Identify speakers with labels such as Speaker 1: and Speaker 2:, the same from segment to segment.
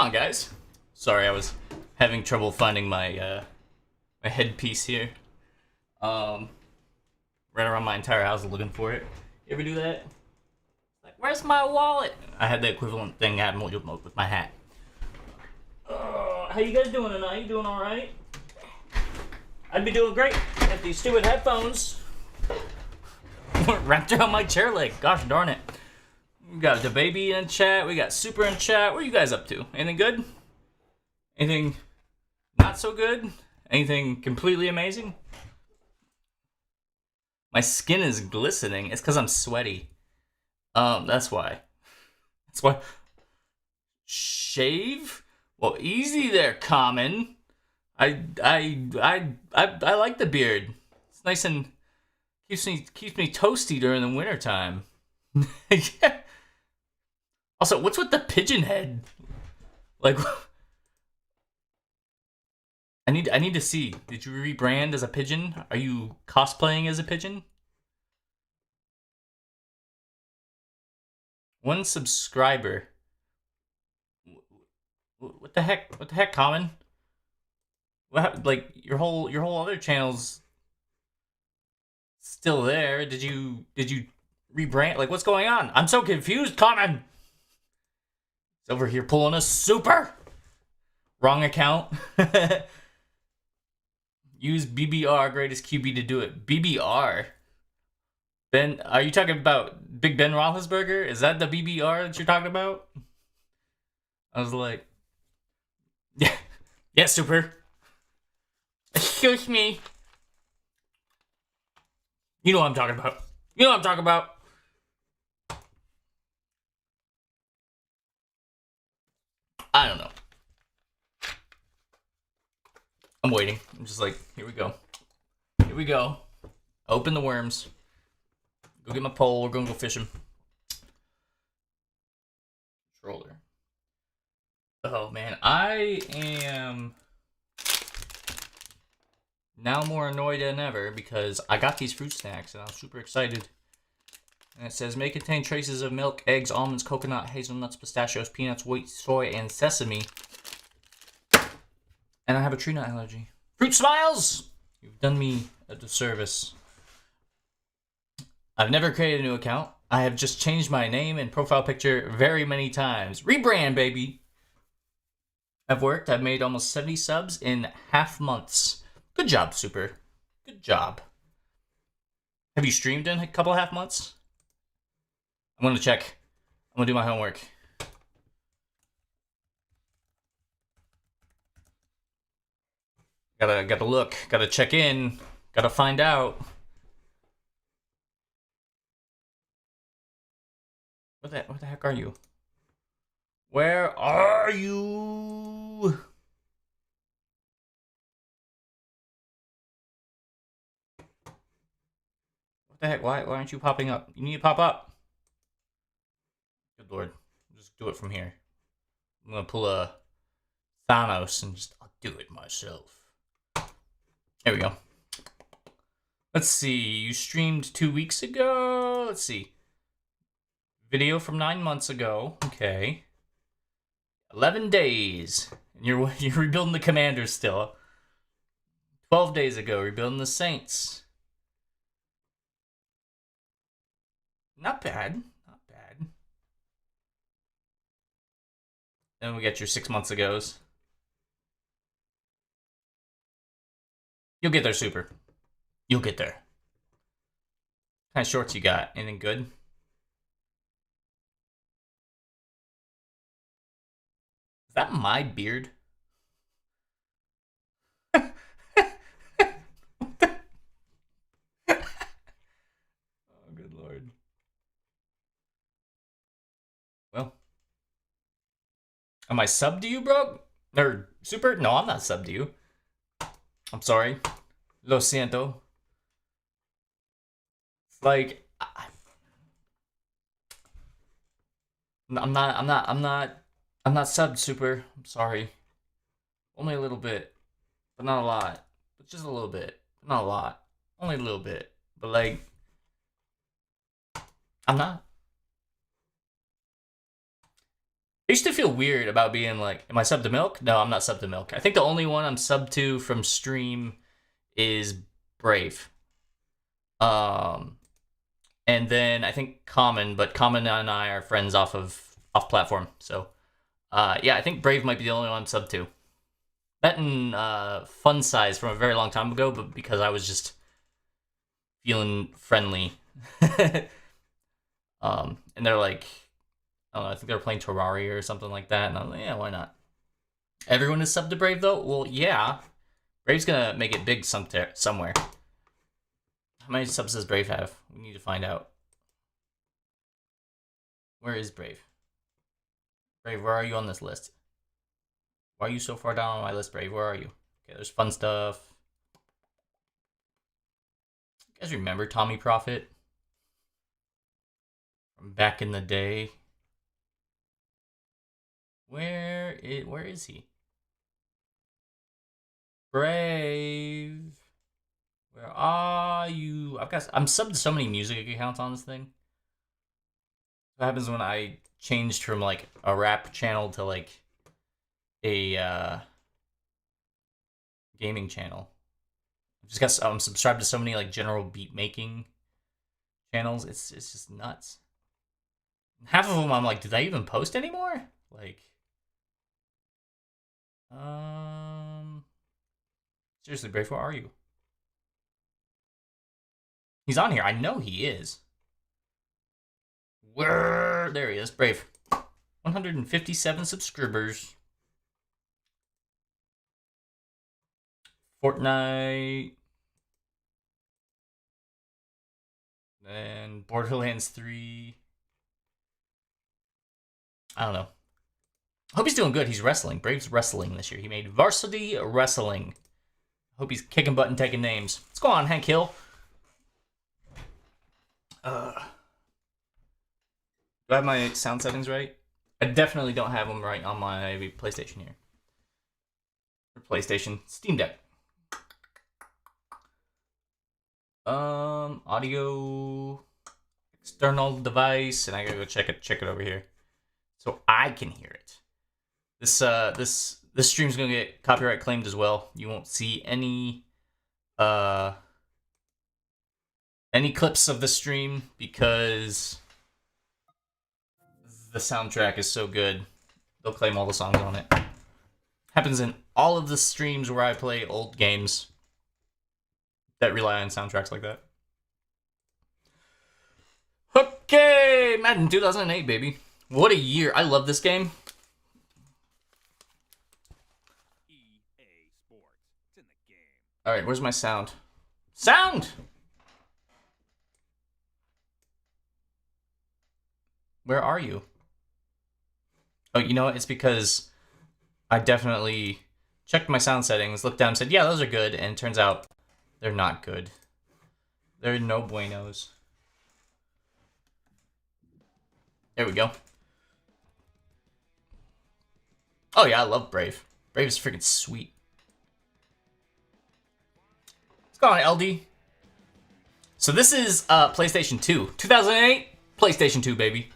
Speaker 1: on, guys. Sorry, I was having trouble finding my my headpiece here. Ran around my entire house looking for it. You ever do that? Like, where's my wallet? I had the equivalent thing happen with my hat. How you guys doing tonight? You doing all right? I'd be doing great if these stupid headphones weren't wrapped around my chair leg. Gosh darn it. We got the baby in chat. We got Super in chat. What are you guys up to? Anything good? Anything not so good? Anything completely amazing? My skin is glistening. It's because I'm sweaty. That's why. That's why. Shave? Well, easy there, Common. I like the beard. It's nice and keeps me toasty during the wintertime. Yeah. Also, what's with the pigeon head? Like, I need to see. Did you rebrand as a pigeon? Are you cosplaying as a pigeon? 1 subscriber. What the heck? What the heck, Common? What, like your whole other channel's still there? Did you rebrand? Like, what's going on? I'm so confused, Common. It's over here pulling a super. Wrong account. Use BBR greatest QB to do it. BBR. Ben, are you talking about Big Ben Roethlisberger? Is that the BBR that you're talking about? I was like, yeah, super. Excuse me. You know what I'm talking about. You know what I'm talking about. I don't know. I'm waiting. I'm just like, here we go. Here we go. Open the worms. Go get my pole. We're gonna go fishing. Controller. Oh man, I am now more annoyed than ever because I got these fruit snacks and I was super excited. And it says, may contain traces of milk, eggs, almonds, coconut, hazelnuts, pistachios, peanuts, wheat, soy, and sesame. And I have a tree nut allergy. Fruit Smiles! You've done me a disservice. I've never created a new account. I have just changed my name and profile picture very many times. Rebrand, baby! I've worked. I've made almost 70 subs in half months. Good job, Super. Good job. Have you streamed in a couple half months? I'm gonna check. I'm gonna do my homework. Gotta look. Gotta check in. Gotta find out. What the heck are you? Where are you? What the heck? Why aren't you popping up? You need to pop up. Good lord. Just do it from here. I'm gonna pull a Thanos and I'll do it myself. There we go. Let's see. You streamed 2 weeks ago. Let's see. Video from 9 months ago. Okay. 11 days. And you're rebuilding the Commanders still. 12 days ago, rebuilding the Saints. Not bad. Not bad. Then we got your 6 months ago's. You'll get there, Super. You'll get there. What kind of shorts you got? Anything good? Is that my beard? Oh, good lord. Well. Am I sub to you, bro? Or Super? No, I'm not sub to you. I'm sorry. Lo siento. It's like I'm not subbed, Super. I'm sorry. Only a little bit. But not a lot. But just a little bit. Not a lot. Only a little bit. But like I'm not. used to feel weird about being like, am I sub to Milk? No, I'm not sub to Milk. I think the only one I'm sub to from stream is Brave. And then I think Common, but Common and I are friends off platform. So, yeah, I think Brave might be the only one I'm sub to. That and Fun Size from a very long time ago, but because I was just feeling friendly. And they're like, I don't know, I think they were playing Terraria or something like that, and I'm like, yeah, why not? Everyone is sub to Brave though? Well, yeah. Brave's gonna make it big somewhere. How many subs does Brave have? We need to find out. Where is Brave? Brave, where are you on this list? Why are you so far down on my list, Brave? Where are you? Okay, there's fun stuff. You guys remember Tommy Prophet? From back in the day? Where is he? Brave. Where are you? I'm subbed to so many music accounts on this thing. What happens when I changed from like a rap channel to like a gaming channel? I'm subscribed to so many like general beat making channels. It's just nuts. Half of them I'm like, did I even post anymore? Like, seriously, Brave, where are you? He's on here. I know he is. Where? There he is. Brave. 157 subscribers. Fortnite. Then Borderlands 3. I don't know. Hope he's doing good. He's wrestling. Brave's wrestling this year. He made varsity wrestling. Hope he's kicking butt and taking names. What's going on, Hank Hill? Do I have my sound settings right? I definitely don't have them right on my PlayStation here. Or PlayStation. Steam Deck. Audio, external device, and I gotta go check it over here, so I can hear it. This stream's gonna get copyright claimed as well. You won't see any clips of the stream because the soundtrack is so good. They'll claim all the songs on it. Happens in all of the streams where I play old games that rely on soundtracks like that. Okay, Madden 2008, baby. What a year. I love this game.
Speaker 2: EA Sports. It's in the game.
Speaker 1: Alright, where's my sound? Sound! Where are you? Oh, you know what? It's because I definitely checked my sound settings, looked down and said, yeah, those are good, and it turns out they're not good. They're no buenos. There we go. Oh yeah, I love Brave. Brave is freaking sweet. What's going on, LD? So this is PlayStation 2. 2008, PlayStation 2, baby.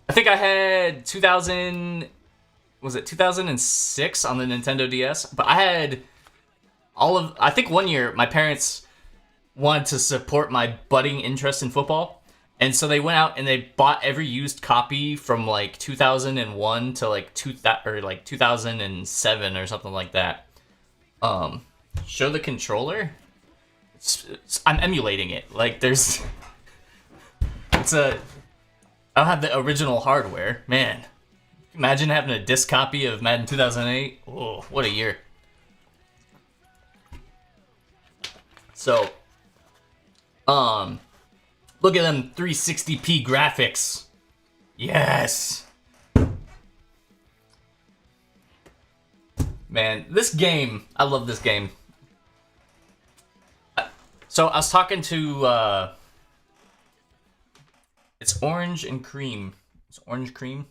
Speaker 1: I think I had 2006 on the Nintendo DS, but I had I think one year my parents wanted to support my budding interest in football, and so they went out and they bought every used copy from like 2001 to like 2007 or something like that. Show the controller. I'm emulating it. Like I don't have the original hardware, man. Imagine having a disc copy of Madden 2008. Oh, what a year. So, look at them 360p graphics. Yes. Man, this game, I love this game. So I was talking to, it's orange and cream. It's orange cream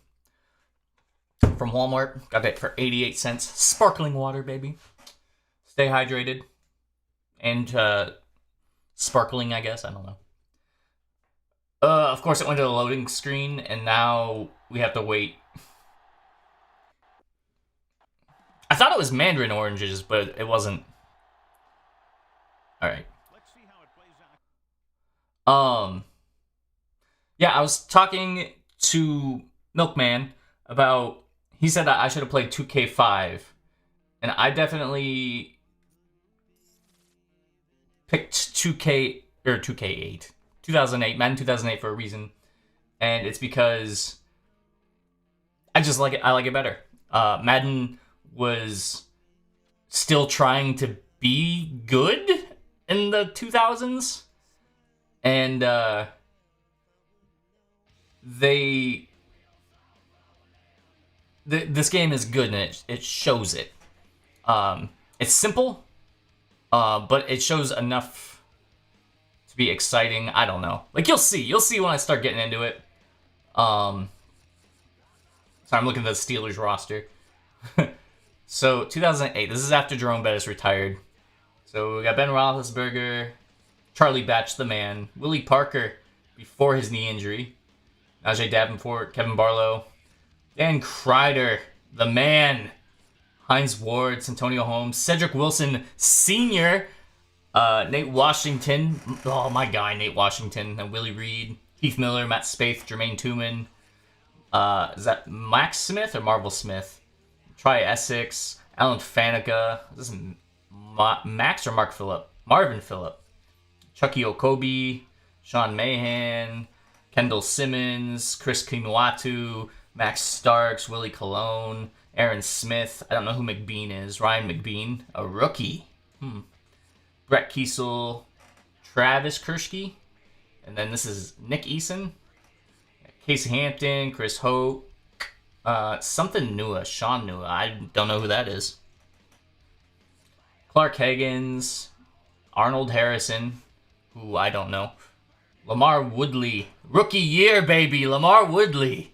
Speaker 1: from Walmart. Got it for 88 cents. Sparkling water, baby. Stay hydrated. And sparkling, I guess. I don't know. Of course, it went to the loading screen, and now we have to wait. I thought it was mandarin oranges, but it wasn't. All right.
Speaker 2: Let's see how it plays out.
Speaker 1: Yeah, I was talking to Milkman about. He said that I should have played 2K5, and I definitely picked 2K or 2K8, 2008, Madden 2008 for a reason, and it's because I just like it. I like it better. Madden was still trying to be good in the 2000s, and this game is good, and it shows it. It's simple, but it shows enough to be exciting. I don't know. Like, you'll see when I start getting into it. So I'm looking at the Steelers roster. So 2008. This is after Jerome Bettis retired. So we got Ben Roethlisberger, Charlie Batch the man, Willie Parker before his knee injury, Najee Davenport, Kevin Barlow, Dan Kreider, the man, Hines Ward, Santonio Holmes, Cedric Wilson Sr., Nate Washington, oh my guy, Nate Washington, and Willie Reed, Heath Miller, Matt Spaeth, Jermaine Tooman, is that Max Smith or Marvel Smith? Try Essex, Alan Faneca, this is Max or Mark Phillip? Marvin Phillip, Chucky Okobi, Sean Mahan, Kendall Simmons, Chris Kinuatu, Max Starks, Willie Colon, Aaron Smith. I don't know who McBean is. Ryan McBean, a rookie. Brett Kiesel, Travis Kershke, and then this is Nick Eason, Casey Hampton, Chris Hope, something Nua, Sean Nua. I don't know who that is. Clark Higgins, Arnold Harrison, who I don't know. Lamar Woodley, rookie year, baby, Lamar Woodley.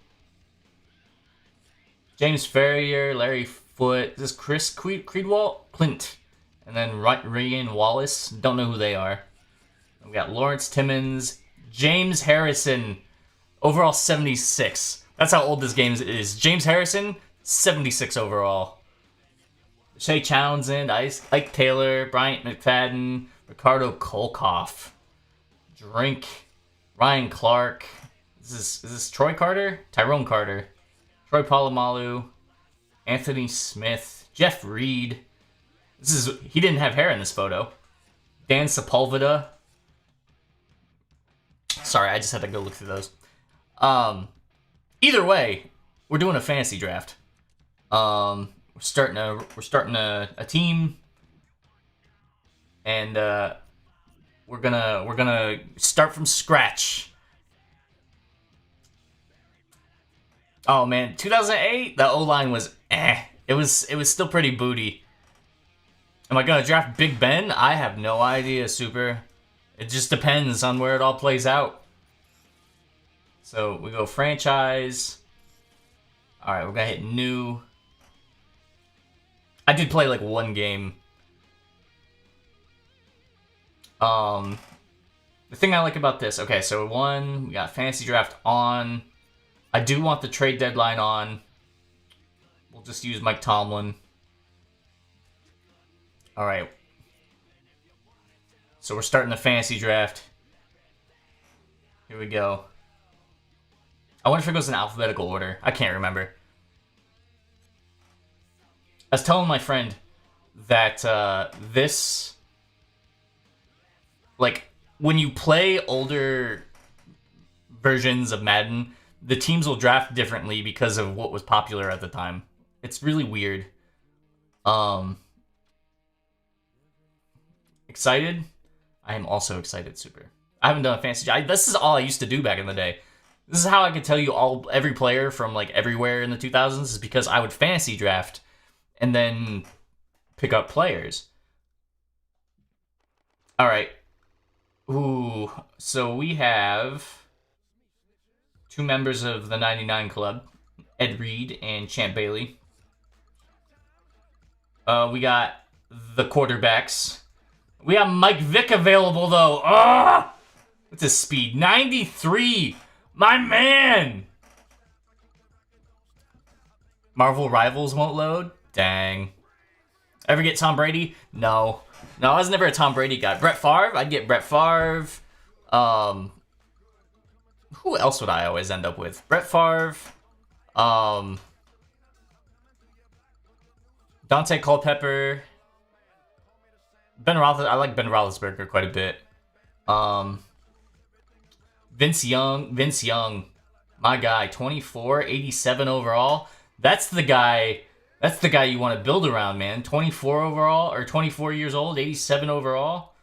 Speaker 1: James Ferrier, Larry Foote, this is Chris Creedwell, Clint, and then Ryan Wallace. Don't know who they are. We got Lawrence Timmons, James Harrison, overall 76. That's how old this game is. James Harrison, 76 overall. Shea Townsend, Ike Taylor, Bryant McFadden, Ricardo Kolkoff, Drink, Ryan Clark. Is this Troy Carter? Tyrone Carter. Troy Polamalu, Anthony Smith, Jeff Reed. He didn't have hair in this photo. Dan Sepulveda. Sorry, I just had to go look through those. Either way, we're doing a fantasy draft. We're starting a team, and we're gonna start from scratch. Oh man, 2008, the O-line was It was still pretty booty. Am I gonna draft Big Ben? I have no idea, Super. It just depends on where it all plays out. So we go franchise. All right, we're gonna hit new. I did play like one game. The thing I like about this, okay, so we got fantasy draft on. I do want the trade deadline on. We'll just use Mike Tomlin. All right. So we're starting the fantasy draft. Here we go. I wonder if it goes in alphabetical order. I can't remember. I was telling my friend that this, like, when you play older versions of Madden, the teams will draft differently because of what was popular at the time. It's really weird. Excited? I am also excited, Super. I haven't done a fantasy. This is all I used to do back in the day. This is how I could tell you every player from like everywhere in the 2000s is because I would fantasy draft and then pick up players. All right. Ooh, so we have 2 members of the 99 Club, Ed Reed and Champ Bailey. We got the quarterbacks. We got Mike Vick available, though. What's his speed? 93. My man. Marvel Rivals won't load? Dang. Ever get Tom Brady? No. No, I was never a Tom Brady guy. Brett Favre? I'd get Brett Favre. Who else would I always end up with? Brett Favre. Dante Culpepper. I like Ben Roethlisberger quite a bit. Vince Young. My guy, 24, 87 overall. That's the guy you want to build around, man. 24 overall, or 24 years old, 87 overall.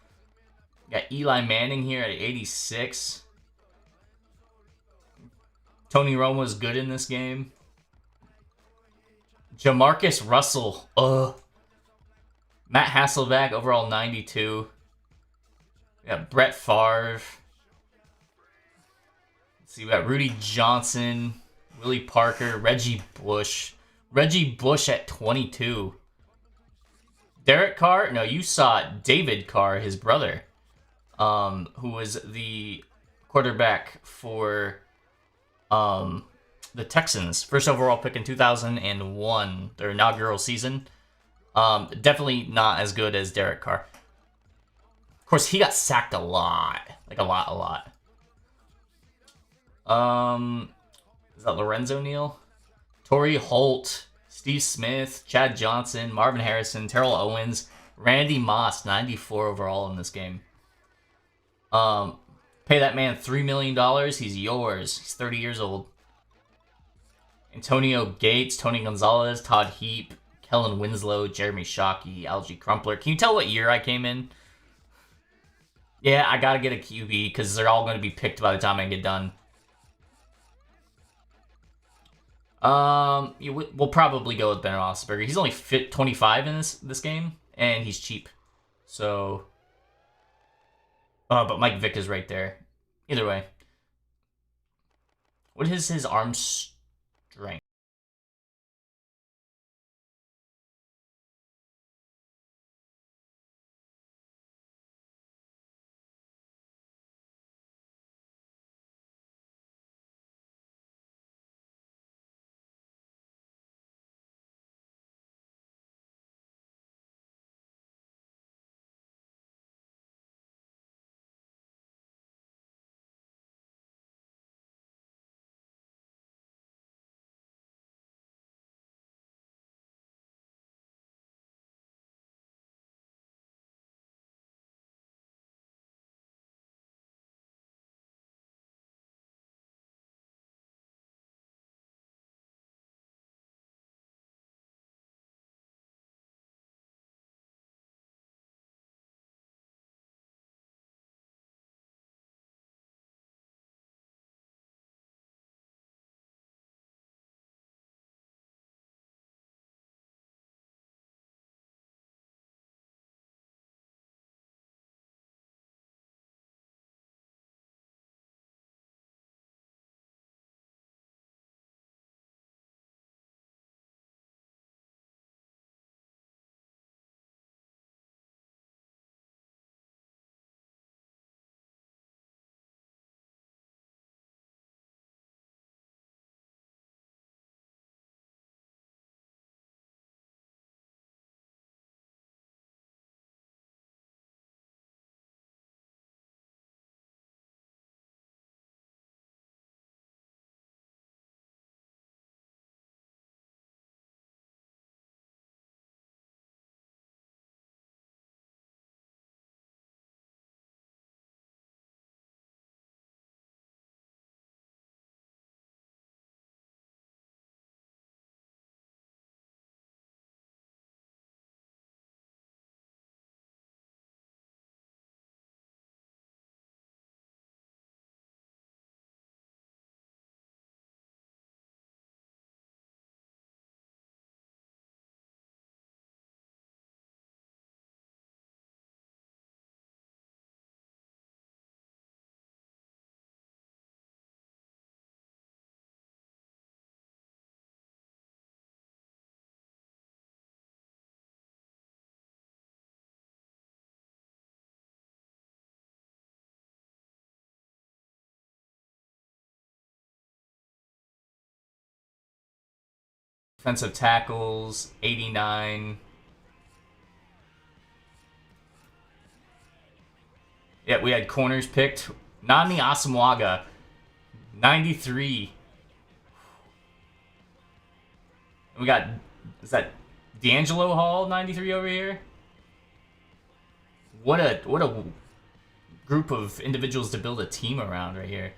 Speaker 1: Got Eli Manning here at 86. Tony Romo's good in this game. Jamarcus Russell. Ugh. Matt Hasselbeck, overall 92. We got Brett Favre. Let's see, we got Rudy Johnson, Willie Parker, Reggie Bush. Reggie Bush at 22. Derek Carr? No, you saw David Carr, his brother, who was the quarterback for the Texans. First overall pick in 2001, their inaugural season. Definitely not as good as Derek Carr. Of course, he got sacked a lot. Like a lot. Is that Lorenzo Neal? Torrey Holt, Steve Smith, Chad Johnson, Marvin Harrison, Terrell Owens, Randy Moss, 94 overall in this game. Pay that man $3 million. He's yours. He's 30 years old. Antonio Gates, Tony Gonzalez, Todd Heap, Kellen Winslow, Jeremy Shockey, Algie Crumpler. Can you tell what year I came in? Yeah, I gotta get a QB because they're all going to be picked by the time I get done. We'll probably go with Ben Roethlisberger. He's only 25 in this game, and he's cheap. So, but Mike Vick is right there. Either way, what is his arm strength? Defensive tackles, 89. Yeah, we had corners picked. Nani Asamoah, 93. We got, is that D'Angelo Hall, 93 over here? What a group of individuals to build a team around right here.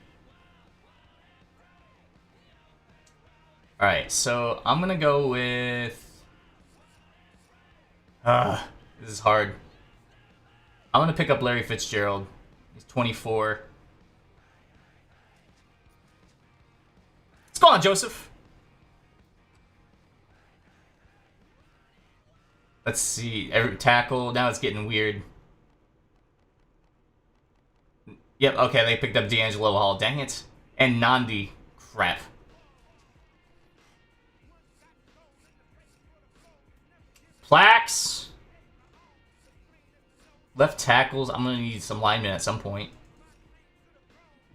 Speaker 1: Alright, so I'm gonna go with... this is hard. I'm gonna pick up Larry Fitzgerald. He's 24. Let's go on, Joseph. Let's see. Every tackle. Now it's getting weird. Yep, okay, they picked up D'Angelo Hall. Dang it. And Nandi. Crap. Plaques. Left tackles. I'm going to need some linemen at some point.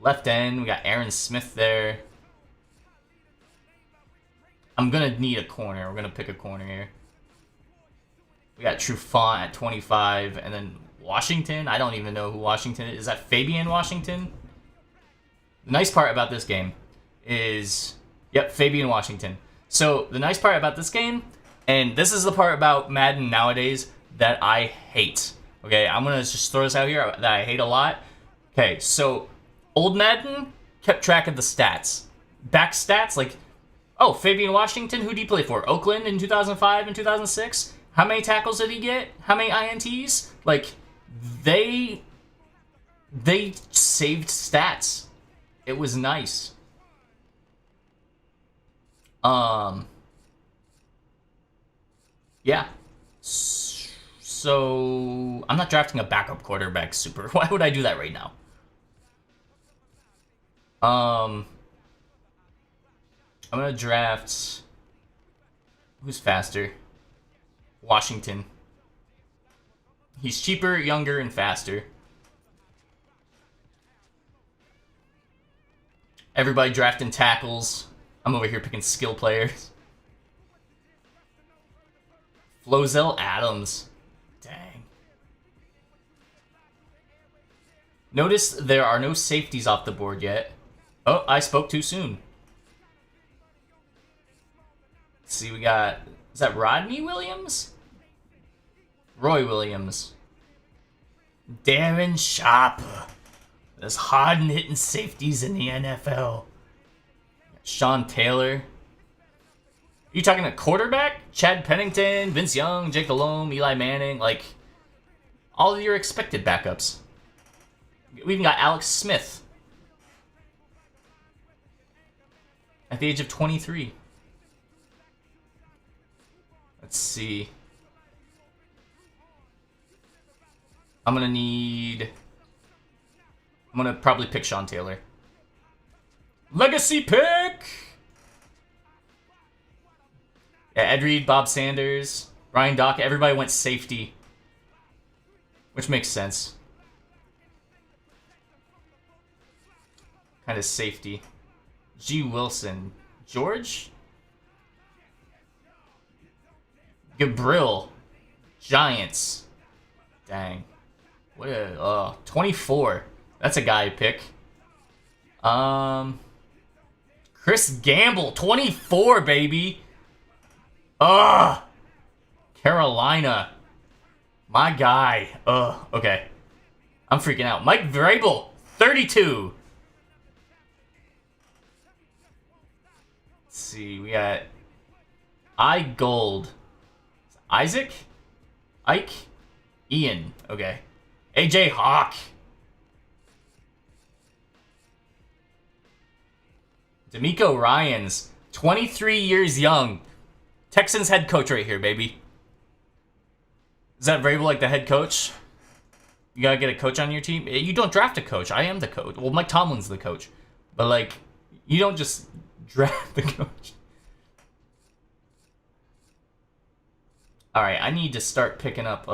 Speaker 1: Left end. We got Aaron Smith there. I'm going to need a corner. We're going to pick a corner here. We got Trufant at 25. And then Washington. I don't even know who Washington is. Is that Fabian Washington? The nice part about this game is... Yep, Fabian Washington. So, the nice part about this game... And this is the part about Madden nowadays that I hate. Okay, I'm going to just throw this out here that I hate a lot. Okay, so old Madden kept track of the stats. Back stats, like, oh, Fabian Washington, who did he play for? Oakland in 2005 and 2006? How many tackles did he get? How many INTs? Like, they saved stats. It was nice. Yeah. So, I'm not drafting a backup quarterback super. Why would I do that right now? I'm gonna draft... Who's faster? Washington. He's cheaper, younger, and faster. Everybody drafting tackles. I'm over here picking skill players. Flozell Adams. Dang. Notice there are no safeties off the board yet. Oh, I spoke too soon. Let's see, we got... Is that Rodney Williams? Roy Williams. Darren Sharp. There's hard and hitting safeties in the NFL. Sean Taylor. You talking a quarterback? Chad Pennington, Vince Young, Jake Delhomme, Eli Manning, like all of your expected backups. We even got Alex Smith at the age of 23. Let's see. I'm gonna probably pick Sean Taylor. Legacy pick! Yeah, Ed Reed, Bob Sanders, Ryan Dock, everybody went safety. Which makes sense. Kind of safety. G. Wilson. George? Gabriel. Giants. Dang. What a... 24. That's a guy to pick. Chris Gamble. 24, baby. Carolina. My guy. Okay. I'm freaking out. Mike Vrabel, 32. Let's see, we got Gold. Isaac? Ike? Ian. Okay. AJ Hawk. D'Amico Ryans, 23 years young. Texans head coach right here, baby. Is that Vrabel like the head coach? You gotta get a coach on your team? You don't draft a coach. I am the coach. Well, Mike Tomlin's the coach. But, like, you don't just draft the coach. Alright, I need to start picking up,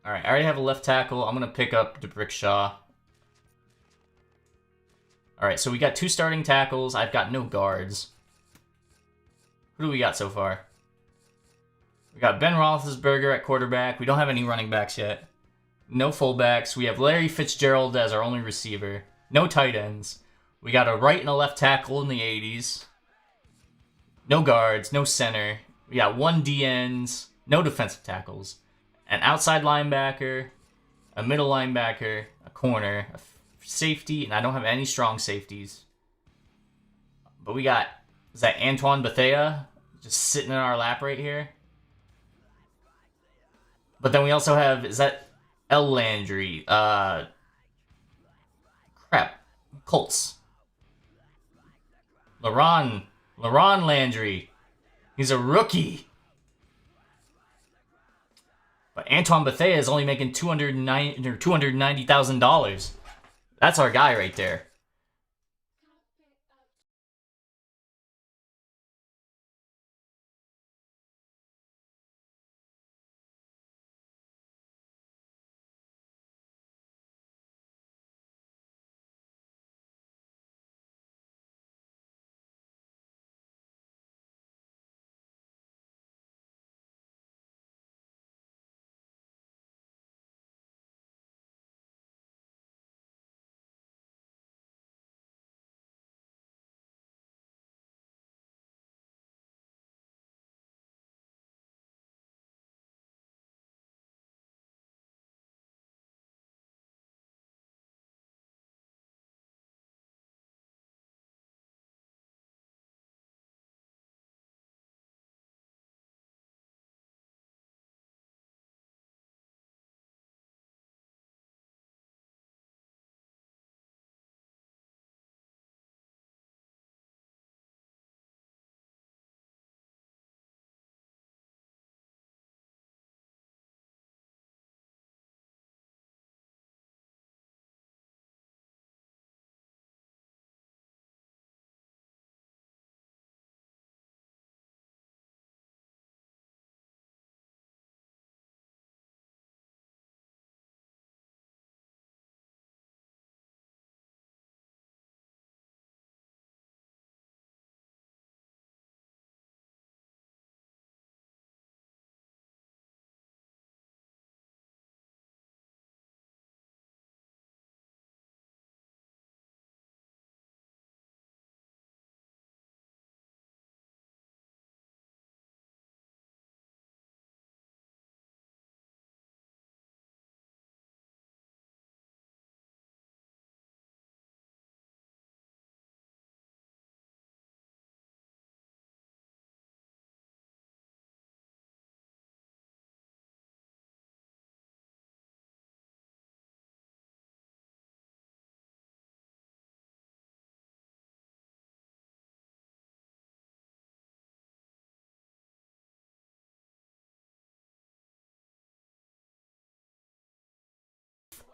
Speaker 1: All right, I already have a left tackle. I'm gonna pick up DeBrickshaw. All right, so we got 2 starting tackles. I've got no guards. Who do we got so far? We got Ben Roethlisberger at quarterback. We don't have any running backs yet. No fullbacks. We have Larry Fitzgerald as our only receiver. No tight ends. We got a right and a left tackle in the 80s. No guards. No center. We got 1 DNs. No defensive tackles. An outside linebacker. A middle linebacker. A corner. A safety. And I don't have any strong safeties. But we got... Is that Antoine Bethea? Just sitting in our lap right here. But then we also have... Is that... L. Landry. Crap. Colts. LaRon Landry. He's a rookie. But Antoine Bethea is only making $290,000. That's our guy right there.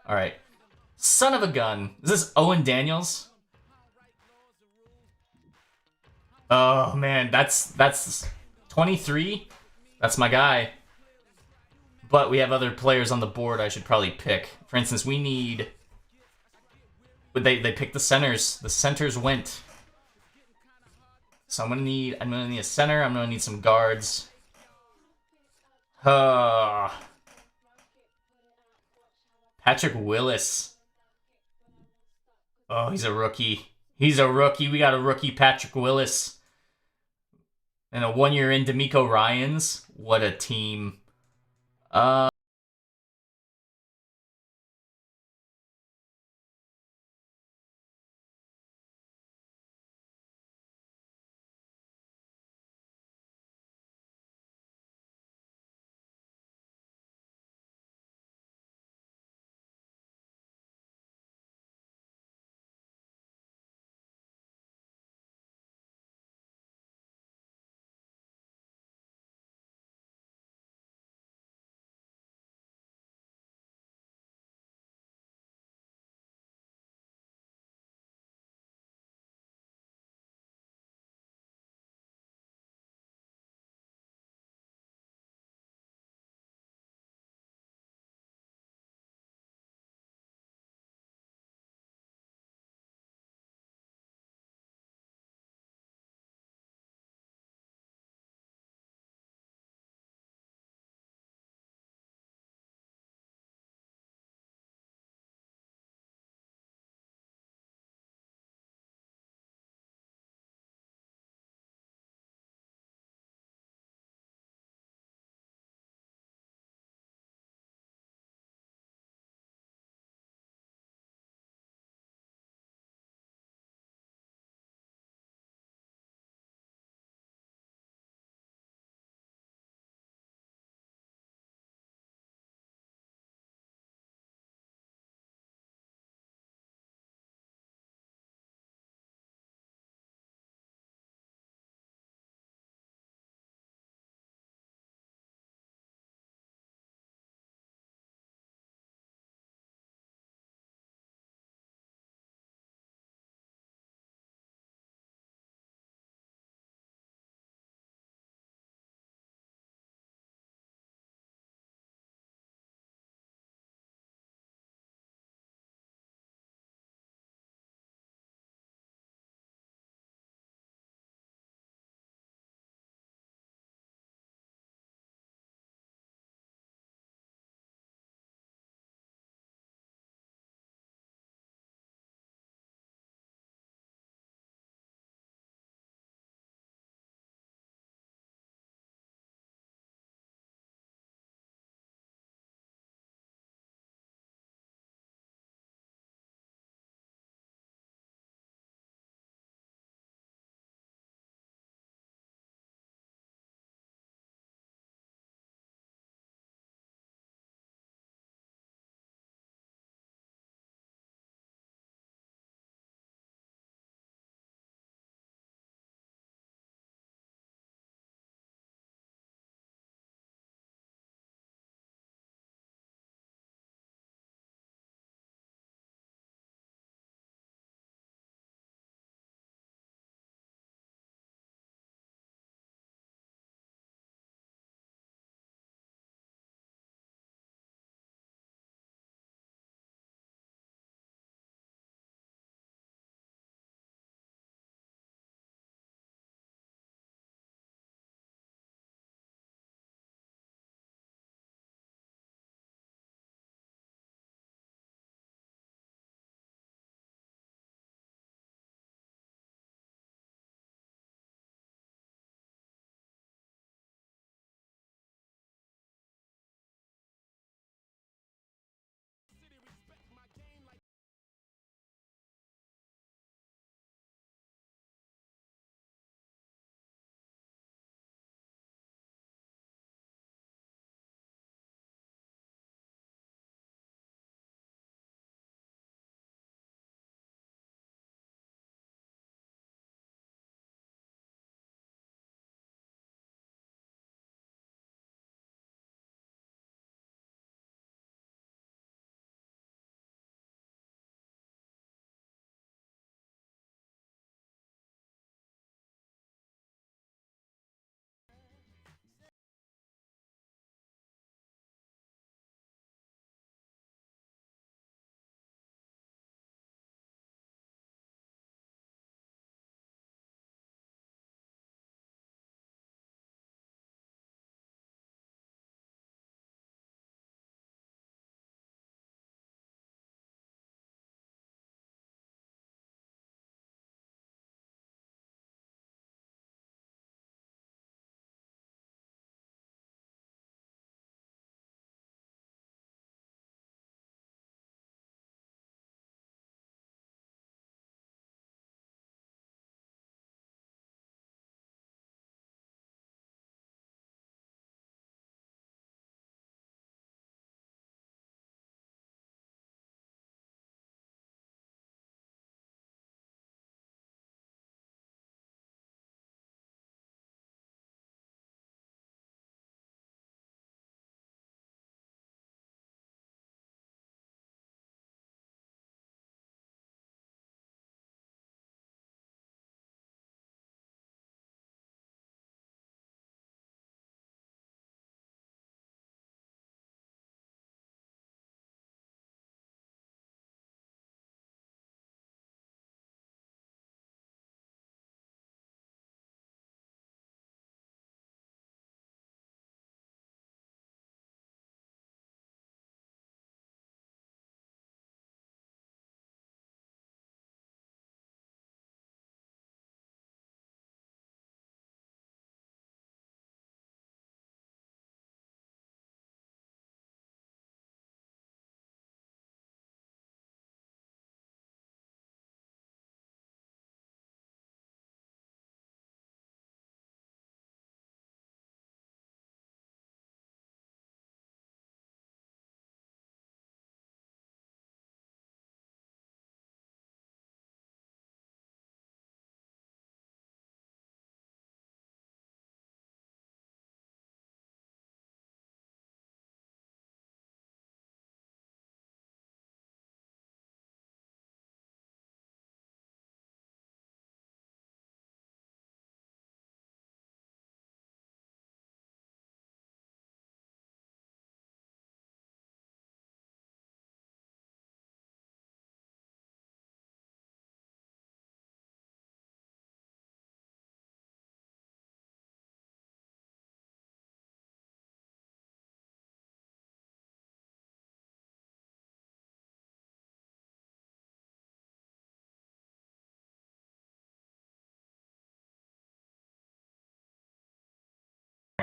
Speaker 1: All right. Son of a gun. Is this Owen Daniels? Oh man, that's 23. That's my guy. But we have other players on the board I should probably pick. For instance, we need... They picked the centers. The centers went. So I'm gonna need a center. I'm gonna need some guards. Patrick Willis. Oh, he's a rookie. He's a rookie. We got a rookie, Patrick Willis. And a 1-year in D'Amico Ryans. What a team.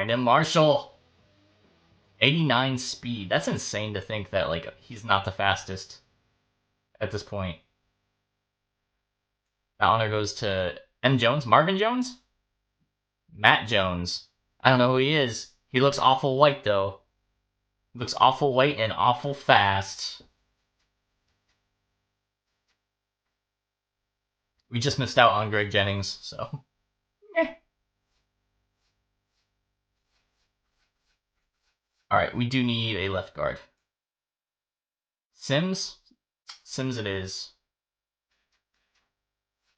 Speaker 1: Brandon Marshall. 89 speed. That's insane to think that, like, he's not the fastest at this point. That honor goes to M. Jones? Marvin Jones? Matt Jones. I don't know who he is. He looks awful white, though. He looks awful white and awful fast. We just missed out on Greg Jennings, so... Eh. Alright, we do need a left guard. Sims? Sims it is.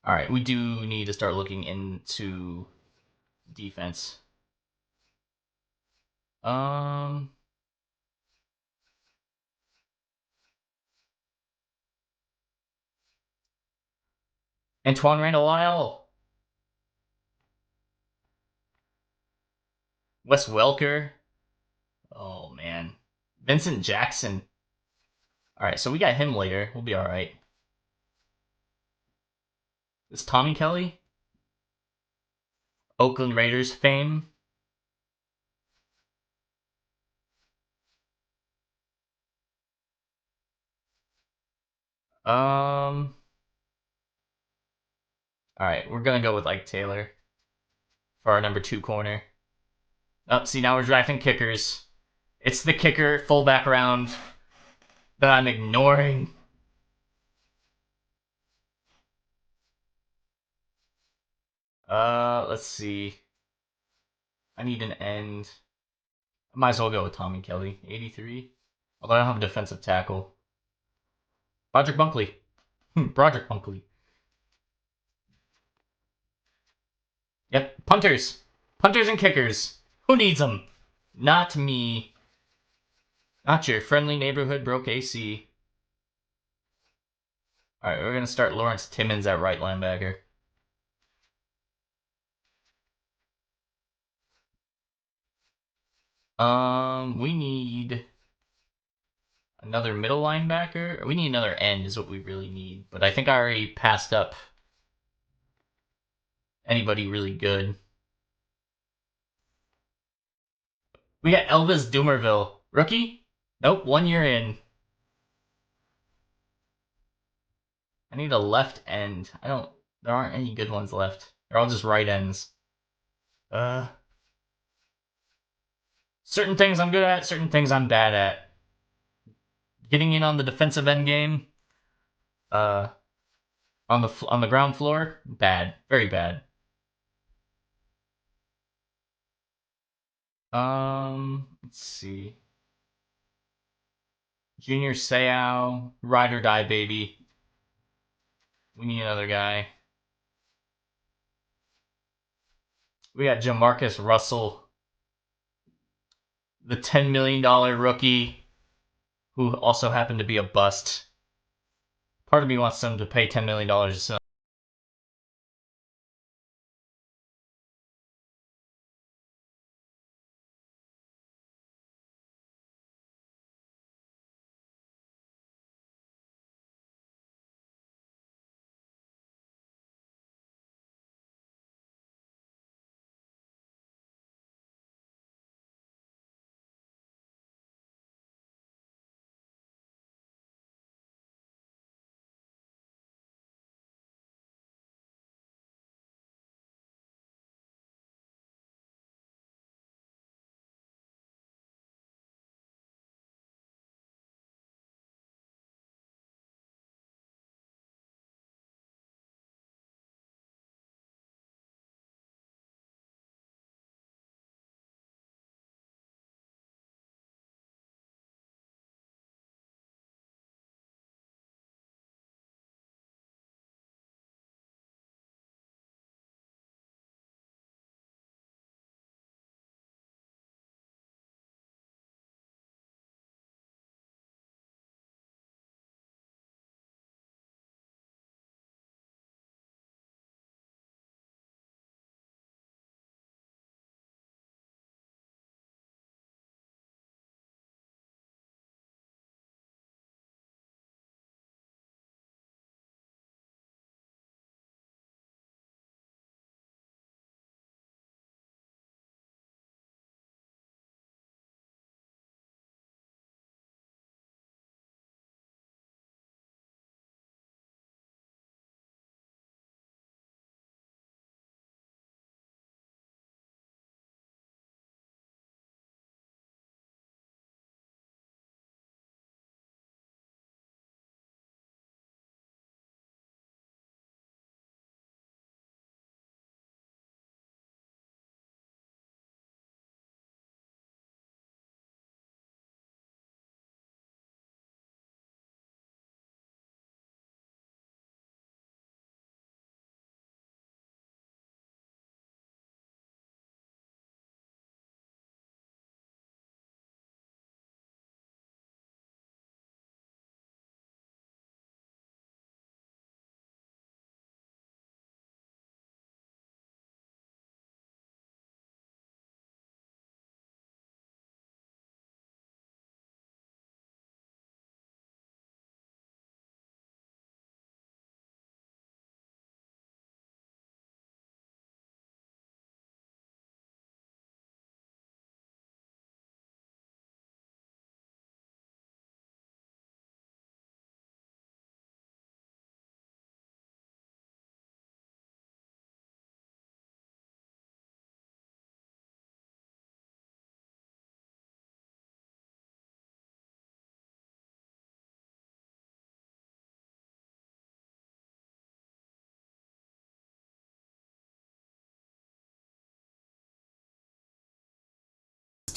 Speaker 1: Alright, we do need to start looking into defense. Antoine Randall Lyle. Wes Welker. Oh, man. Vincent Jackson. Alright, so we got him later. We'll be alright. Is Tommy Kelly? Oakland Raiders fame. Alright, we're gonna go with Ike Taylor for our number 2 corner. Oh, see, now we're drafting kickers. It's the kicker fullback round that I'm ignoring. Let's see. I need an end. I might as well go with Tommy Kelly, 83. Although I don't have a defensive tackle. Broderick Bunkley. Broderick Bunkley. Yep, punters. Punters and kickers. Who needs them? Not me. Not your friendly neighborhood broke AC. Alright, we're gonna start Lawrence Timmons at right linebacker. We need another middle linebacker. We need another end is what we really need. But I think I already passed up anybody really good. We got Elvis Doomerville. Rookie? Nope, 1 year in. I need a left end. There aren't any good ones left. They're all just right ends. Certain things I'm good at, certain things I'm bad at. Getting in on the defensive end game, on the ground floor, bad, very bad. Let's see. Junior Seau, ride or die, baby. We need another guy. We got Jamarcus Russell, the $10 million rookie, who also happened to be a bust. Part of me wants them to pay $10 million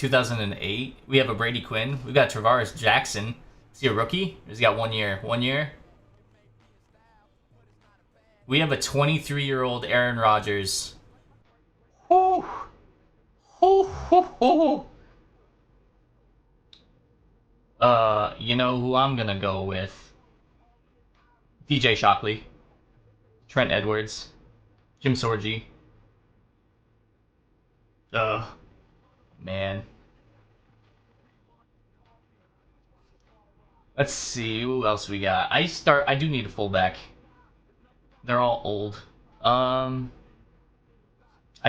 Speaker 1: 2008. We have a Brady Quinn. We got Travaris Jackson. Is he a rookie? Or has he got 1 year? 1 year. We have a 23-year-old Aaron Rodgers. Whew. You know who I'm gonna go with? DJ Shockley, Trent Edwards, Jim Sorgi. Man. Let's see who else we got. I do need a fullback. They're all old. I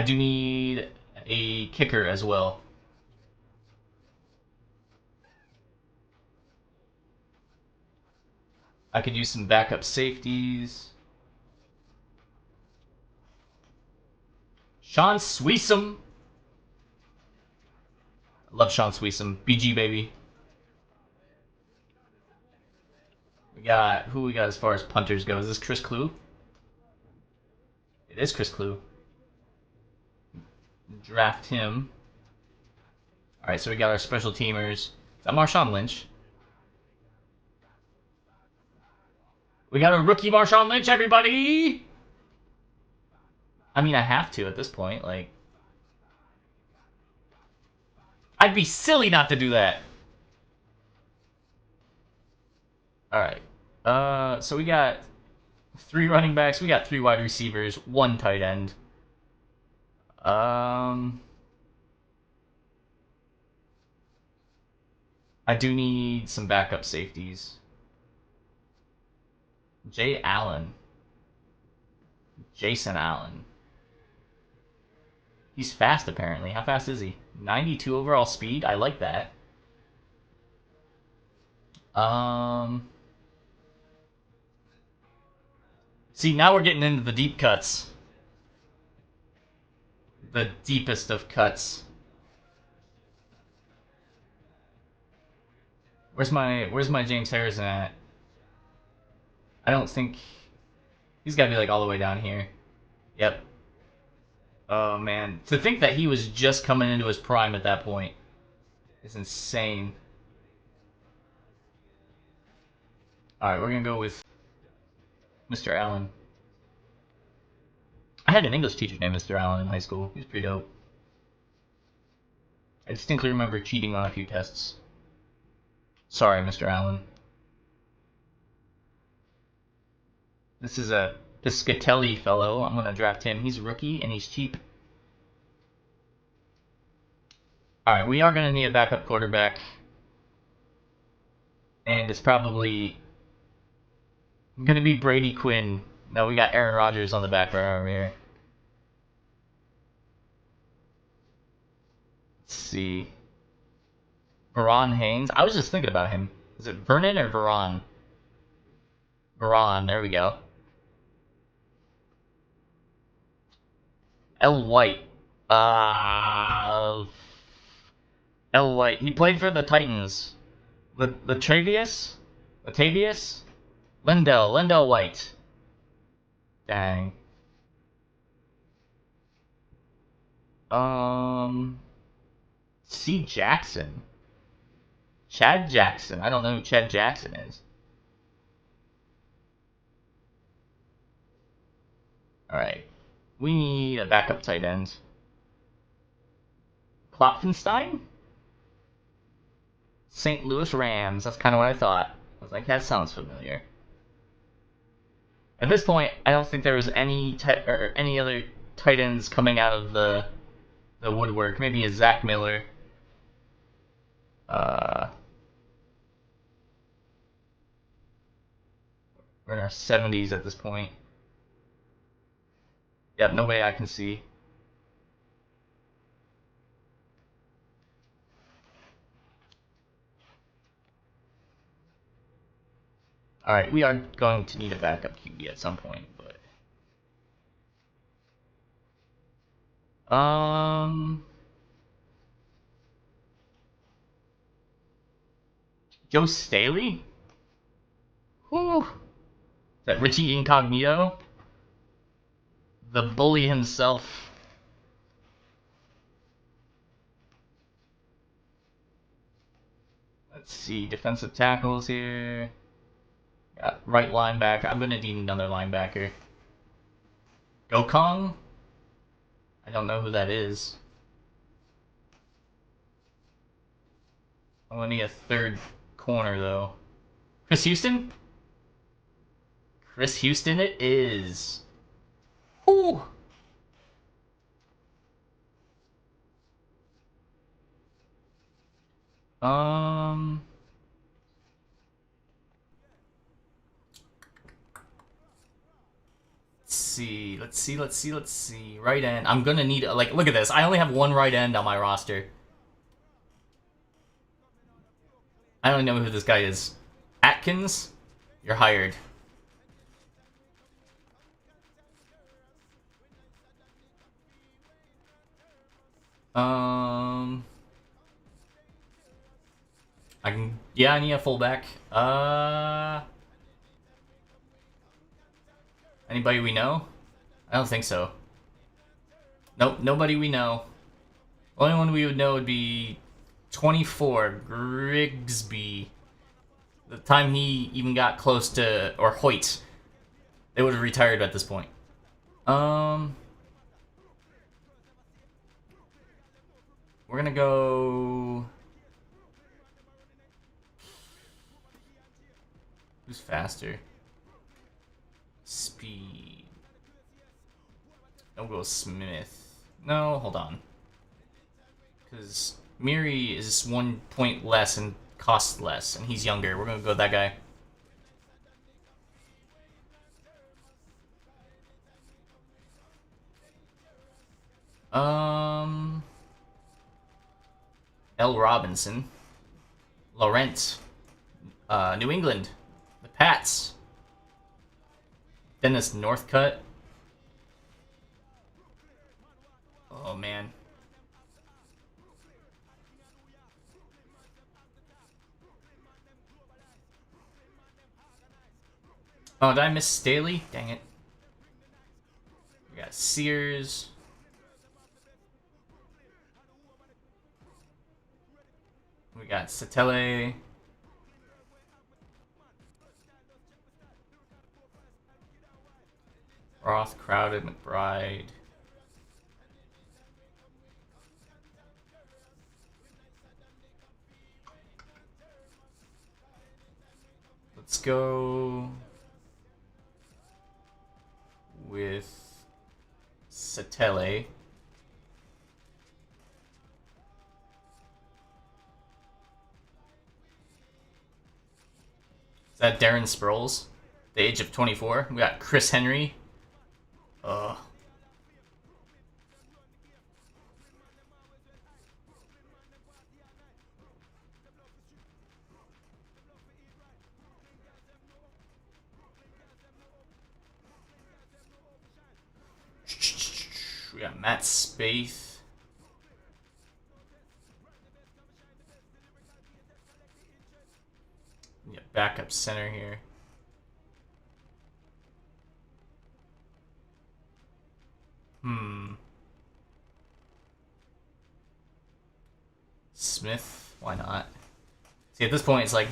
Speaker 1: do need a kicker as well. I could use some backup safeties. Sean Sweesum. Love Sean Sweesum. BG baby. Who we got as far as punters go? Is this Chris Clue? It is Chris Clue. Draft him. Alright, so we got our special teamers. Is that Marshawn Lynch? We got a rookie Marshawn Lynch, everybody! I mean, I have to at this point. Like, I'd be silly not to do that. Alright. So we got 3 running backs. We got 3 wide receivers. 1 tight end. I do need some backup safeties. Jay Allen. Jason Allen. He's fast, apparently. How fast is he? 92 overall speed? I like that. See, now we're getting into the deep cuts. The deepest of cuts. Where's my James Harrison at? I don't think he's got to be like all the way down here. Yep. Oh man, to think that he was just coming into his prime at that point is insane. All right, we're gonna go with Mr. Allen. I had an English teacher named Mr. Allen in high school. He was pretty dope. I distinctly remember cheating on a few tests. Sorry, Mr. Allen. This is a Piscatelli fellow. I'm gonna draft him. He's a rookie and he's cheap. Alright, we are gonna need a backup quarterback. And it's probably gonna be Brady Quinn. No, we got Aaron Rodgers on the back row over here. Let's see. Veron Haynes. I was just thinking about him. Is it Vernon or Veron? Veron, there we go. L. White. L. White. He played for the Titans. Latavius? Lendell White. Dang. C. Jackson. Chad Jackson. I don't know who Chad Jackson is. Alright. We need a backup tight end. Klopfenstein? St. Louis Rams. That's kind of what I thought. I was like, that sounds familiar. At this point, I don't think there was any other tight ends coming out of the woodwork. Maybe a Zach Miller. We're in our 70s at this point. Yep, no way I can see. Alright, we are going to need a backup QB at some point, but... Joe Staley? Whew. Is that Richie Incognito? The bully himself. Let's see, defensive tackles here. Got right linebacker. I'm gonna need another linebacker. Gokong? I don't know who that is. I'm gonna need a third corner though. Chris Houston? Chris Houston it is. Ooh. Um let's see. Right end. I'm gonna need like look at this. I only have one right end on my roster. I don't know who this guy is. Atkins? You're hired. Um I need a fullback. Anybody we know? I don't think so. Nope, nobody we know. Only one we would know would be 24, Grigsby. The time he even got close to, or Hoyt, they would have retired at this point. We're gonna go. Who's faster? Speed. Don't go Smith. No, hold on. Because Miri is 1 point less and costs less, and he's younger. We're gonna go with that guy. L. Robinson. Laurent. New England. The Pats. Dennis Northcutt. Oh, man. Oh, did I miss Staley? Dang it. We got Sears. We got Satele. Roth, Crowded, McBride. Let's go with Satele. Is that Darren Sproles? The age of 24. We got Chris Henry. Ugh. We got Matt Spaeth. Yeah, backup center here. Smith? Why not? See, at this point, it's like,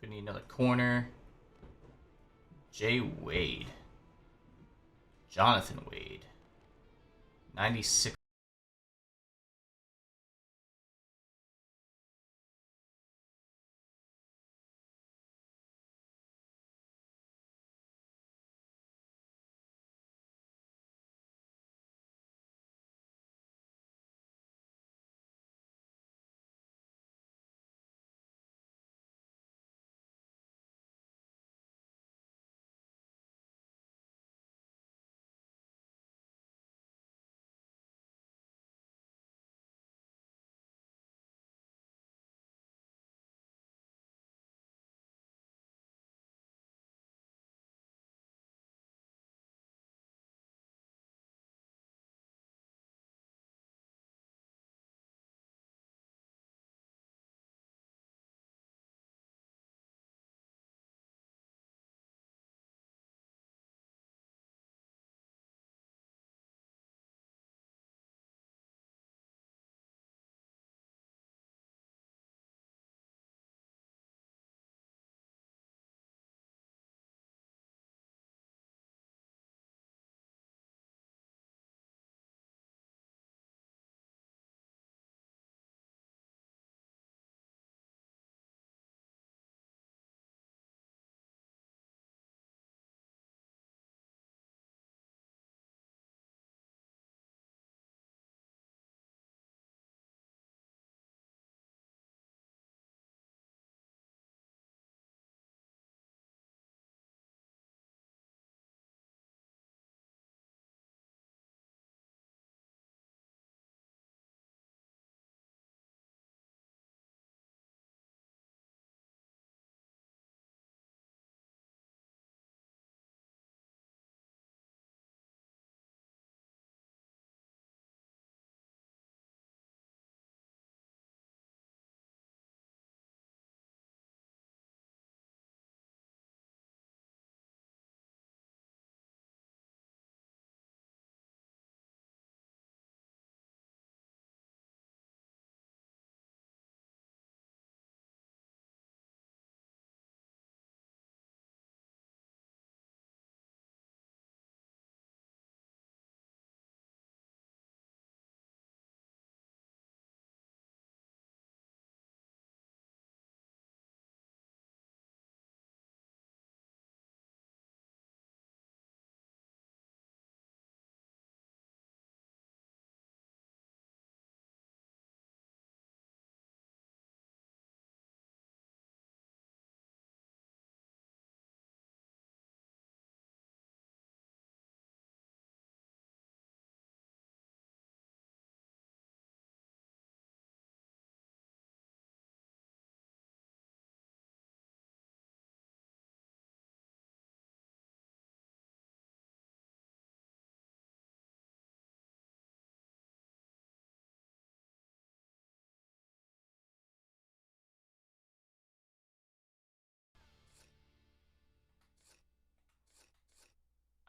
Speaker 1: Could need another corner. Jay Wade. Jonathan Wade. 96.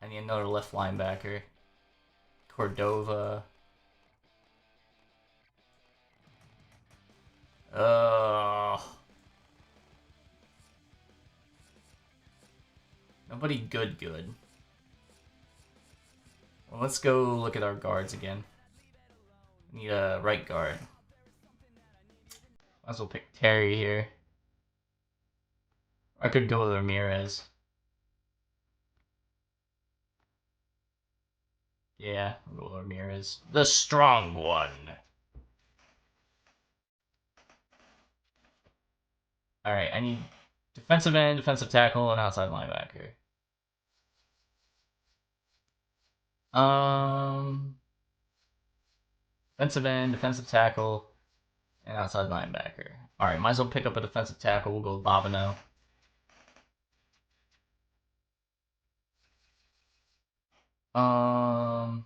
Speaker 1: I need another left linebacker. Cordova. Nobody good. Well, let's go look at our guards again. Need a right guard. Might as well pick Terry here. I could go with Ramirez. Yeah, I'll go with Ramirez. The strong one. Alright, I need defensive end, defensive tackle, and outside linebacker. Defensive end, defensive tackle, and outside linebacker. Alright, might as well pick up a defensive tackle. We'll go with Bobino. I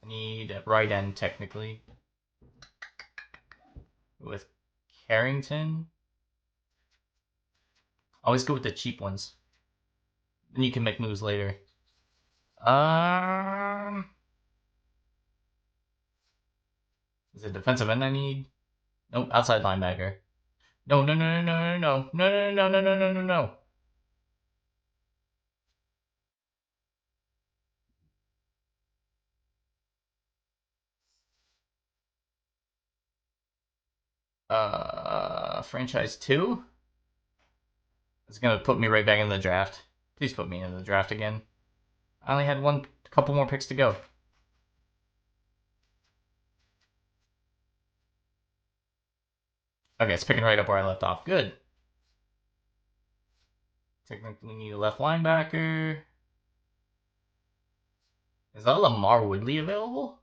Speaker 1: need a right end, technically. With Carrington. Always go with the cheap ones. Then you can make moves later. Is it defensive end I need? Nope, outside linebacker. No. Franchise 2? It's gonna put me right back in the draft. Please put me in the draft again. I only had a couple more picks to go. Okay, it's picking right up where I left off. Good. Technically need a left linebacker. Is that Lamar Woodley available?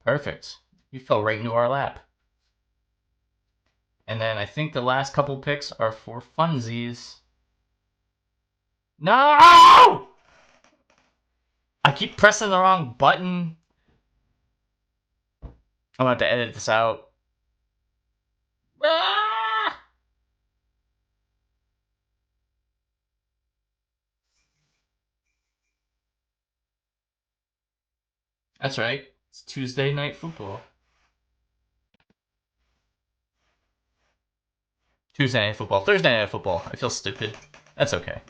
Speaker 1: Perfect. You fell right into our lap. And then I think the last couple picks are for funsies. No! I keep pressing the wrong button. I'm gonna have to edit this out. Ah! That's right. It's Tuesday Night Football. Tuesday Night Football. Thursday Night Football. I feel stupid. That's okay.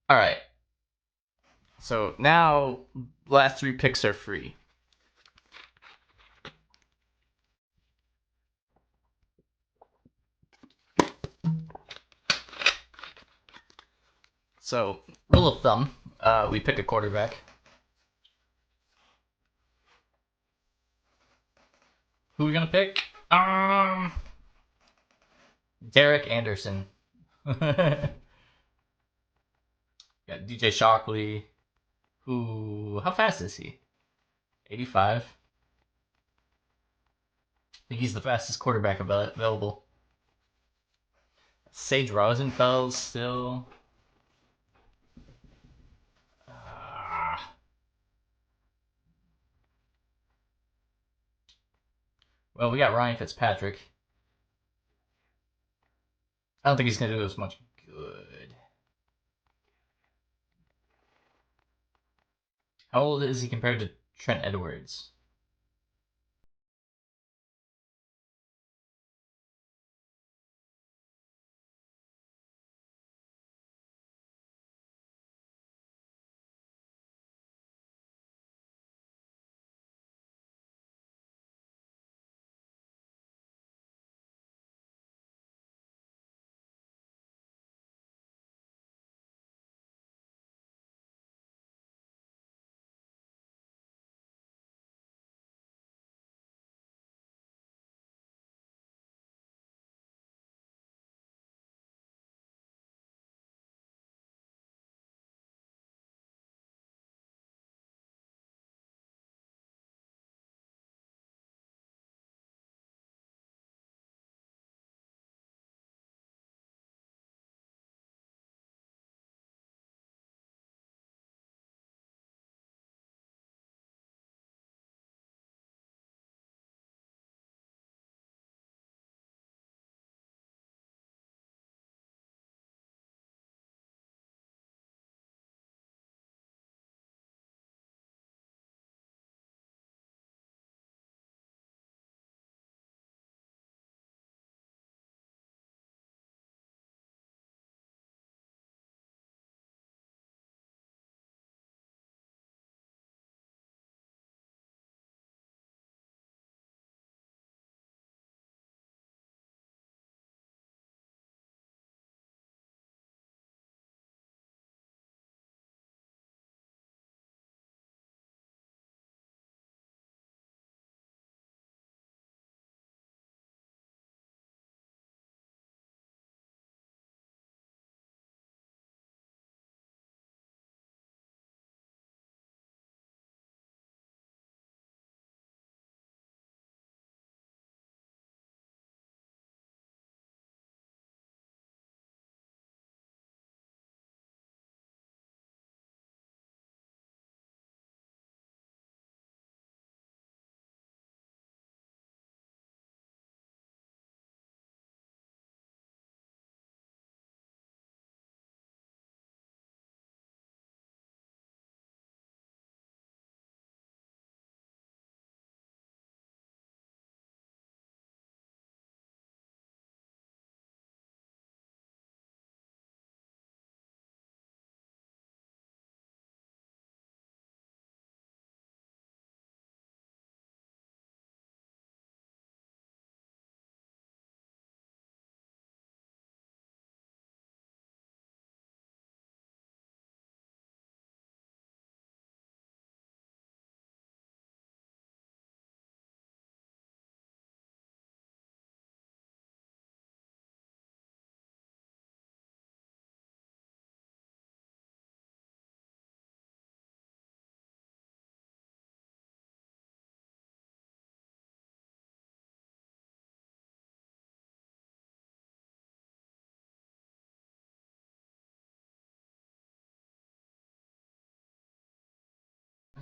Speaker 1: Alright. So now, last 3 picks are free. So, rule of thumb, we pick a quarterback. Who are we gonna pick? Derek Anderson. Got DJ Shockley. Who? How fast is he? 85. I think he's the fastest quarterback available. Sage Rosenfeld still. Well, we got Ryan Fitzpatrick. I don't think he's going to do us much good. How old is he compared to Trent Edwards?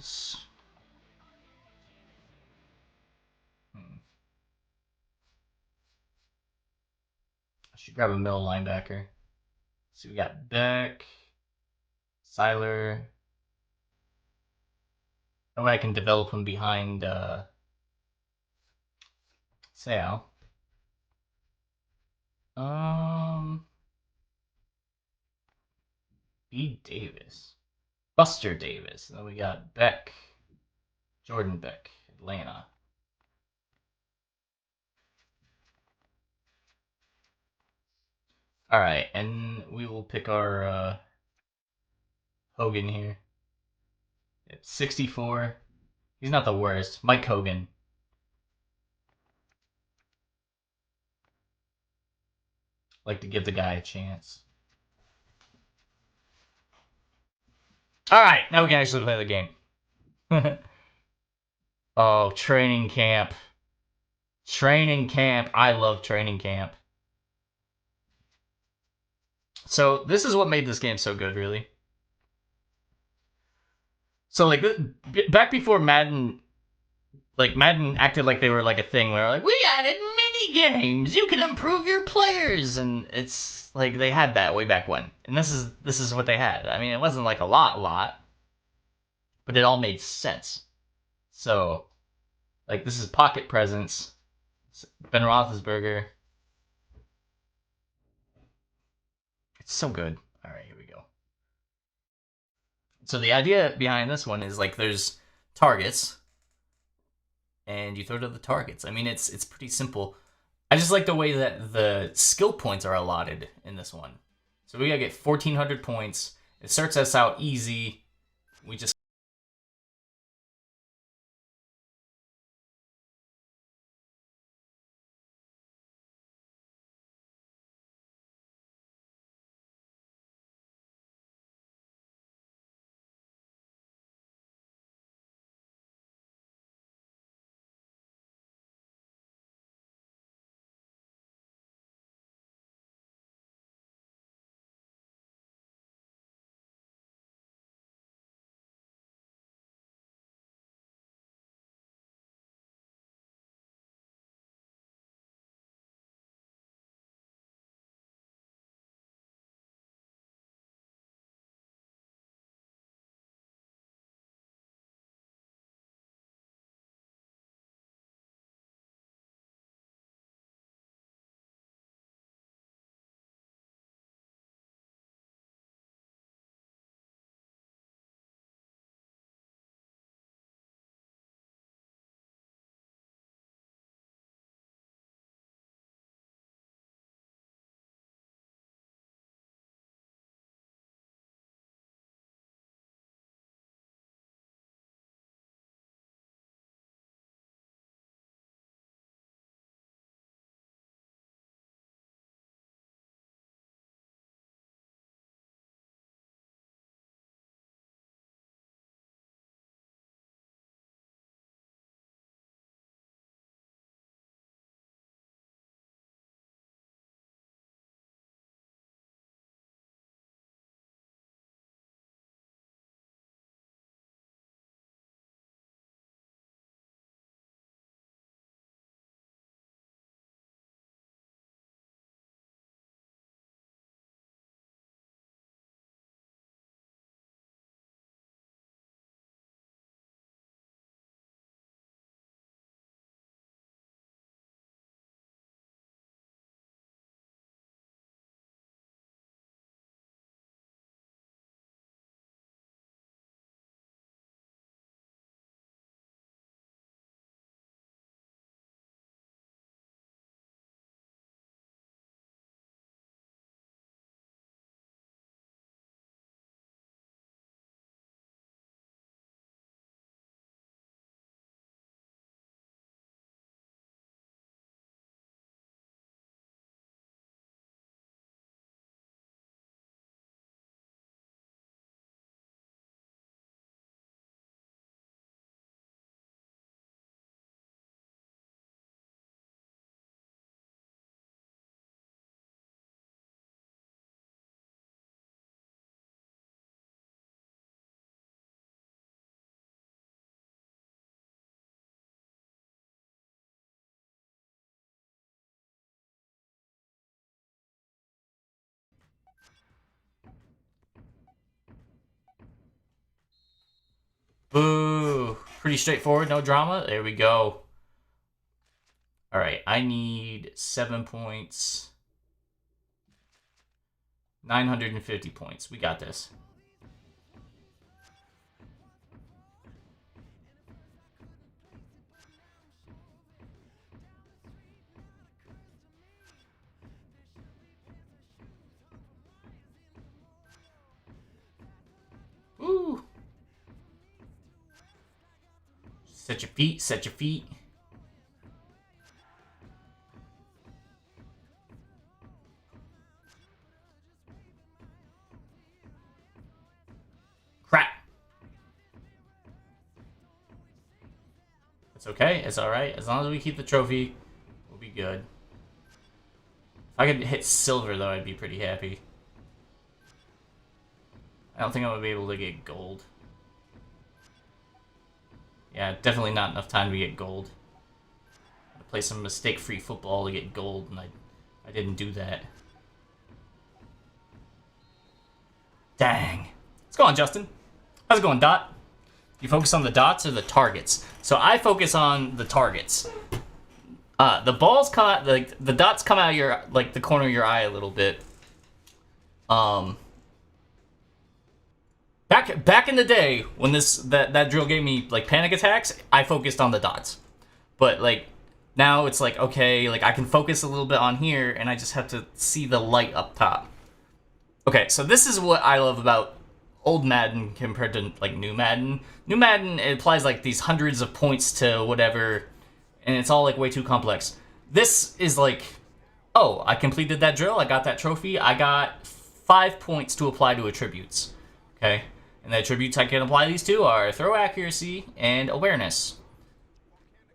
Speaker 1: Davis. I should grab a middle linebacker. So we got Beck, Seiler. Oh, I can develop him behind Sal. B. Davis. Buster Davis. Then we got Beck. Jordan Beck, Atlanta. Alright, and we will pick our Hogan here. 64. He's not the worst. Mike Hogan. Like to give the guy a chance. Alright, now we can actually play the game. Oh, training camp. Training camp. I love training camp. So, this is what made this game so good, really. So, like, back before Madden, like, Madden acted like they were, like, a thing where, like, we added mini games! You can improve your players! And it's, like, they had that way back when. And this is what they had. I mean, it wasn't, like, a lot, but it all made sense. So, like, this is Pocket Presents. Ben Roethlisberger. It's so good. Alright, here we go. So the idea behind this one is, like, there's targets, and you throw to the targets. I mean, it's pretty simple. I just like the way that the skill points are allotted in this one. So we gotta get 1,400 points. It starts us out easy. We just pretty straightforward, no drama. There we go. All right, I need 7 points. 950 points. We got this. Woo! Set your feet, set your feet. Crap. It's okay, it's alright. As long as we keep the trophy, we'll be good. If I could hit silver, though, I'd be pretty happy. I don't think I'm going to be able to get gold. Yeah, definitely not enough time to get gold. I play some mistake-free football to get gold, and I didn't do that. Dang. What's going on, Justin? How's it going, Dot? You focus on the dots or the targets? So I focus on the targets. The balls come out, the dots come out of your, like, the corner of your eye a little bit. Back in the day when that drill gave me like panic attacks, I focused on the dots. But like now it's like, okay, like I can focus a little bit on here and I just have to see the light up top. Okay, so this is what I love about old Madden compared to like new Madden. New Madden, it applies like these hundreds of points to whatever, and it's all like way too complex. This is like, oh, I completed that drill, I got that trophy, I got 5 points to apply to attributes. Okay, and the attributes I can apply these to are throw accuracy and awareness.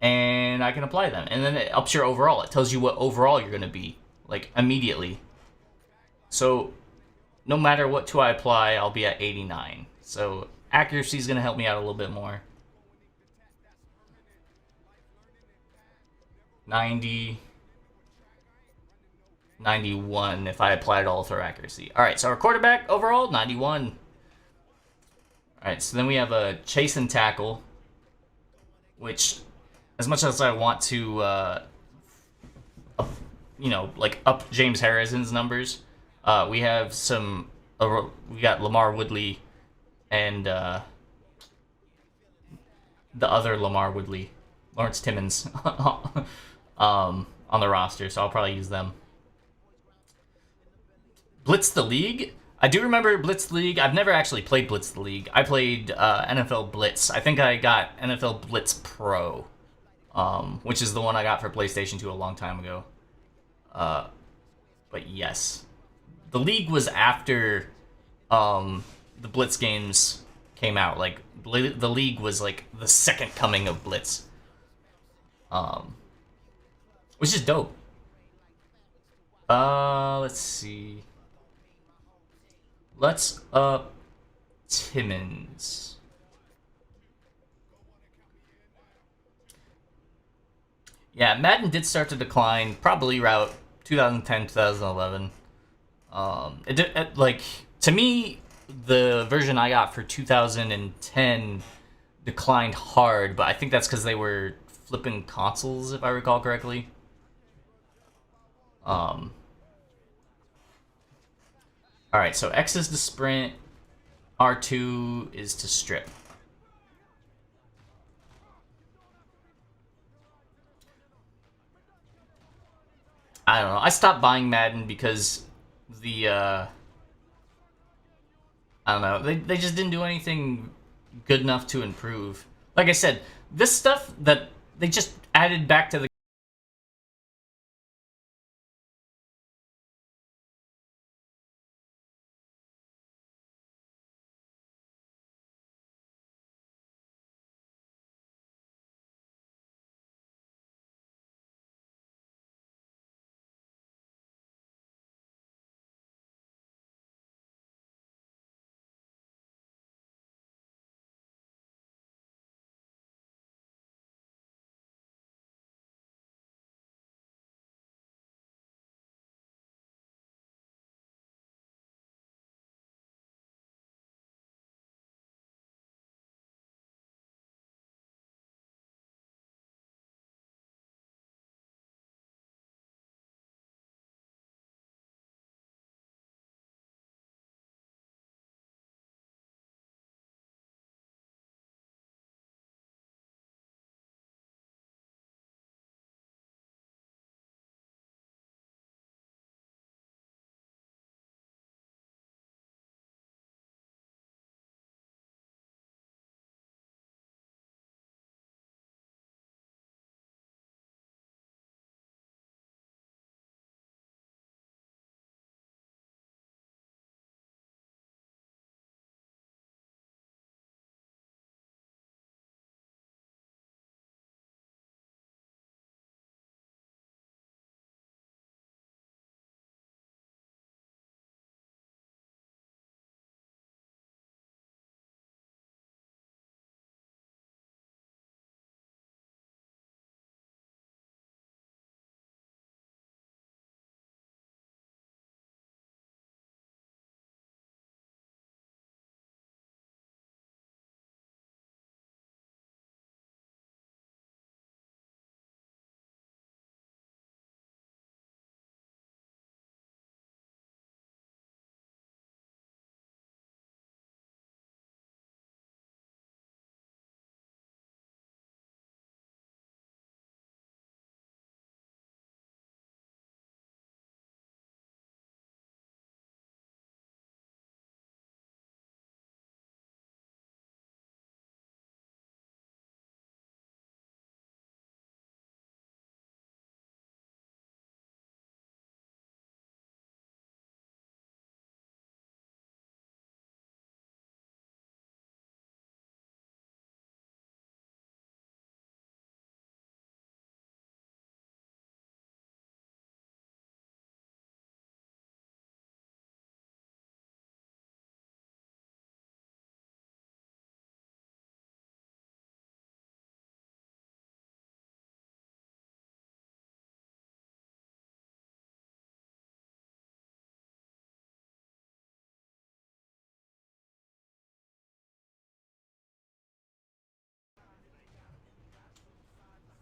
Speaker 1: And I can apply them. And then it ups your overall. It tells you what overall you're going to be, like, immediately. So, no matter what two I apply, I'll be at 89. So, accuracy is going to help me out a little bit more. 90. 91 if I applied all throw accuracy. Alright, so our quarterback overall, 91. Alright, so then we have a chase and tackle, which, as much as I want to, you know, like up James Harrison's numbers, we have some, we got Lamar Woodley and the other Lamar Woodley, Lawrence Timmons, on the roster, so I'll probably use them. Blitz the League? I do remember Blitz the League. I've never actually played Blitz the League. I played NFL Blitz. I think I got NFL Blitz Pro, which is the one I got for PlayStation 2 a long time ago. But yes. The League was after the Blitz games came out. Like, the League was like the second coming of Blitz. Which is dope. Let's see. Let's up Timmons. Yeah, Madden did start to decline probably around 2010, 2011. Like, to me, the version I got for 2010 declined hard, but I think that's because they were flipping consoles, if I recall correctly. Alright, so X is to sprint, R2 is to strip. I don't know. I stopped buying Madden because the, I don't know. They just didn't do anything good enough to improve. Like I said, this stuff that they just added back to the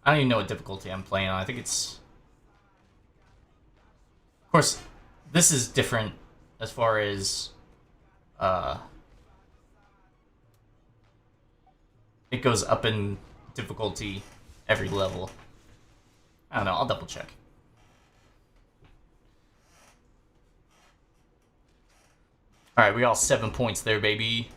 Speaker 1: I don't even know what difficulty I'm playing on. I think it's... Of course, this is different as far as... it goes up in difficulty every level. I don't know, I'll double check. Alright, we all 7 points there, baby.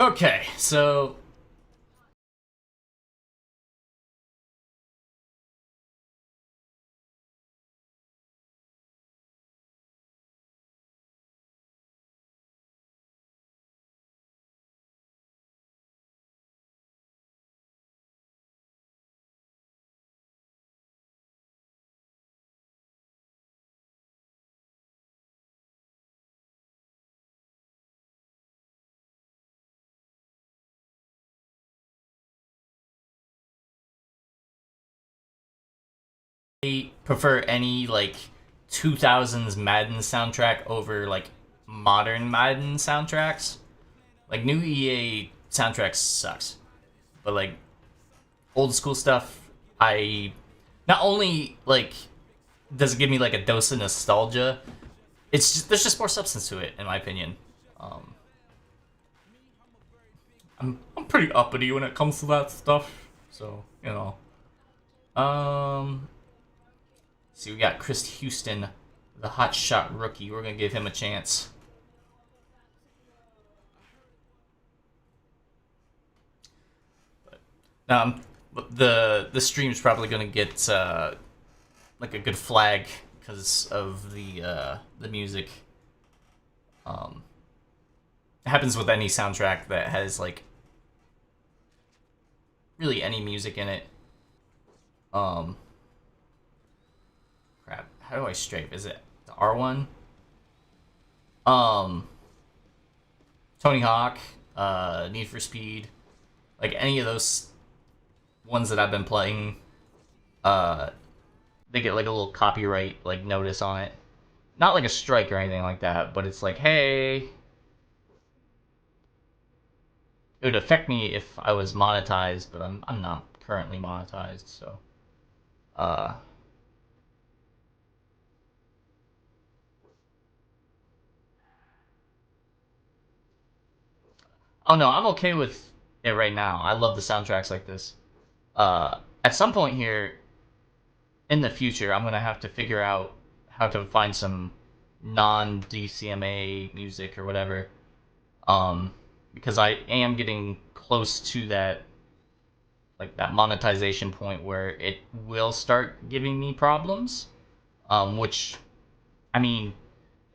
Speaker 1: Okay, so... I prefer any, like, 2000s Madden soundtrack over, like, modern Madden soundtracks. Like, new EA soundtracks sucks. But, like, old school stuff, I... Not only, like, does it give me, like, a dose of nostalgia, it's just, there's just more substance to it, in my opinion. I'm pretty uppity when it comes to that stuff. So, you know. See, we got Chris Houston, the hotshot rookie. We're gonna give him a chance. Now, the stream's probably gonna get like a good flag because of the music. It happens with any soundtrack that has like really any music in it. Crap. How do I strafe? Is it the R1? Tony Hawk, Need for Speed, like any of those ones that I've been playing, they get like a little copyright like notice on it. Not like a strike or anything like that, but it's like, hey, it would affect me if I was monetized, but I'm not currently monetized, so uh oh no, I'm okay with it right now. I love the soundtracks like this. At some point here in the future, I'm gonna have to figure out how to find some non DCMA music or whatever. Because I am getting close to that like that monetization point where it will start giving me problems. Which I mean,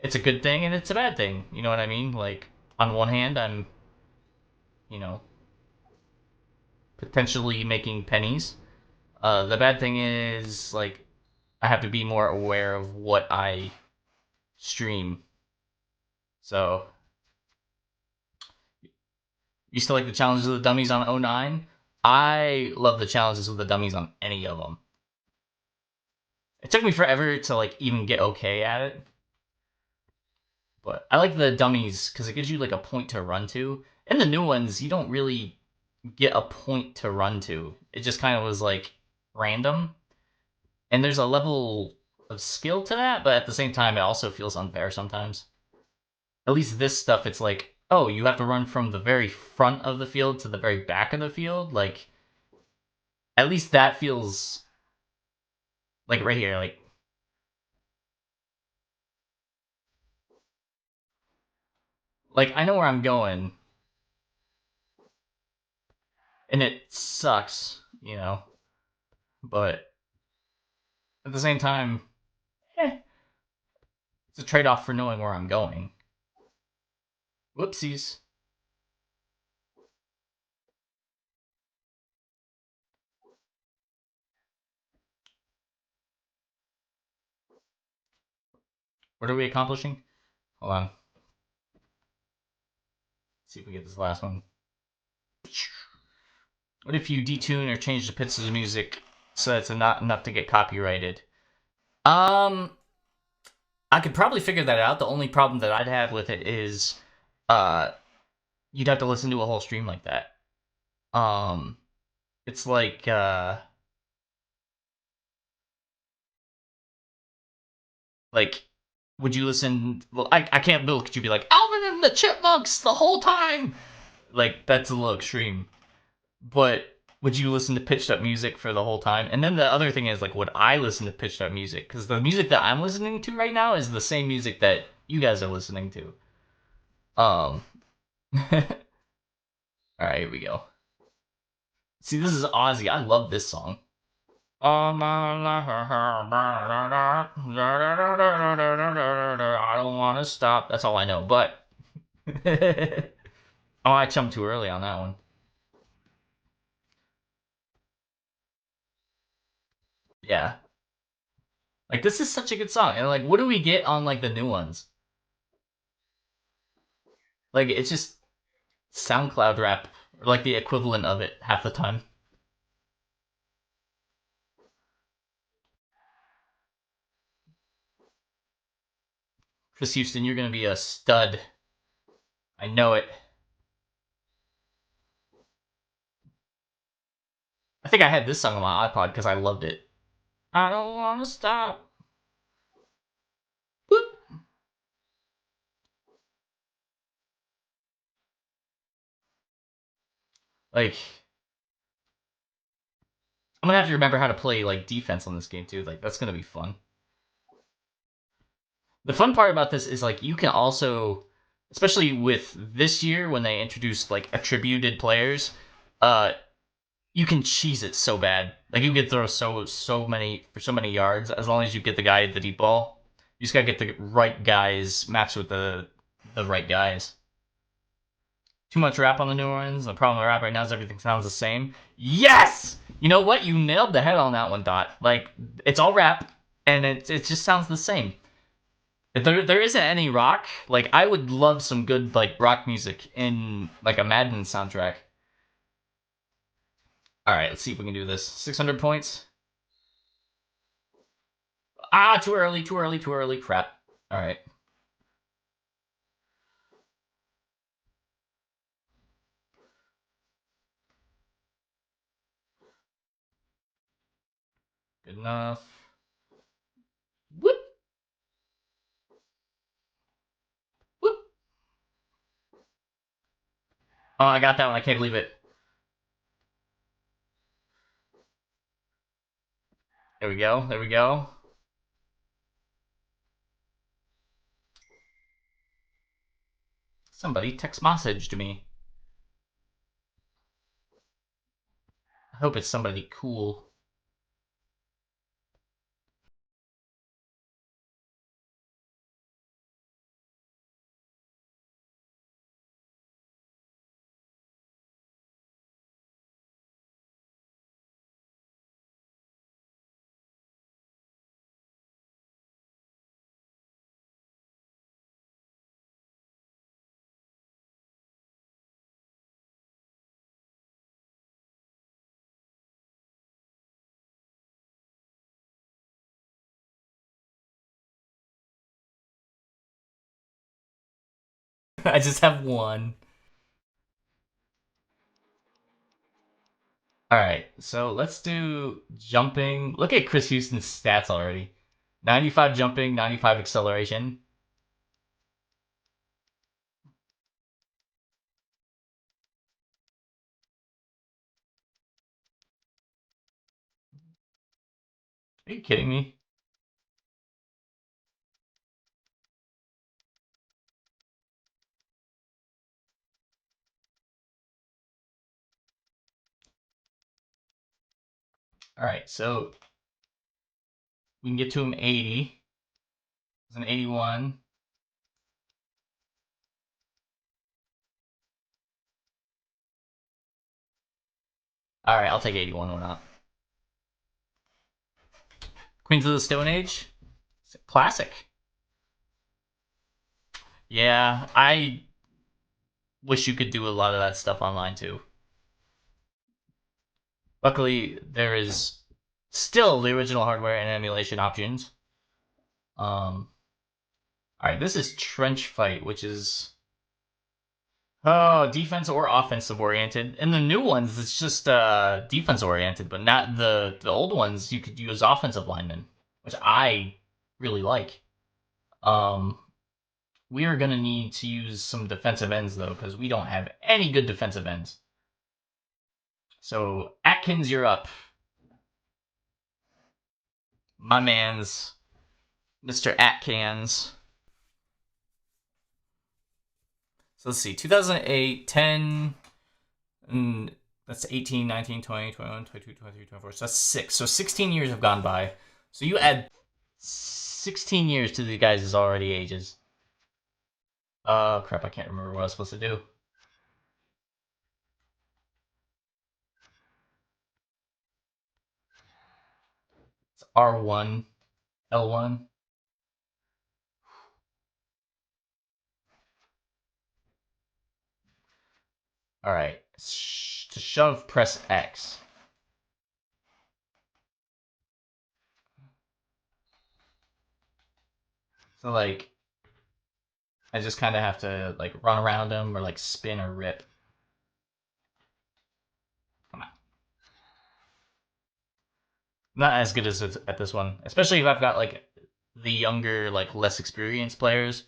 Speaker 1: it's a good thing and it's a bad thing. You know what I mean? Like on one hand, I'm you know potentially making pennies. The bad thing is like I have to be more aware of what I stream. So you still like the challenges of the dummies on '09? I love the challenges with the dummies on any of them. It took me forever to like even get okay at it, but I like the dummies because it gives you like a point to run to. In the new ones, you don't really get a point to run to. It just kind of was like random, and there's a level of skill to that, but at the same time, it also feels unfair sometimes. At least this stuff, it's like, oh, you have to run from the very front of the field to the very back of the field. Like, at least that feels like right here. Like I know where I'm going, and it sucks, you know. But at the same time, eh, it's a trade-off for knowing where I'm going. Whoopsies. What are we accomplishing? Hold on. Let's see if we get this last one. What if you detune or change the bits of the music so that it's not enough to get copyrighted? Um, I could probably figure that out. The only problem that I'd have with it is, uh, you'd have to listen to a whole stream like that. Um, it's like, would you listen? Well, I can't look. Could you be like Alvin and the Chipmunks the whole time? Like that's a little extreme. But would you listen to pitched up music for the whole time? And then the other thing is like, would I listen to pitched up music? Because the music that I'm listening to right now is the same music that you guys are listening to. Um. All right, here we go. See, this is Ozzy. I love this song. I don't want to stop. That's all I know. But oh, I jumped too early on that one. Yeah, like this is such a good song. And like, what do we get on like the new ones? Like, it's just SoundCloud rap, or like the equivalent of it half the time. Chris Houston, you're gonna be a stud. I know it. I think I had this song on my iPod because I loved it. I don't want to stop. Whoop. Like, I'm gonna have to remember how to play like defense on this game too. Like, that's gonna be fun. The fun part about this is like you can also, especially with this year when they introduced like attributed players, uh, you can cheese it so bad. Like you can throw so many yards as long as you get the guy the deep ball. You just gotta get the right guys matched with the right guys. Too much rap on the new ones. The problem with rap right now is everything sounds the same. Yes! You know what? You nailed the head on that one, Dot. Like it's all rap, and it just sounds the same. If there isn't any rock, like I would love some good like rock music in like a Madden soundtrack. All right, let's see if we can do this. 600 points. Ah, too early, too early, too early. Crap. All right. Good enough. Whoop, whoop. Oh, I got that one. I can't believe it. There we go. There we go. Somebody text message to me. I hope it's somebody cool. I just have one. All right, so let's do jumping. Look at Chris Houston's stats already. 95 jumping, 95 acceleration. Are you kidding me? All right, so we can get to him 80. It's an 81. All right, I'll take 81. Why not? Queens of the Stone Age, classic. Yeah, I wish you could do a lot of that stuff online too. Luckily, there is still the original hardware and emulation options. Um, All right, this is trench fight, which is defense or offensive oriented. And the new ones, it's just defense oriented, but not the old ones. You could use offensive linemen, which I really like. Um, we are gonna need to use some defensive ends though, because we don't have any good defensive ends. So Atkins, you're up. My man's Mr. Atkins. So let's see, 2008, 10, and that's 18, 19, 20, 21, 22, 23, 24. So that's 6. So 16 years have gone by. So you add 16 years to the guys' already ages. Crap, I can't remember what I was supposed to do. It's R1, L1. Alright. To shove, press X. So, like, I just kind of have to, like, run around them or, like, spin or rip. Come on. Not as good as at this one. Especially if I've got, like, the younger, like, less experienced players.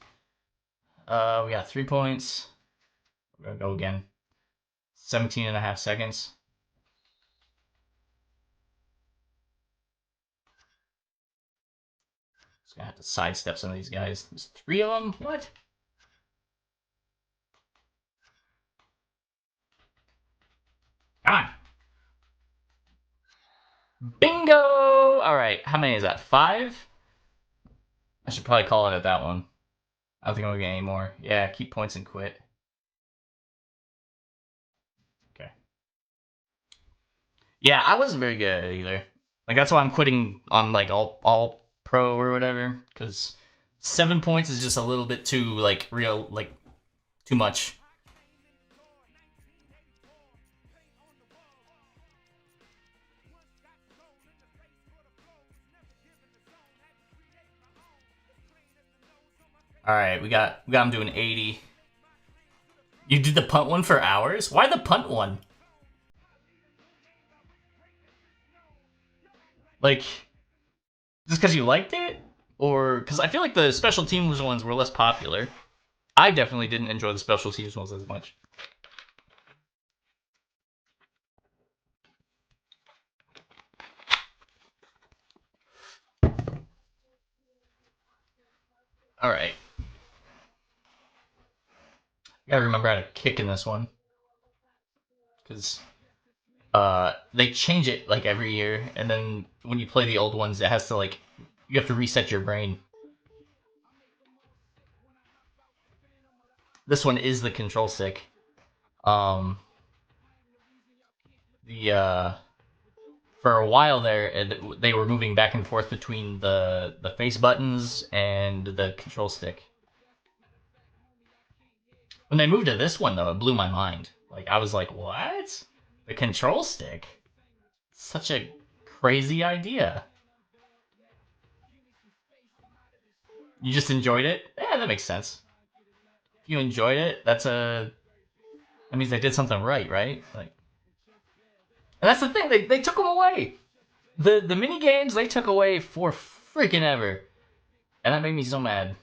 Speaker 1: We got 3 points. We're gonna go again. 17 and a half seconds. Just gonna have to sidestep some of these guys. There's 3 of them? What? Come on. Bingo! Alright, how many is that? 5? I should probably call it at that one. I don't think I'm gonna get any more. Yeah, keep points and quit. Okay. Yeah, I wasn't very good at it either. Like that's why I'm quitting on like all pro or whatever. Because 7 points is just a little bit too like real like too much. All right, we got him doing 80. You did the punt one for hours? Why the punt one? Like just because you liked it, or because I feel like the special teams ones were less popular. I definitely didn't enjoy the special teams ones as much. All right, gotta remember how to kick in this one because they change it like every year, and then when you play the old ones, it has to like you have to reset your brain. This one is the control stick. Um, the For a while there, they were moving back and forth between the face buttons and the control stick. When they moved to this one, though, it blew my mind. Like I was like, what? The control stick? Such a crazy idea. You just enjoyed it? Yeah, that makes sense. If you enjoyed it, that means they did something right, right? Like, and that's the thing. They took them away. The mini games they took away for freaking ever, and that made me so mad.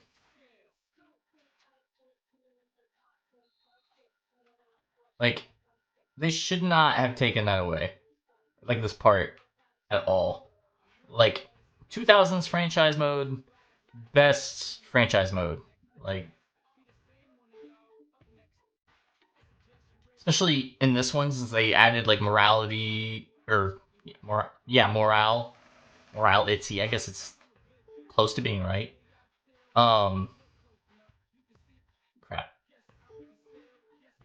Speaker 1: Like, they should not have taken that away. Like this part at all. Like 2000s franchise mode, best franchise mode. Like, especially in this one since they added like morality or morality. I guess it's close to being right. Um, Crap.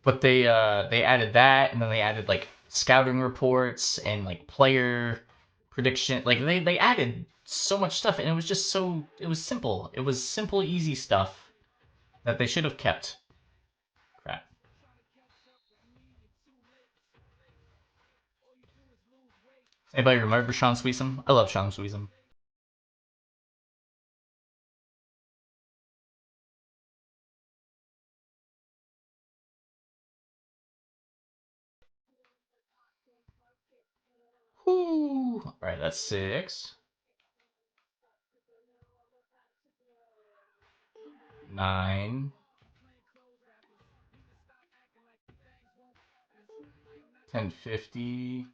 Speaker 1: But they added that, and then they added like scouting reports and like player prediction. Like they added so much stuff, and it was simple. It was simple, easy stuff that they should have kept. Crap. Anybody remember Sean Sweetsum? I love Sean Sweetsum. Alright, that's 6. 9. 1050.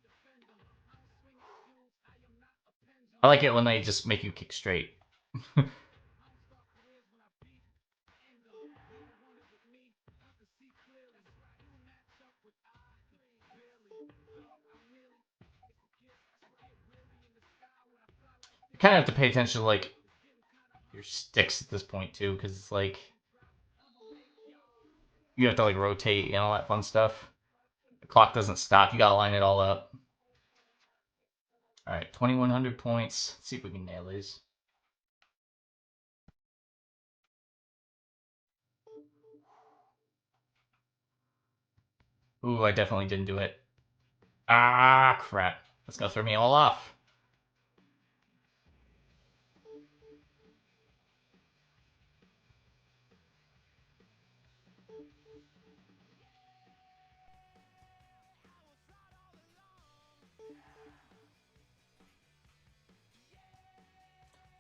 Speaker 1: I like it when they just make you kick straight. You kind of have to pay attention to, like, your sticks at this point, too, because it's like... You have to, like, rotate and all that fun stuff. The clock doesn't stop. You gotta line it all up. Alright, 2,100 points. Let's see if we can nail these. Ooh, I definitely didn't do it. Ah, crap. That's gonna throw me all off.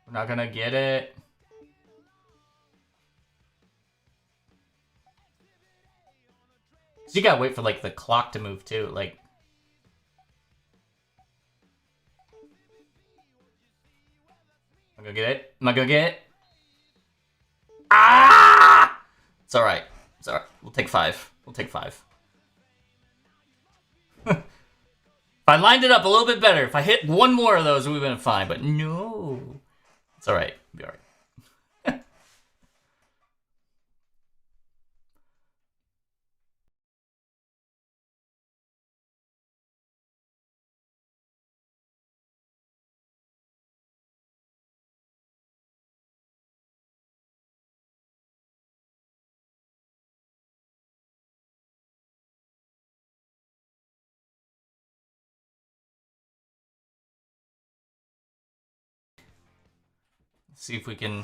Speaker 1: We're not gonna get it. So you gotta wait for, like, the clock to move, too. Like... I'm gonna get it. I'm not gonna get it. Ah! It's alright. It's alright. We'll take 5. We'll take 5. If I lined it up a little bit better, if I hit one more of those, we would have been fine. But no. It's alright. It'll be alright. Let's see if we can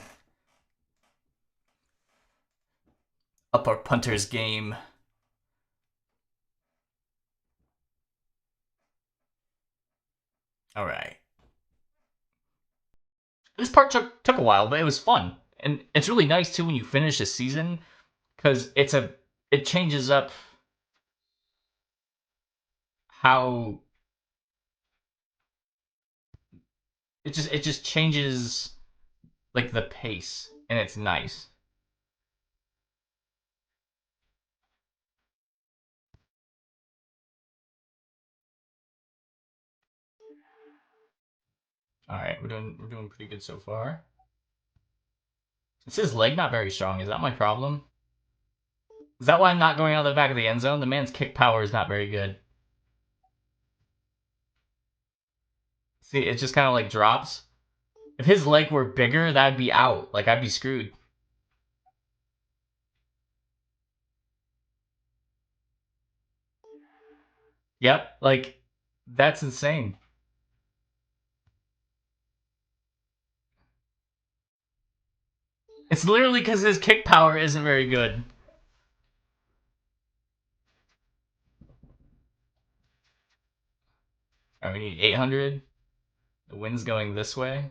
Speaker 1: up our punter's game. Alright. This part took a while, but it was fun. And it's really nice, too, when you finish a season, because it changes up how... It just changes, like, the pace, and it's nice. Alright, we're doing pretty good so far. Is his leg not very strong? Is that my problem? Is that why I'm not going out of the back of the end zone? The man's kick power is not very good. See, it just kind of, like, drops. If his leg were bigger, that'd be out. Like, I'd be screwed. Yep, like, that's insane. It's literally because his kick power isn't very good. Alright, we need 800. The wind's going this way.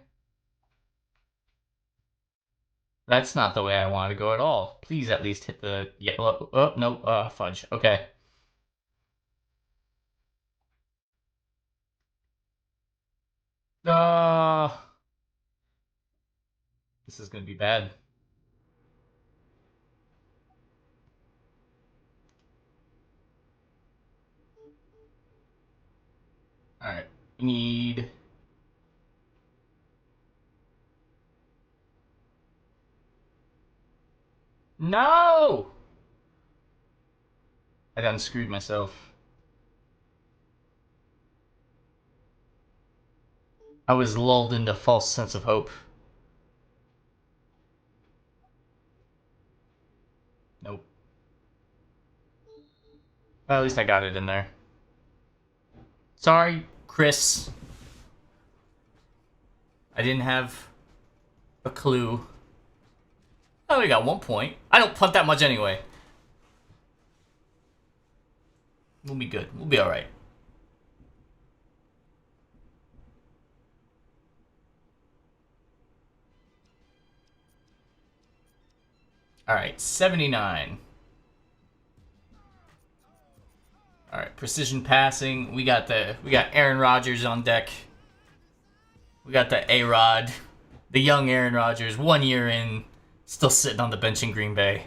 Speaker 1: That's not the way I want to go at all. Please at least hit the yellow. Oh, no, fudge. Okay. This is gonna be bad. Alright. We need... No! I done screwed myself. I was lulled into a false sense of hope. Nope. Well, at least I got it in there. Sorry, Chris. I didn't have a clue. Oh, we got 1 point. I don't punt that much anyway. We'll be good. We'll be alright. All right, 79. All right, precision passing. We got Aaron Rodgers on deck. We got the A-Rod, the young Aaron Rodgers, 1 year in, still sitting on the bench in Green Bay.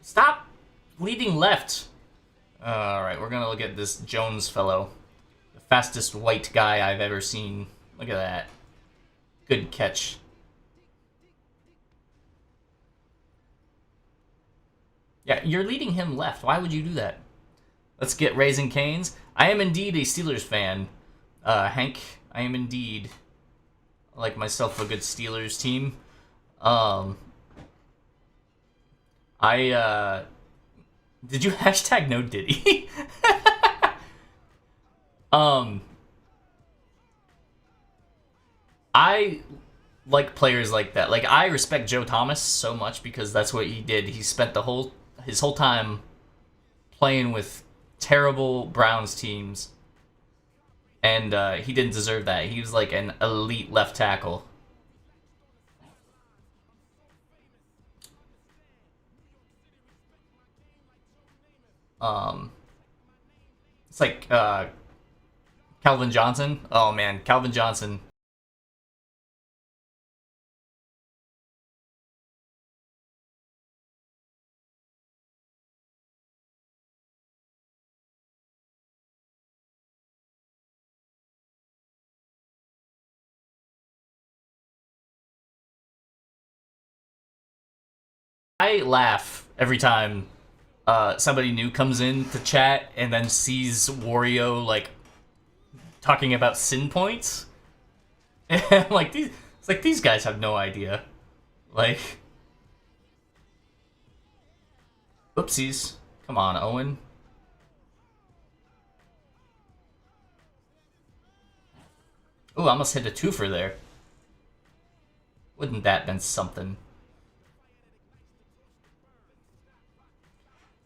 Speaker 1: Stop leading left. All right, we're gonna look at this Jones fellow, the fastest white guy I've ever seen. Look at that. Good catch. Yeah, you're leading him left. Why would you do that? Let's get Raising Canes. I am indeed a Steelers fan. Hank, I am indeed. I like myself a good Steelers team. Did you hashtag no Diddy? I like players like that. Like, I respect Joe Thomas so much because that's what he did. He spent his whole time playing with terrible Browns teams, and he didn't deserve that. He was like an elite left tackle. It's like Calvin Johnson. Oh man, Calvin Johnson. I laugh every time somebody new comes in to chat and then sees Wario like talking about sin points. And I'm like, it's like these guys have no idea. Like, Oopsies. Come on, Owen. Ooh, I almost hit a twofer there. Wouldn't that been something?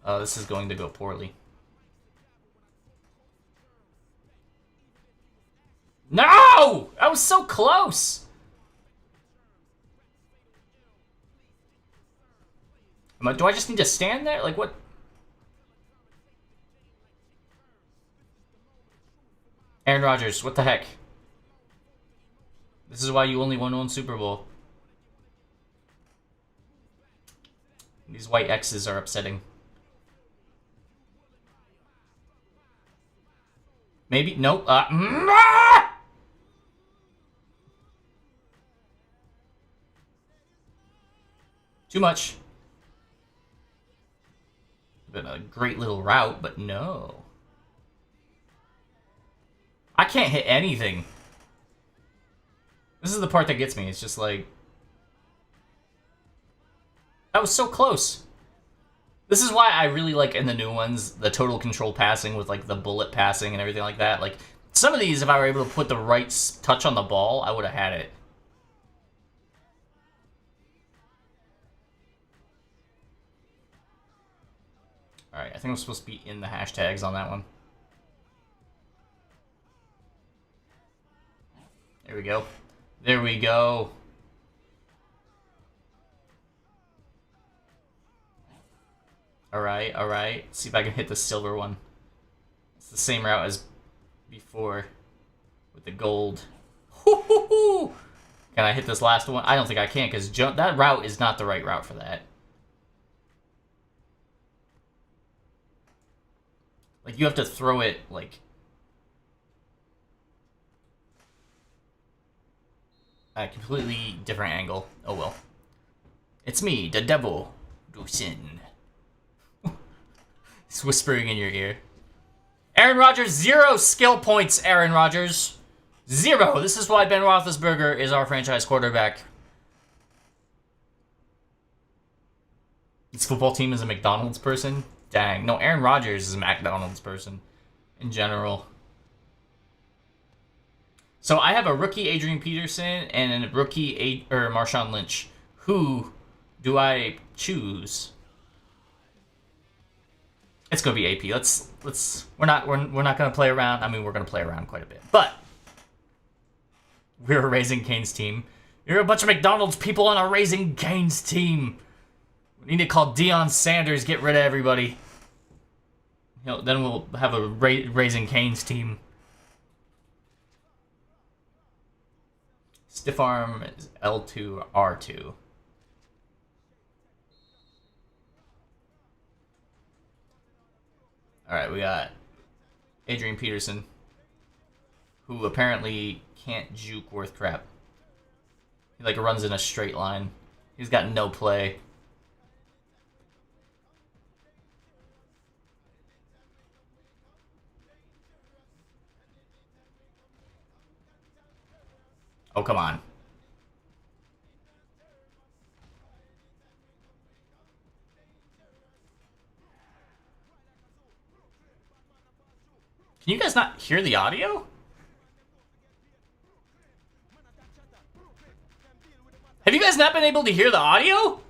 Speaker 1: Oh, this is going to go poorly. No! I was so close! Do I just need to stand there? Like, what? Aaron Rodgers, what the heck? This is why you only won one Super Bowl. These white X's are upsetting. Maybe? Nope. Too much. Been a great little route, but no. I can't hit anything. This is the part that gets me. It's just like... That was so close. This is why I really like in the new ones, the total control passing with like the bullet passing and everything like that. Like, some of these, if I were able to put the right touch on the ball, I would have had it. Alright, I think I'm supposed to be in the hashtags on that one. There we go. There we go. Alright, alright. See if I can hit the silver one. It's the same route as before with the gold. Hoo-hoo-hoo! Can I hit this last one? I don't think I can, because that route is not the right route for that. Like, you have to throw it, like... a completely different angle. Oh well. It's me, the devil, do sin. He's whispering in your ear. Aaron Rodgers, 0 skill points, Aaron Rodgers. 0. This is why Ben Roethlisberger is our franchise quarterback. This football team is a McDonald's person? Dang. No, Aaron Rodgers is a McDonald's person. In general. So I have a rookie Adrian Peterson and a rookie Marshawn Lynch. Who do I choose? It's gonna be AP. We're not gonna play around. I mean, we're gonna play around quite a bit, but we're a Raising Cane's team. You're a bunch of McDonald's people on a Raising Cane's team. We need to call Deion Sanders. Get rid of everybody. You know, then we'll have a Raising Cane's team. Stiff arm is L2, R2. Alright, we got Adrian Peterson, who apparently can't juke worth crap. He like runs in a straight line. He's got no play. Oh, come on. Can you guys not hear the audio? Have you guys not been able to hear the audio?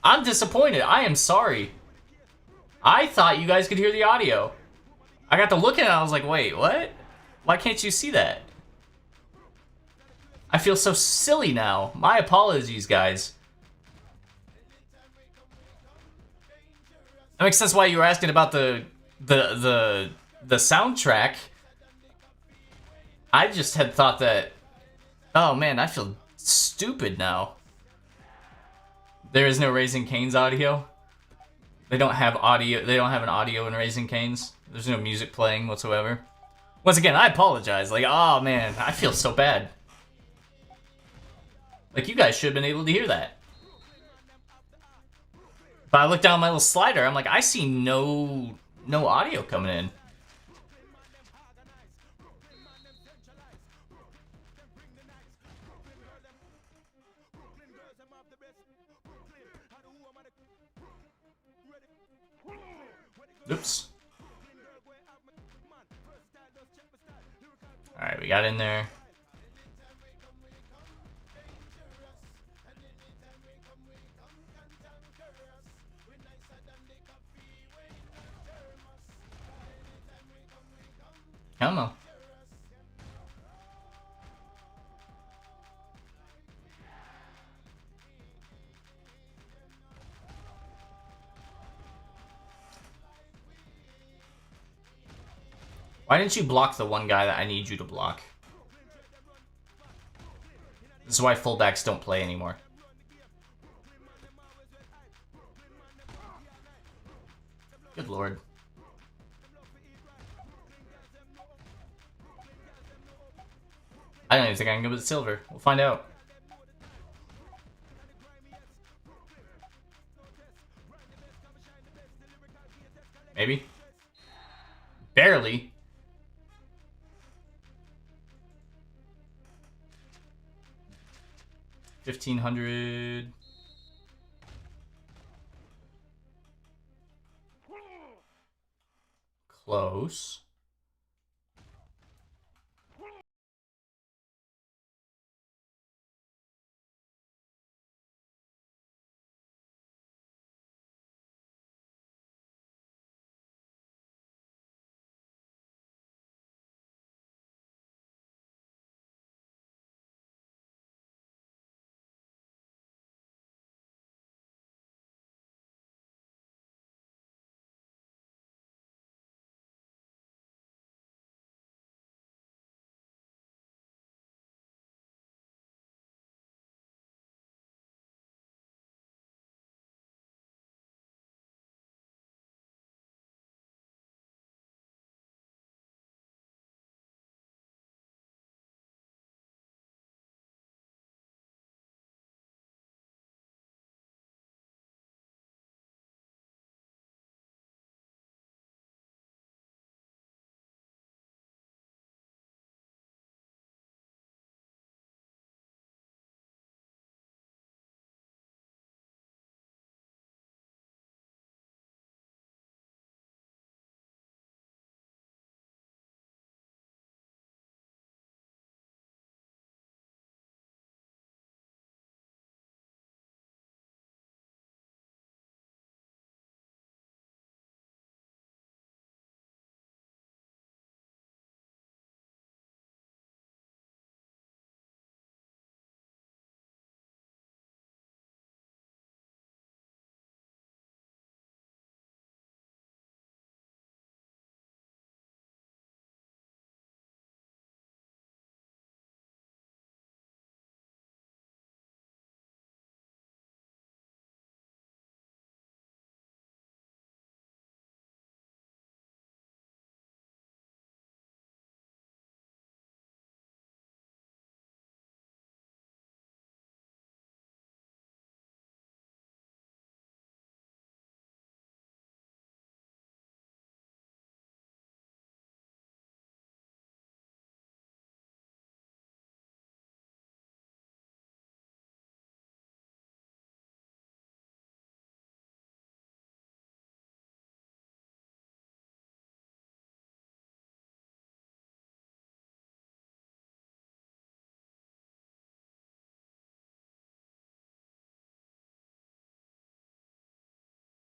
Speaker 1: I'm disappointed. I am sorry. I thought you guys could hear the audio. I got to look at it and I was like, wait, what? Why can't you see that? I feel so silly now. My apologies, guys. That makes sense why you were asking about the soundtrack. I just had thought that... Oh man, I feel stupid now. There is no Raising Cane's audio. They don't have audio. They don't have an audio in Raising Cane's. There's no music playing whatsoever. Once again, I apologize. Like, oh man, I feel so bad. Like, you guys should have been able to hear that. But I look down my little slider, I'm like, I see no audio coming in. Oops. Alright, we got in there. Come on. Why didn't you block the one guy that I need you to block? This is why fullbacks don't play anymore. Good lord. I don't even think I can go with silver. We'll find out. Maybe. Barely. $1,500. Close.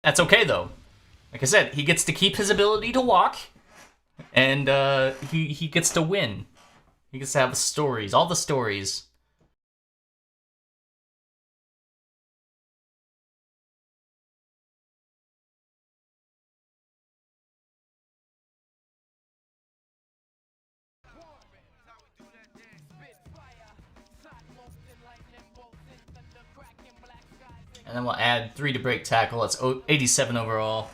Speaker 1: That's okay though. Like I said, he gets to keep his ability to walk, and he gets to win. He gets to have stories, all the stories. And then we'll add 3 to break tackle. That's 87 overall.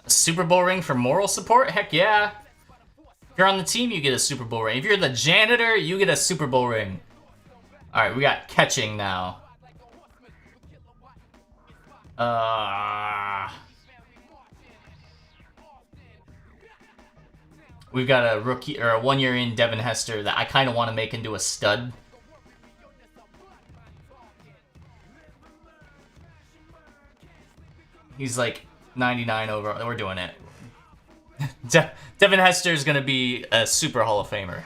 Speaker 1: A Super Bowl ring for moral support? Heck yeah. If you're on the team, you get a Super Bowl ring. If you're the janitor, you get a Super Bowl ring. Alright, we got catching now. We've got a rookie, or a 1 year in Devin Hester that I kind of want to make into a stud. He's like 99 over. We're doing it. Devin Hester is going to be a super Hall of Famer.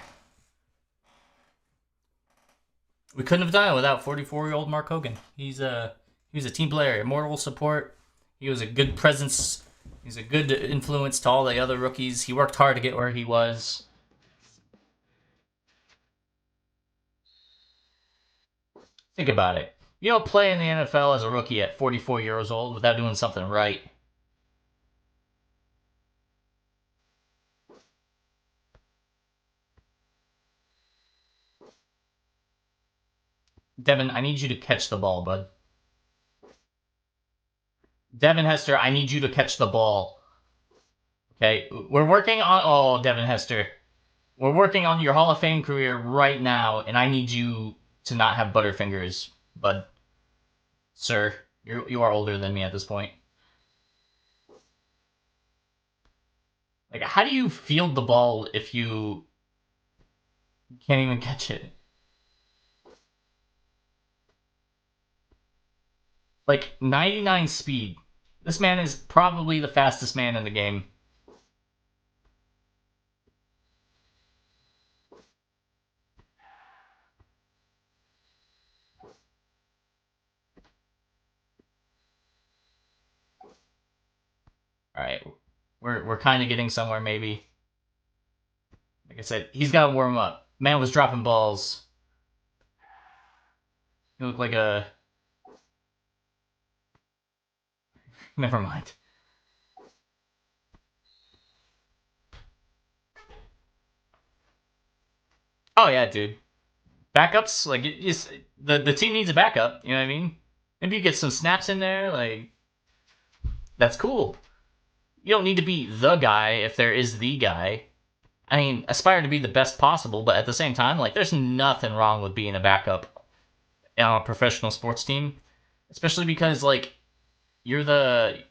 Speaker 1: We couldn't have done it without 44-year-old Mark Hogan. He was a team player, moral support. He was a good presence. He's a good influence to all the other rookies. He worked hard to get where he was. Think about it. You don't play in the NFL as a rookie at 44 years old without doing something right. Devin, I need you to catch the ball, bud. Devin Hester, I need you to catch the ball. Okay, we're working on... Oh, Devin Hester. We're working on your Hall of Fame career right now, and I need you to not have butterfingers, bud. Sir, you are older than me at this point. Like, how do you field the ball if you can't even catch it? Like, 99 speed. This man is probably the fastest man in the game. Alright, we're kind of getting somewhere, maybe. Like I said, he's got to warm up. Man was dropping balls. He looked like a... Never mind. Oh, yeah, dude. Backups, like, the team needs a backup, you know what I mean? Maybe you get some snaps in there, like... That's cool. You don't need to be the guy if there is the guy. I mean, aspire to be the best possible, but at the same time, like, there's nothing wrong with being a backup on a professional sports team, especially because like you're the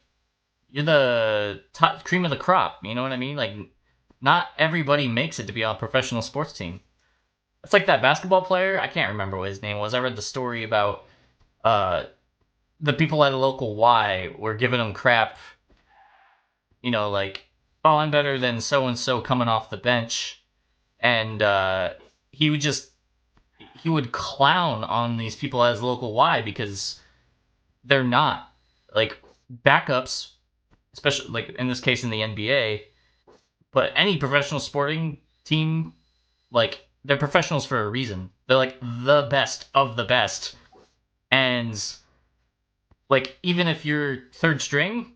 Speaker 1: top cream of the crop. You know what I mean? Like, not everybody makes it to be on a professional sports team. It's like that basketball player. I can't remember what his name was. I read the story about uh the people at a local Y were giving him crap. You know, like, oh, I'm better than so and so coming off the bench, and he would just he would clown on these people as local Y because they're not like backups, especially like in this case in the NBA, but any professional sporting team, like, they're professionals for a reason. They're like the best of the best. And like, even if you're third string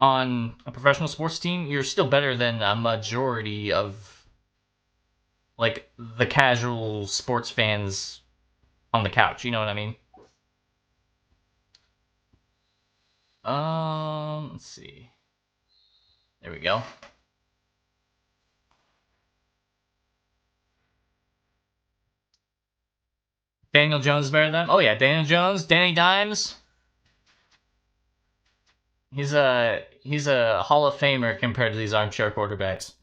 Speaker 1: on a professional sports team, you're still better than a majority of like the casual sports fans on the couch, you know what I mean? Let's see. There we go. Daniel Jones is better than them? Oh yeah, Daniel Jones, Danny Dimes. He's a Hall of Famer compared to these armchair quarterbacks.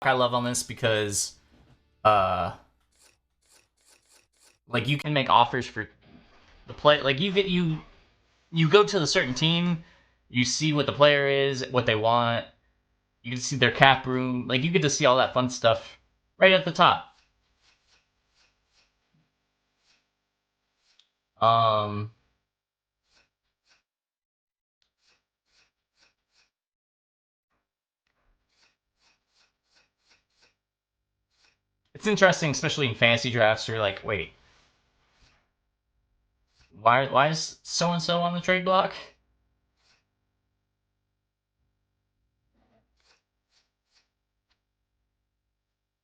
Speaker 1: I love on this because like you can make offers for the play. Like you go to the certain team, you see what the player is, what they want. You can see their cap room. Like you get to see all that fun stuff right at the top. Um, it's interesting, especially in fantasy drafts. You're like, wait, why is so and so on the trade block?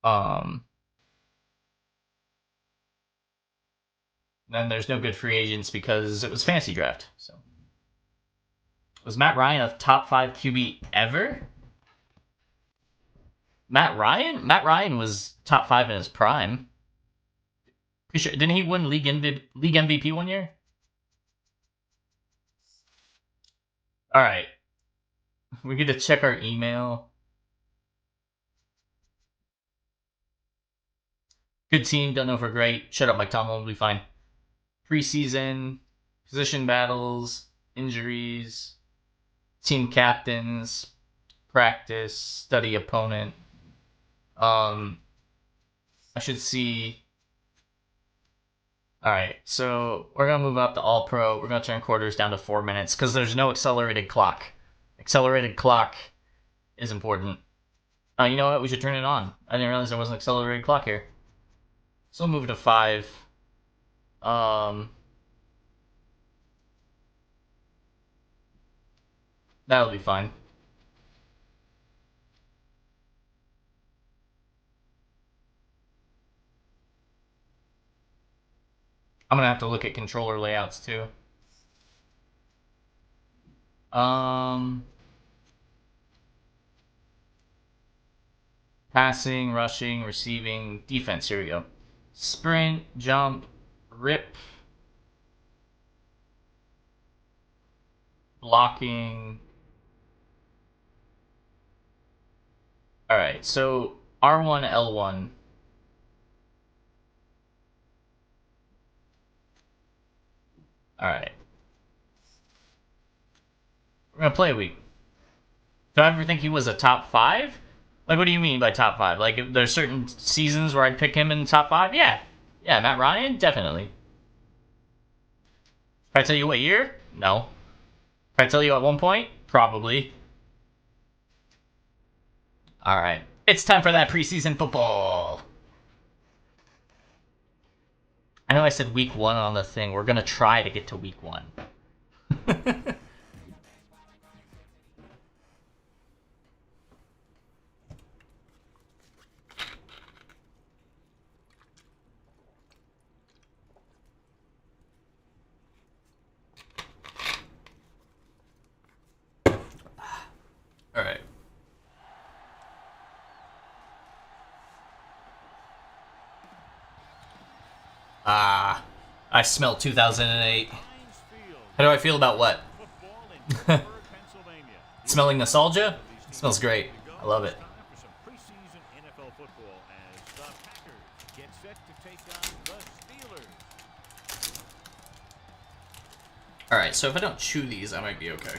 Speaker 1: Um, then there's no good free agents because it was fantasy draft. So was Matt Ryan a top 5 QB ever? Matt Ryan? Matt Ryan was top 5 in his prime. Sure, didn't he win league MVP one year? All right, we get to check our email. Good team, don't know if we're great. Shut up, Mike Tomlin, we'll be fine. Preseason, position battles, injuries, team captains, practice, study opponent. I should see. All right, so we're gonna move up to All Pro. We're gonna turn quarters down to 4 minutes because there's no accelerated clock. Accelerated clock is important. You know what? We should turn it on. I didn't realize there was an accelerated clock here. So we'll move to 5. Um, that'll be fine. I'm gonna have to look at controller layouts too. Um, Passing, rushing, receiving, defense. Here we go. Sprint, jump, rip, blocking. All right, so R1, L1. All right, we're gonna play a week. Do I ever think he was a top 5? Like, what do you mean by top 5? Like, if there's certain seasons where I'd pick him in the top 5? Yeah, yeah. Matt Ryan, definitely. If I tell you what year? No. If I tell you at one point? Probably. All right, it's time for that preseason football. I know I said week 1 on the thing. We're gonna try to get to week 1. All right. Ah, I smell 2008. How do I feel about what? Smelling nostalgia? It smells great. I love it. Alright, so if I don't chew these, I might be okay.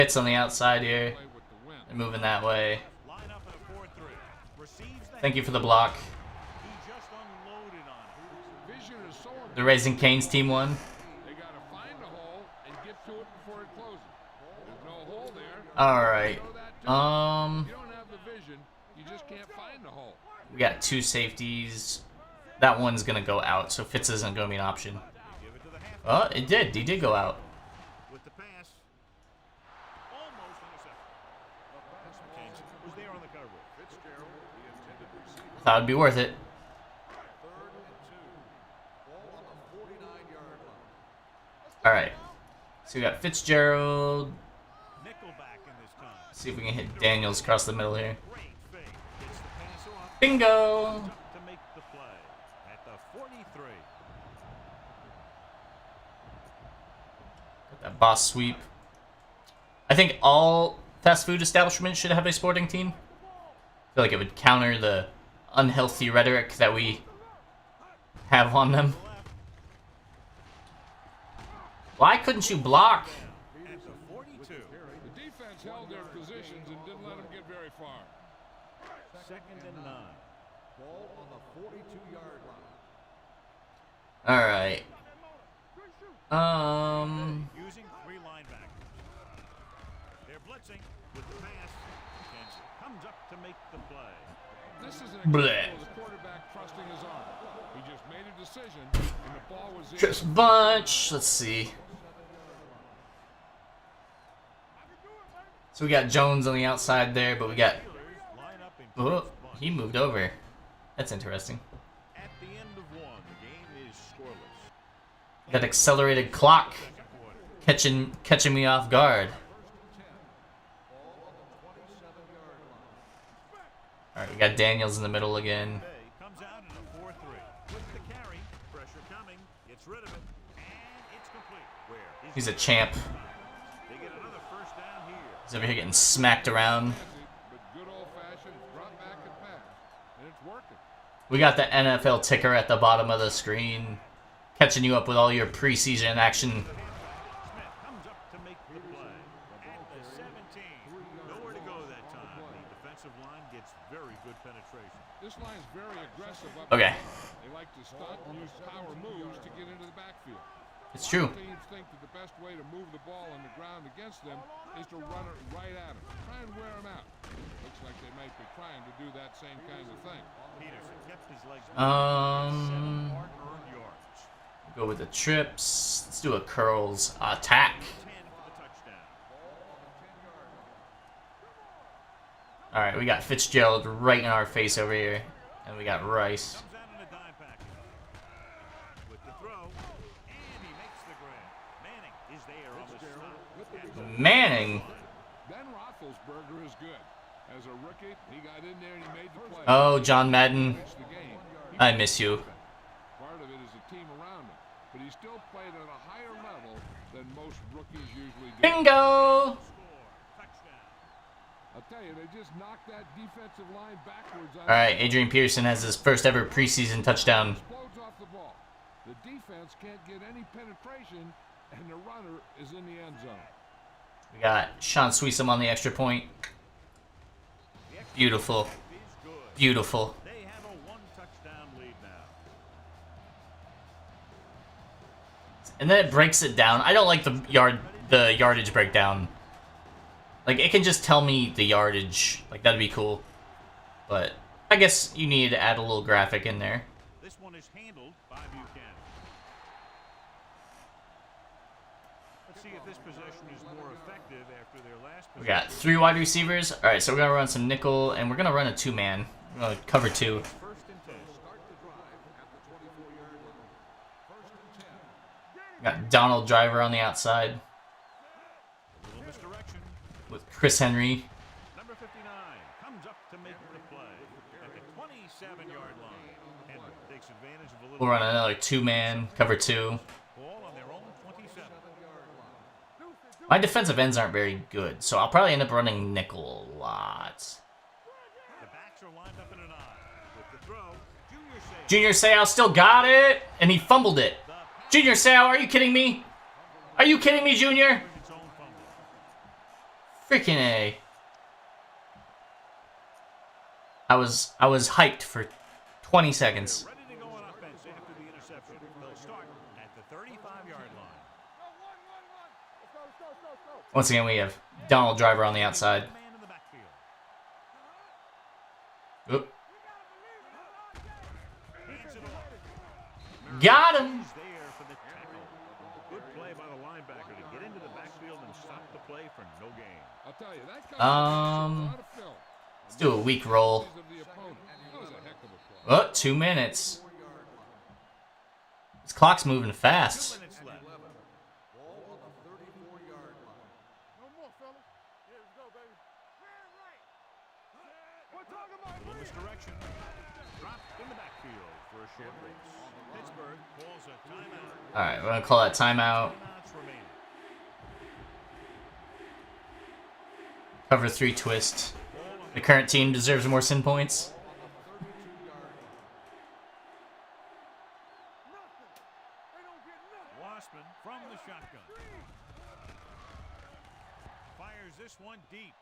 Speaker 1: Hits on the outside here. They're moving that way. Thank you for the block. The Raising Cane's team won. Alright. We got 2 safeties. That one's gonna go out, so Fitz isn't gonna be an option. Oh, it did. He did go out. Thought it'd be worth it. Alright. So we got Fitzgerald. See if we can hit Daniels across the middle here. Bingo! Got that boss sweep. I think all fast food establishments should have a sporting team. I feel like it would counter the unhealthy rhetoric that we have on them. Why couldn't you block?
Speaker 3: The defense held their positions and didn't let them get very far.
Speaker 2: 2nd and 9.
Speaker 4: Ball on the 42-yard
Speaker 1: All right.
Speaker 2: Using 3 linebackers. They're blitzing with the pass. Kenzie comes up to make the play.
Speaker 3: This is an example of the quarterback trusting his arm. He just made a decision, and the ball was in.
Speaker 1: Trips bunch. Let's see. So we got Jones on the outside there, but we got... Oh, he moved over. That's interesting.
Speaker 2: At the end of 1, the game is scoreless.
Speaker 1: Got accelerated clock. Catching me off guard. Alright, we got Daniels in the middle again.
Speaker 2: Comes out in a 4-3. With the carry, pressure coming, gets rid of it, and it's complete. Where?
Speaker 1: He's a champ.
Speaker 2: They get another first down here.
Speaker 1: He's over here getting smacked around.
Speaker 3: But good old-fashioned drop back and pass, and it's working.
Speaker 1: We got the NFL ticker at the bottom of the screen, catching you up with all your preseason action.
Speaker 2: Smith comes up to make the play. At the 17. Nowhere to go that time. The defensive line gets very good penetration.
Speaker 3: This line's very aggressive up.
Speaker 1: Okay,
Speaker 3: They like to stunt and use power moves to get into the backfield.
Speaker 1: it's true.
Speaker 3: Teams think that the best way to move the ball on the ground against them is to run it right at them. Try and wear them out. Looks like they might be trying to do that same kind of thing.
Speaker 2: Peterson kept his legs. 7 hard-earned yards.
Speaker 1: Go with the trips. Let's do a curls attack.
Speaker 2: 10 for the touchdown.
Speaker 1: All right, we got Fitzgerald right in our face over here, and we got Rice.
Speaker 2: Comes out in a dime package. With the throw, and he makes the grab. Manning is there on the stop.
Speaker 1: Manning.
Speaker 3: Ben Roethlisberger is good. As a rookie, he got in there and he made the play.
Speaker 1: Oh, John Madden.
Speaker 3: Finished the game.
Speaker 1: I miss you.
Speaker 3: Part of it is the team around him, but he still played at a higher level than most rookies usually do.
Speaker 1: Bingo!
Speaker 3: I'll tell you, they just knocked that defensive line backwards.
Speaker 1: All right, Adrian Peterson has his first ever preseason touchdown.
Speaker 3: Explodes off the ball. The defense can't get any penetration, and the runner is in the end zone.
Speaker 1: We got Sean Sweesom on the extra point. Beautiful. Beautiful.
Speaker 2: They have a 1-touchdown lead now.
Speaker 1: And then it breaks it down. I don't like the yardage breakdown. Like, it can just tell me the yardage. Like, that'd be cool. But I guess you need to add a little graphic in there.
Speaker 2: This one is handled by Buchanan. Let's see if this possession is more effective after their last possession.
Speaker 1: We got 3 wide receivers. All right, so we're going to run some nickel, and we're going to run a 2-man. We're going to cover 2.
Speaker 2: First and 10.
Speaker 1: We got Donald Driver on the outside
Speaker 2: Little misdirection.
Speaker 1: with Chris Henry.
Speaker 2: Number 59 comes up to make the play at the 27-yard line. Henry takes advantage of a little
Speaker 1: We'll run another 2-man, cover 2.
Speaker 2: ball on their own 27.
Speaker 1: My defensive ends aren't very good, so I'll probably end up running nickel a lot.
Speaker 2: The backs are lined up in an eye. With the throw,
Speaker 1: Junior Seau still got it, and he fumbled it. Junior Seau, are you kidding me? Are you kidding me, Junior?
Speaker 2: its own fumble.
Speaker 1: Freaking A. I was hyped for 20 seconds.
Speaker 2: Ready to go on offense after the interception. They'll start at the 35-yard line.
Speaker 1: Once again, we have Donald Driver on the outside.
Speaker 2: Man in the backfield.
Speaker 1: Oop.
Speaker 2: Hands it off.
Speaker 1: Got him!
Speaker 2: He's there for the tackle. Good play by the linebacker to get into the backfield and stop the play for no gain.
Speaker 3: I'll tell you, that kind of film.
Speaker 1: Let's do a weak roll.
Speaker 3: Of the opponent. That was a heck of a play.
Speaker 1: Oh, 2 minutes. This clock's moving
Speaker 2: 2
Speaker 1: fast.
Speaker 2: minutes left.
Speaker 4: Ball on the 34-yard line.
Speaker 3: No more, fellas. Here we go, baby.
Speaker 2: Little misdirection. Dropped in the backfield for a short race. Pittsburgh calls a timeout.
Speaker 1: Alright, we're gonna call that timeout.
Speaker 2: Timeouts remaining.
Speaker 1: Cover 3 twist. The current team deserves more sin points.
Speaker 2: Wassman from the shotgun. Fires this one deep.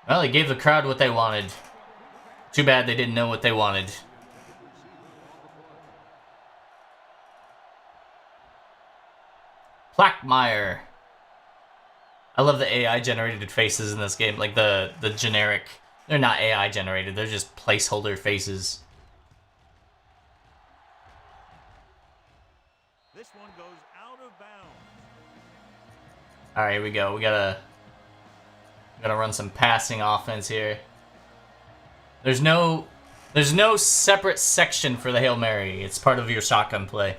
Speaker 1: Well, he gave the crowd what they wanted. Too bad they didn't know what they wanted. Plackmeyer. I love the AI generated faces in this game. Like the generic. They're not AI generated. They're just placeholder faces.
Speaker 2: This one goes out of bounds.
Speaker 1: All right, here we go. We gotta run some passing offense here. There's no separate section for the Hail Mary. It's part of your shotgun play.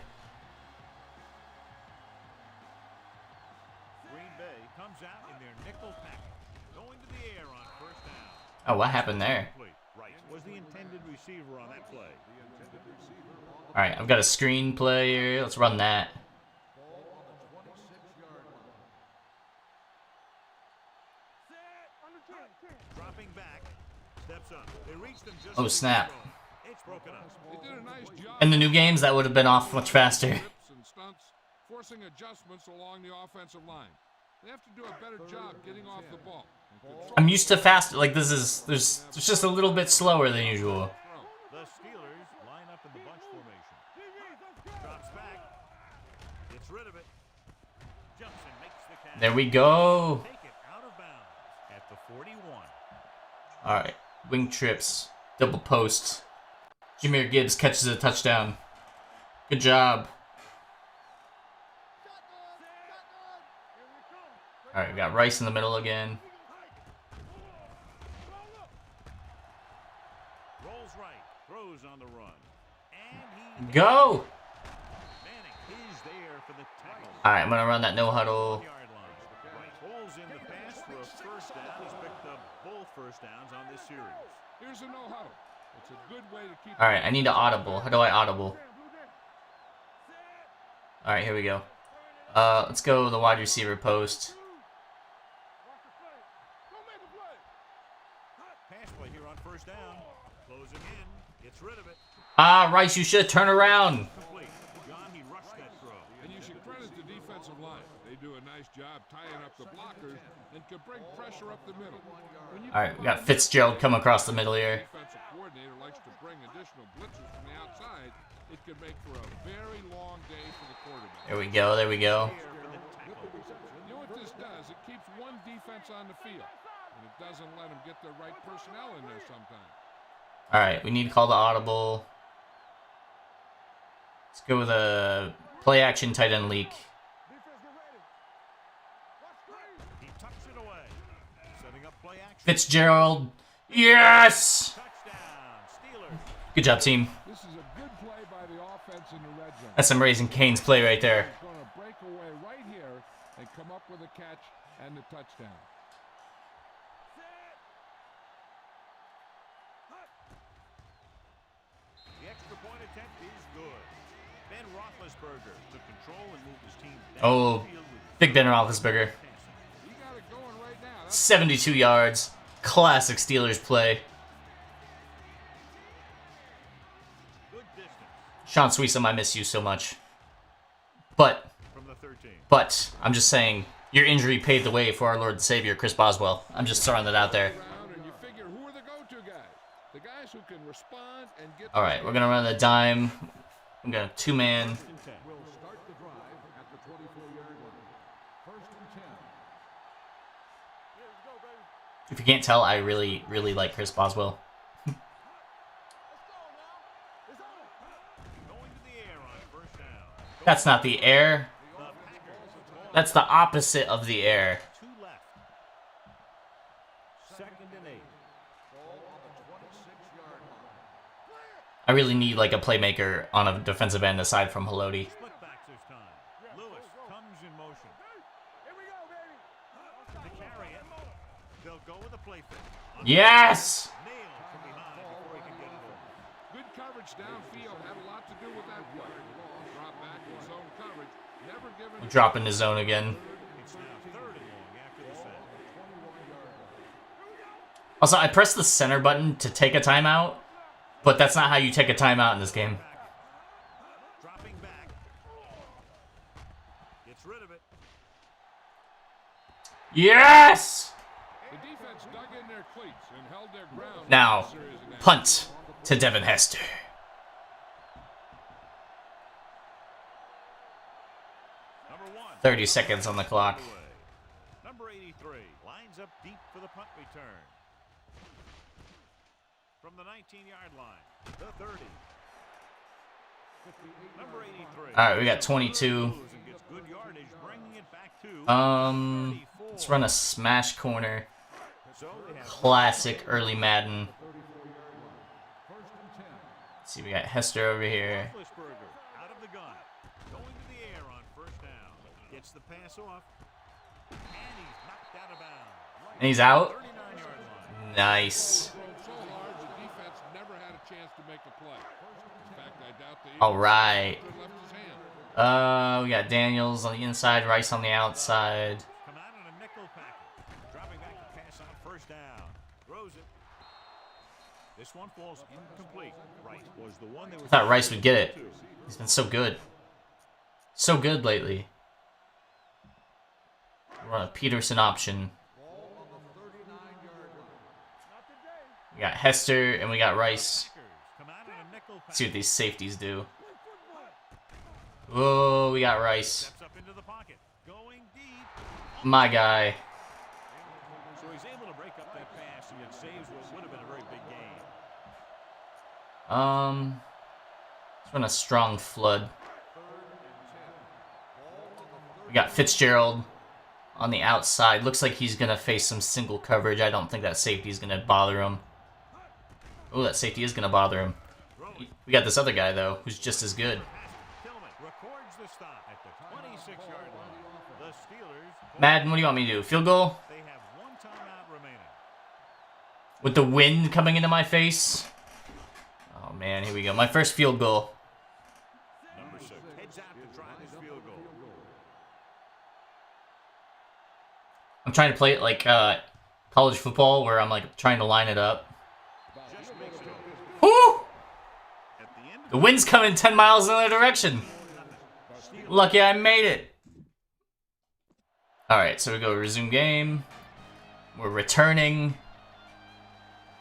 Speaker 2: Green Bay comes out in their nickel package. Going to the air on first down.
Speaker 1: Oh, what happened there?
Speaker 2: Right. Was the intended receiver on that play.
Speaker 1: All right, I've got a screen play here. Let's run that.
Speaker 4: Ball on the 26-yard line.
Speaker 2: Dropping back. Steps up. They reach them just
Speaker 1: Oh, snap.
Speaker 2: It's broken up.
Speaker 3: They did a nice job.
Speaker 1: In the new games, that would have been off much faster.
Speaker 3: Trips and stunts, forcing adjustments along the offensive line. They have to do a better job getting off the ball.
Speaker 1: I'm used to fast. Like this is there's just a little bit slower than usual.
Speaker 2: The Steelers line up in the bunch formation. Drops back. Gets rid of it. Jumps and makes the catch.
Speaker 1: There we go.
Speaker 2: Take it out of bounds at the 41.
Speaker 1: All right, wing trips, double post. Jameer Gibbs catches a touchdown. Good job. All right, we got Rice in the middle again.
Speaker 2: Rolls right. Throws on the run. And he
Speaker 1: Go.
Speaker 2: Manning is there for the tackle.
Speaker 1: All right, I'm gonna run that no huddle.
Speaker 2: Yard line. Right. Holds in the pass for a first down. He's picked up both first downs on this series.
Speaker 3: Here's a no huddle. It's a good way to keep.
Speaker 1: All right, I need to audible. How do I audible? All right, here we go. Let's go the wide receiver post.
Speaker 2: Pass play here on first down. Closing in. Gets rid of it.
Speaker 1: Ah, Rice, you should turn around.
Speaker 2: Complete. John, he rushed that throw.
Speaker 3: And you should credit the defensive line. They do a nice job tying up the blockers and can bring pressure up the middle.
Speaker 1: All right, we got Fitzgerald come across the middle here.
Speaker 3: Defensive coordinator likes to bring additional blitzes from the outside. It can make for a very long day for the quarterback.
Speaker 1: There we go. There we go.
Speaker 2: There for the tackle.
Speaker 3: You know what this does? It keeps one defense on the field, and it doesn't let them get the right personnel in there sometimes.
Speaker 1: All right, we need to call the audible. Let's go with a play action tight end leak.
Speaker 2: He tucks it away. Setting up play action.
Speaker 1: Fitzgerald. Yes.
Speaker 2: Touchdown. Steelers.
Speaker 1: Good job, team.
Speaker 3: This is a good play by the offense in the red zone.
Speaker 1: That's some Raising Cane's play right there.
Speaker 3: He's going to break away right here and come up with a catch and the touchdown.
Speaker 2: The extra point attempt is good. Ben Roethlisberger took control and moved his team down
Speaker 1: Oh,
Speaker 2: the field with
Speaker 1: Big Ben Roethlisberger.
Speaker 3: He got it going right now. That's
Speaker 1: 72 yards. Classic Steelers play.
Speaker 2: good distance
Speaker 1: Sean Sweesom, I miss you so much. But
Speaker 2: from the 13.
Speaker 1: I'm just saying, Your injury paved the way for our Lord and Savior, Chris Boswell. I'm just throwing that out there.
Speaker 3: And you figure, who are the go-to guys? The guys who can respond and get.
Speaker 1: All right, we're gonna run the dime. I'm gonna two-man.
Speaker 4: Will start the drive at the 24-yard line. First and 10.
Speaker 1: If you can't tell, I really, really like Chris Boswell.
Speaker 2: Going to the air on first down.
Speaker 1: That's not the air. That's the opposite of the air.
Speaker 2: 2 left. Second and 8.
Speaker 4: Ball on the 26-yard line.
Speaker 1: I really need like a playmaker on a defensive end aside from Haloti.
Speaker 2: Split backs this time. Lewis comes in motion. To carry it. They'll go with a play fake.
Speaker 1: Yes!
Speaker 2: Nailed from behind before he can get it over.
Speaker 3: Good coverage downfield had a lot to do with that play. Drop back in zone coverage. Never given.
Speaker 1: I'm dropping the zone again.
Speaker 2: It's now 3rd and long after the set.
Speaker 1: Also, I pressed the center button to take a timeout, but that's not how you take a timeout in this game.
Speaker 2: Dropping back. Gets rid of it.
Speaker 1: Yes!
Speaker 3: The defense dug in their cleats and held their ground.
Speaker 1: Now, punt to Devin Hester.
Speaker 2: Number 1.
Speaker 1: 30 seconds on the clock.
Speaker 2: Number 83 lines up deep for the punt return. From the 19-yard line, the 30. Number 83.
Speaker 1: All right, we got 22.
Speaker 2: And gets good yardage, bringing it back to
Speaker 1: Let's run a smash corner.
Speaker 2: So they have
Speaker 1: Classic early Madden. Let's see, we got Hester over here.
Speaker 2: Roethlisberger out of the gun, going to the air on first down. Gets the pass off, and he's knocked out of bounds.
Speaker 1: And he's out.
Speaker 2: 39-yard line.
Speaker 1: Nice.
Speaker 3: So large, the defense never had a chance to make a play. In fact, I doubt the
Speaker 1: All right.
Speaker 3: Eagles left his hand.
Speaker 1: We got Daniels on the inside, Rice on the outside.
Speaker 2: Come out in a nickel package, dropping back to pass on first down. Throws it. This one falls incomplete. Right was the one they were.
Speaker 1: I thought Rice would get it. He's been so good. So good lately. Run a Peterson option. We got Hester and we got Rice.
Speaker 2: Come out in a nickel
Speaker 1: Let's see what
Speaker 2: package.
Speaker 1: these safeties do. Oh, we got Rice.
Speaker 2: Steps up into the pocket, going deep.
Speaker 1: My guy.
Speaker 2: So he's able to break up that pass and it saves what would have been a very big gain.
Speaker 1: Let's run a strong flood. We got Fitzgerald on the outside. Looks like he's going to face some single coverage. I don't think that safety is going to bother him. Oh, that safety is going to bother him. We got this other guy, though, who's just as good.
Speaker 2: Tillman records the stop at the 26-yard line. The Steelers.
Speaker 1: Madden, what do you want me to do? Field goal?
Speaker 2: They have one timeout remaining.
Speaker 1: With the wind coming into my face? Oh, man, here we go. My first field goal.
Speaker 2: Number 6 heads out to try this field goal.
Speaker 1: I'm trying to play it like college football, where I'm like trying to line it up.
Speaker 2: Just makes it.
Speaker 1: Woo!
Speaker 2: At the end,
Speaker 1: The wind's coming 10 miles in the other direction. Lucky I made it. Alright, so we go resume game. We're returning.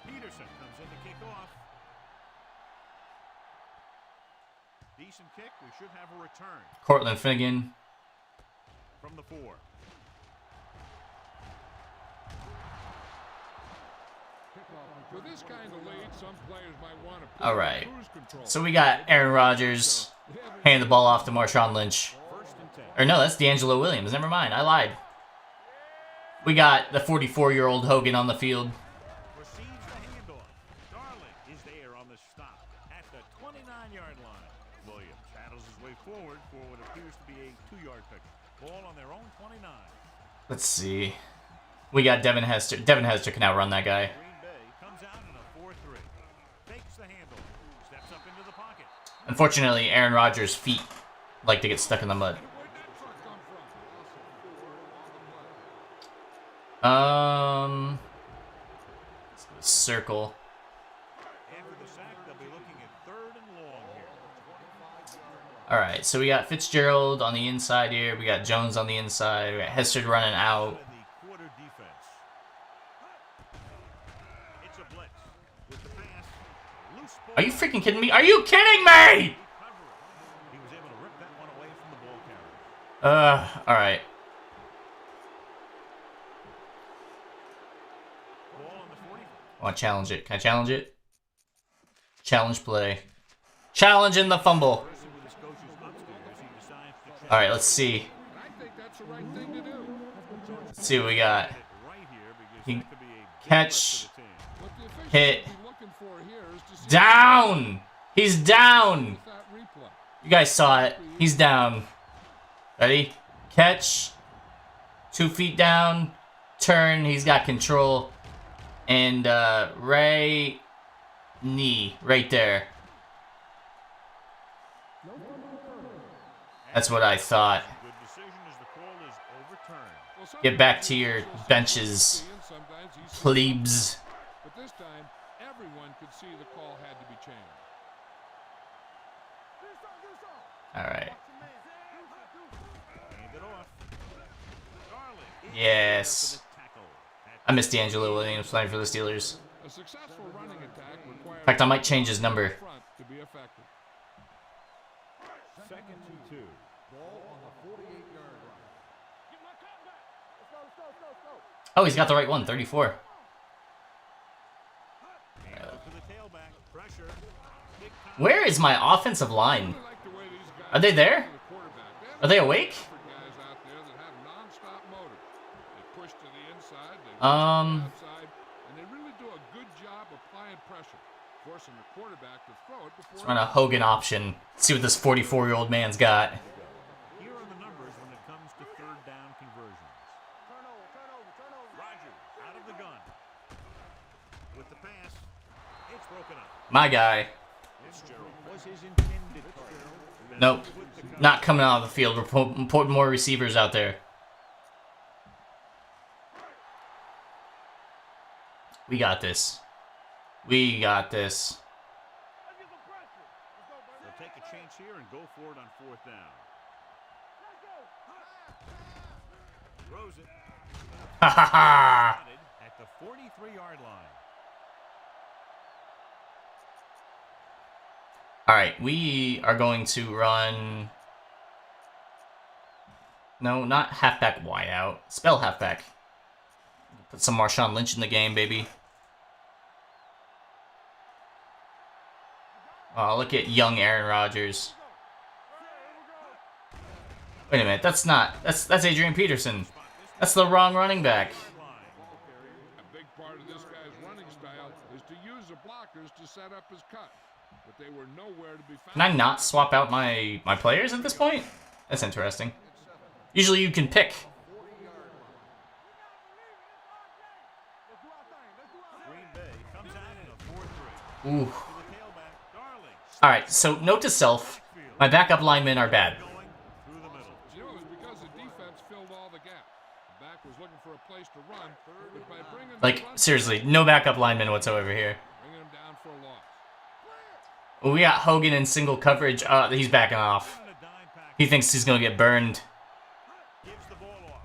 Speaker 2: Peterson comes in to kick off. Decent kick. We should have a return
Speaker 1: Cortland Finnegan.
Speaker 2: from the 4.
Speaker 3: With this kind of lead, some players might want to put
Speaker 1: Alright.
Speaker 3: cruise control.
Speaker 1: So we got Aaron Rodgers. Hand the ball off to Marshawn Lynch.
Speaker 2: First and 10.
Speaker 1: Or no, that's D'Angelo Williams. Never mind, I lied. We got the 44-year-old Hogan on the field.
Speaker 2: Receives the handoff. Darling is there on the stop at the 29-yard line. Williams battles his way forward for what appears to be a 2-yard pickup. Ball on their own 29.
Speaker 1: Let's see. We got Devin Hester. Devin Hester can outrun that guy.
Speaker 2: Green Bay comes out in a 4-3. Takes the handle. Steps up into the pocket.
Speaker 1: Unfortunately, Aaron Rodgers' feet like to get stuck in the mud. Let's go circle.
Speaker 2: After the sack, they'll be looking at 3rd and long here.
Speaker 1: All right, so we got Fitzgerald on the inside here. We got Jones on the inside. We got Hester running out.
Speaker 2: The quarter defense. It's a blitz with the pass. Loose ball.
Speaker 1: Are you freaking kidding me? Are you kidding me?
Speaker 2: He was able to rip that one away from the ball carrier.
Speaker 1: All right.
Speaker 2: Ball on the 40.
Speaker 1: I want to challenge it. Can I challenge it? Challenge play. Challenge in the fumble.
Speaker 2: With his coaches upstairs, he decides to
Speaker 1: All right, let's see.
Speaker 3: And I think that's the right thing to do.
Speaker 1: Let's see what we got.
Speaker 2: right here because
Speaker 1: He
Speaker 2: that could be a big
Speaker 1: catch.
Speaker 2: lift for the team.
Speaker 3: What the officials
Speaker 1: Hit.
Speaker 3: will be looking for here is to see
Speaker 1: Down. He's down.
Speaker 3: with that replay.
Speaker 1: You guys saw it. He's down. Ready? Catch. 2 feet down. Turn. He's got control. And Ray knee right there. That's what I thought.
Speaker 2: Good decision as the call is overturned.
Speaker 3: Well, some
Speaker 1: Get back to
Speaker 3: people
Speaker 1: your
Speaker 3: just
Speaker 1: benches,
Speaker 3: see and sometimes he sees
Speaker 1: plebes.
Speaker 3: But this time, everyone could see the call had to be changed.
Speaker 1: All right.
Speaker 2: Hand it off. Darling is
Speaker 1: Yes.
Speaker 2: there for the tackle.
Speaker 1: I miss D'Angelo Williams playing for the Steelers.
Speaker 3: A successful running attack requires
Speaker 1: In fact, I might change his number.
Speaker 3: front to be effective.
Speaker 2: Second and 2.
Speaker 4: Ball on the 48-yard line.
Speaker 1: Oh, he's got the right one, 34.
Speaker 2: Hand off to the tailback. Pressure. Big time.
Speaker 1: Where is my offensive line?
Speaker 3: I like the way these guys
Speaker 1: Are they there?
Speaker 3: the quarterback.
Speaker 1: Are they awake?
Speaker 3: For guys out there that have nonstop motor. They push to the inside, they push to the outside, and they really do a good job applying pressure, forcing the quarterback to throw it before.
Speaker 1: Let's run a Hogan option. See what this 44-year-old man's got.
Speaker 2: Here are the numbers when it comes to third down conversions. Rogers out of the gun. With the pass, it's broken up.
Speaker 1: My guy.
Speaker 2: Fitzgerald was his intended target.
Speaker 1: Nope. Not coming out of the field. We're putting more receivers out there. We got this. We got this.
Speaker 2: They'll take a chance here and go for it on fourth down. Throws it.
Speaker 1: Ha ha ha!
Speaker 2: At the 43-yard line.
Speaker 1: Alright, we are going to run... No, not halfback wideout. Spell halfback. Put some Marshawn Lynch in the game, baby. Oh, look at young Aaron Rodgers. Wait a minute, that's Adrian Peterson. That's the wrong running back.
Speaker 3: A big part of this guy's running style is to use the blockers to set up his cut, but they were nowhere to be found.
Speaker 1: Can I not swap out my players at this point? That's interesting. Usually you can pick.
Speaker 2: Green Bay comes out in a 4-3.
Speaker 1: Ooh.
Speaker 2: To the tailback, Darling.
Speaker 1: Alright, so note to self, my backup linemen are bad.
Speaker 2: Going through the middle.
Speaker 3: You know, it was because the defense filled all the gaps. The back was looking for a place to run, but by bringing the
Speaker 1: Like,
Speaker 3: run,
Speaker 1: seriously, no backup linemen whatsoever here.
Speaker 3: bringing him down for a loss.
Speaker 1: We got Hogan in single coverage. He's backing off.
Speaker 2: On a dime pack.
Speaker 1: He thinks he's gonna get burned.
Speaker 2: Gives the ball off.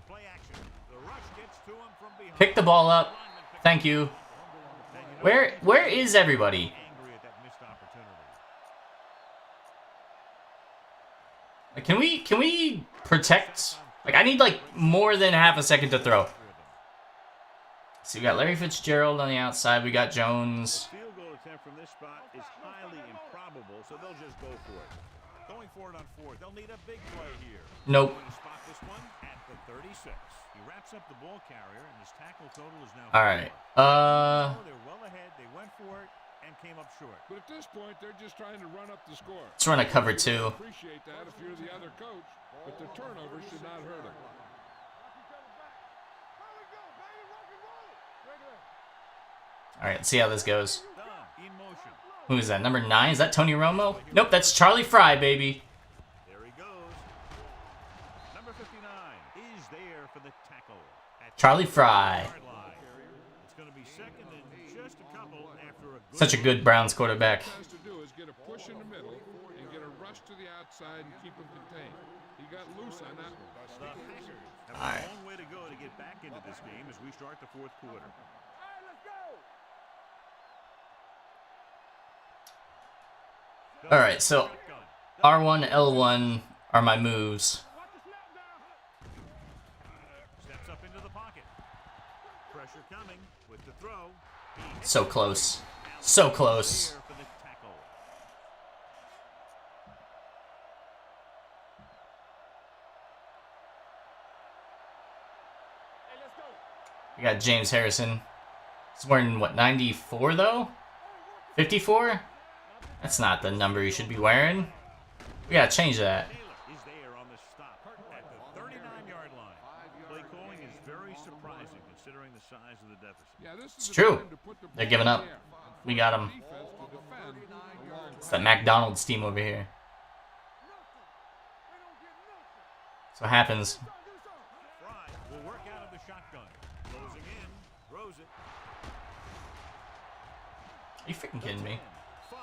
Speaker 2: Play action. The rush gets to him from behind.
Speaker 1: Pick the ball up. Thank you. Where is everybody?
Speaker 2: Angry at that missed opportunity.
Speaker 1: Like, can we protect? Like, I need like more than half a second to throw. So we got Larry Fitzgerald on the outside. We got Jones.
Speaker 2: Field goal attempt from this spot is highly improbable, so they'll just go for it. Going for it on fourth. They'll need a big play here.
Speaker 1: Nope.
Speaker 2: Going to spot this one at the 36. He wraps up the ball carrier, and his tackle total is now
Speaker 1: All right.
Speaker 2: 4. They're well ahead. They went for it and came up short.
Speaker 3: But at this point, they're just trying to run up the score.
Speaker 1: Let's run a cover two.
Speaker 3: Appreciate that if you're the other coach, but the turnover should not hurt him.
Speaker 1: All right. Let's see how this goes.
Speaker 2: Done. In motion.
Speaker 1: Who is that? Number 9? Is that Tony Romo? Nope. That's Charlie Fry, baby.
Speaker 2: There he goes. Number 59 is there for the tackle. At
Speaker 1: Charlie Fry.
Speaker 2: the 5-yard line. It's going to be second and just a couple after a good
Speaker 1: Such a good Browns quarterback.
Speaker 3: What he tries to do is get a push in the middle and get a rush rush to the outside and keep him contained. He got loose on that one.
Speaker 2: The Packers have
Speaker 1: All right.
Speaker 2: a long way to go to get back into this game as we start the fourth quarter.
Speaker 1: All right, so R1, L1 are my moves.
Speaker 2: Steps up into the pocket. Pressure coming with the throw. He
Speaker 1: So close. So close.
Speaker 2: here for the tackle.
Speaker 1: We got James Harrison. He's wearing, what, 94, though? 54? That's not the number you should be wearing. We gotta change that.
Speaker 2: Taylor is there on the stop at the 39-yard line. Play calling is very surprising considering the size of the deficit.
Speaker 3: Yeah, this is
Speaker 1: It's
Speaker 3: the
Speaker 1: true.
Speaker 3: time to put the
Speaker 1: They're
Speaker 3: ball
Speaker 1: giving
Speaker 3: in
Speaker 1: up.
Speaker 3: the air.
Speaker 1: We got him.
Speaker 3: Defense to defend along
Speaker 1: It's that McDonald's team over here. That's what happens.
Speaker 2: Fry will work out of the shotgun. Closing in, throws it.
Speaker 1: Are you freaking kidding me?
Speaker 2: 5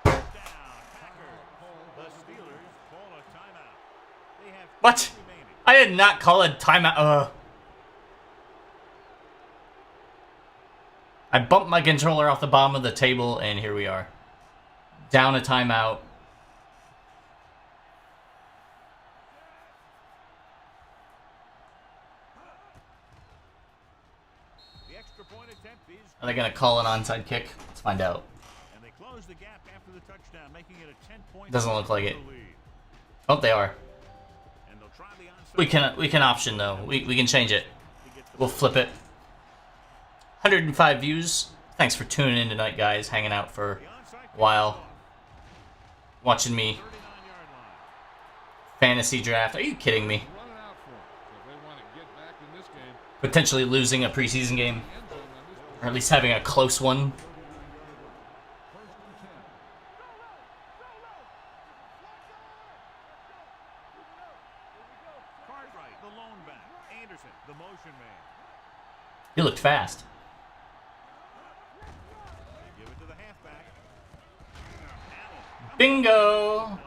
Speaker 2: down. Packers. The Steelers call a timeout. They have
Speaker 1: What?
Speaker 2: 2 remaining.
Speaker 1: I did not call a timeout. I bumped my controller off the bottom of the table, and here we are. Down a timeout.
Speaker 2: The extra point attempt is
Speaker 1: Are they going to call an onside kick? Let's find out.
Speaker 2: and they close the gap after the touchdown, making it a 10-point
Speaker 1: Doesn't look like it.
Speaker 2: lead.
Speaker 1: Oh, they are.
Speaker 2: And they'll try the onside
Speaker 1: We can option, though. We can change it.
Speaker 2: to get the
Speaker 1: We'll flip it. 105 views. Thanks for tuning in tonight, guys. Hanging out for
Speaker 2: onside
Speaker 1: a while. Watching me
Speaker 2: 39-yard line.
Speaker 1: fantasy draft. Are you kidding me?
Speaker 3: running out for him. So if they want to get back in this game,
Speaker 1: Potentially losing a preseason game.
Speaker 3: end zone on this
Speaker 1: Or at least having a close one.
Speaker 2: Cartwright, the lone back. Anderson, the motion man.
Speaker 1: He looked fast.
Speaker 2: They give it to the halfback. Allen
Speaker 1: Bingo!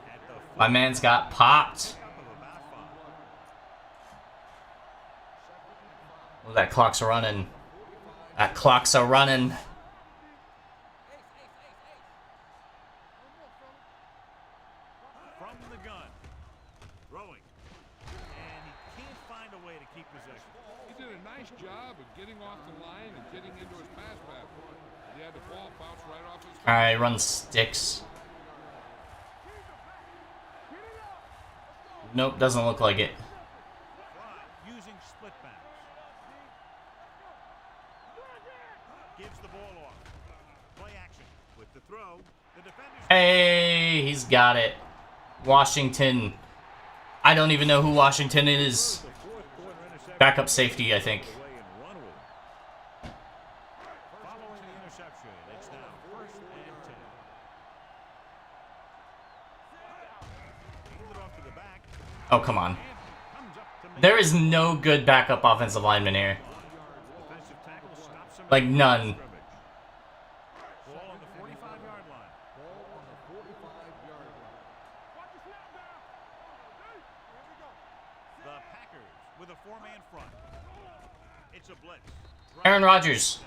Speaker 2: at the
Speaker 1: My man's got popped.
Speaker 2: up of about 5.
Speaker 1: Oh, that clock's a running. That clock's a running.
Speaker 2: From the gun. Throwing. And he can't find a way to keep possession.
Speaker 3: He did a nice job of getting off the line and getting into his pass back. He had the ball bounce right off his
Speaker 1: Alright, run sticks. Nope, doesn't look like it.
Speaker 2: Fry using split backs. Gives the ball off. Play action with the throw. The defenders
Speaker 1: Hey, he's got it. Washington. I don't even know who Washington is.
Speaker 2: the fourth quarter interception.
Speaker 1: Backup safety, I think.
Speaker 2: Away and run with it. Following the interception, it's now 1st and 10. Hand it off to the back.
Speaker 1: Oh, come on.
Speaker 2: And comes up to make
Speaker 1: There is no good backup offensive lineman here.
Speaker 2: defensive tackle. Stops him.
Speaker 1: Like, none.
Speaker 2: Ball on the 45-yard line.
Speaker 4: Ball on the 45-yard line.
Speaker 2: The Packers with a 4-man front. It's a blitz.
Speaker 1: Aaron Rodgers.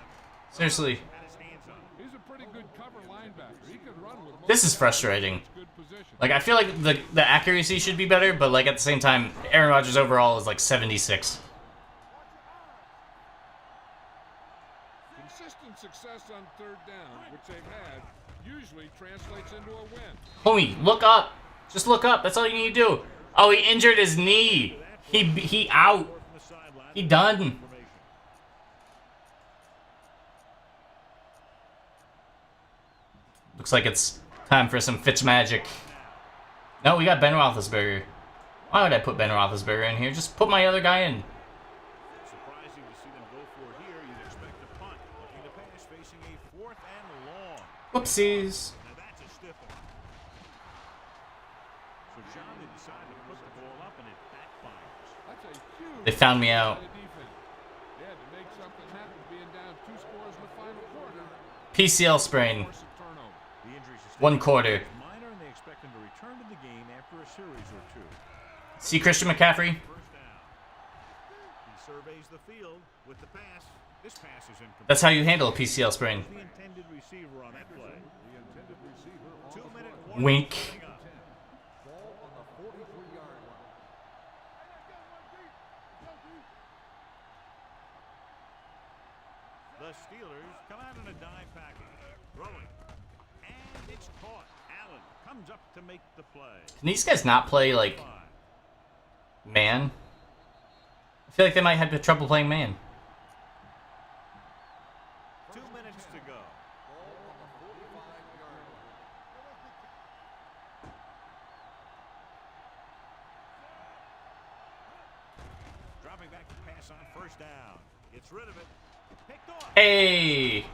Speaker 1: Seriously.
Speaker 2: Had his hands on it.
Speaker 3: He's a pretty good cover linebacker. He can run with most
Speaker 1: This is frustrating.
Speaker 3: good position.
Speaker 1: Like, I feel like the accuracy should be better, but, like, at the same time, Aaron Rodgers overall is, like, 76.
Speaker 3: Consistent success on 3rd down, which they've had, usually translates into a win.
Speaker 1: Homie, look up. Just look up. That's all you need to do. Oh, he injured his knee. He out.
Speaker 2: From the sideline.
Speaker 1: He done.
Speaker 2: Formation.
Speaker 1: Looks like it's time for some Fitzmagic. No, we got Ben Roethlisberger. Why would I put Ben Roethlisberger in here? Just put my other guy in.
Speaker 2: Surprising to see them go for it here. You'd expect a punt. Looking to pass, facing a 4th and long.
Speaker 1: Whoopsies.
Speaker 2: Now that's a stiff one. So John, they decided to put the ball up and it backfires.
Speaker 3: That's a huge
Speaker 1: They found me out.
Speaker 3: defense. They had to make something happen, being down 2 scores in the final quarter.
Speaker 1: PCL sprain.
Speaker 3: Force a turnover.
Speaker 2: The injury sustained
Speaker 1: 1 quarter.
Speaker 2: is minor and they expect him to return to the game after a series or two.
Speaker 1: See Christian McCaffrey?
Speaker 2: First down. He surveys the field with the pass. This pass is incomplete.
Speaker 1: That's how you handle a PCL sprain.
Speaker 2: The intended receiver on that play.
Speaker 4: The intended receiver on
Speaker 2: 2 minute
Speaker 1: Wink.
Speaker 4: ball on the 43-yard line.
Speaker 2: The Steelers come out in a dime package. Throwing. And it's caught. Allen comes up to make the play.
Speaker 1: Can these guys not play, like, man? I feel like they might have trouble playing man.
Speaker 2: 2 minutes to go.
Speaker 4: Ball on the 45-yard line.
Speaker 2: Dropping back to pass on first down. Gets rid of it. Picked off.
Speaker 1: Hey!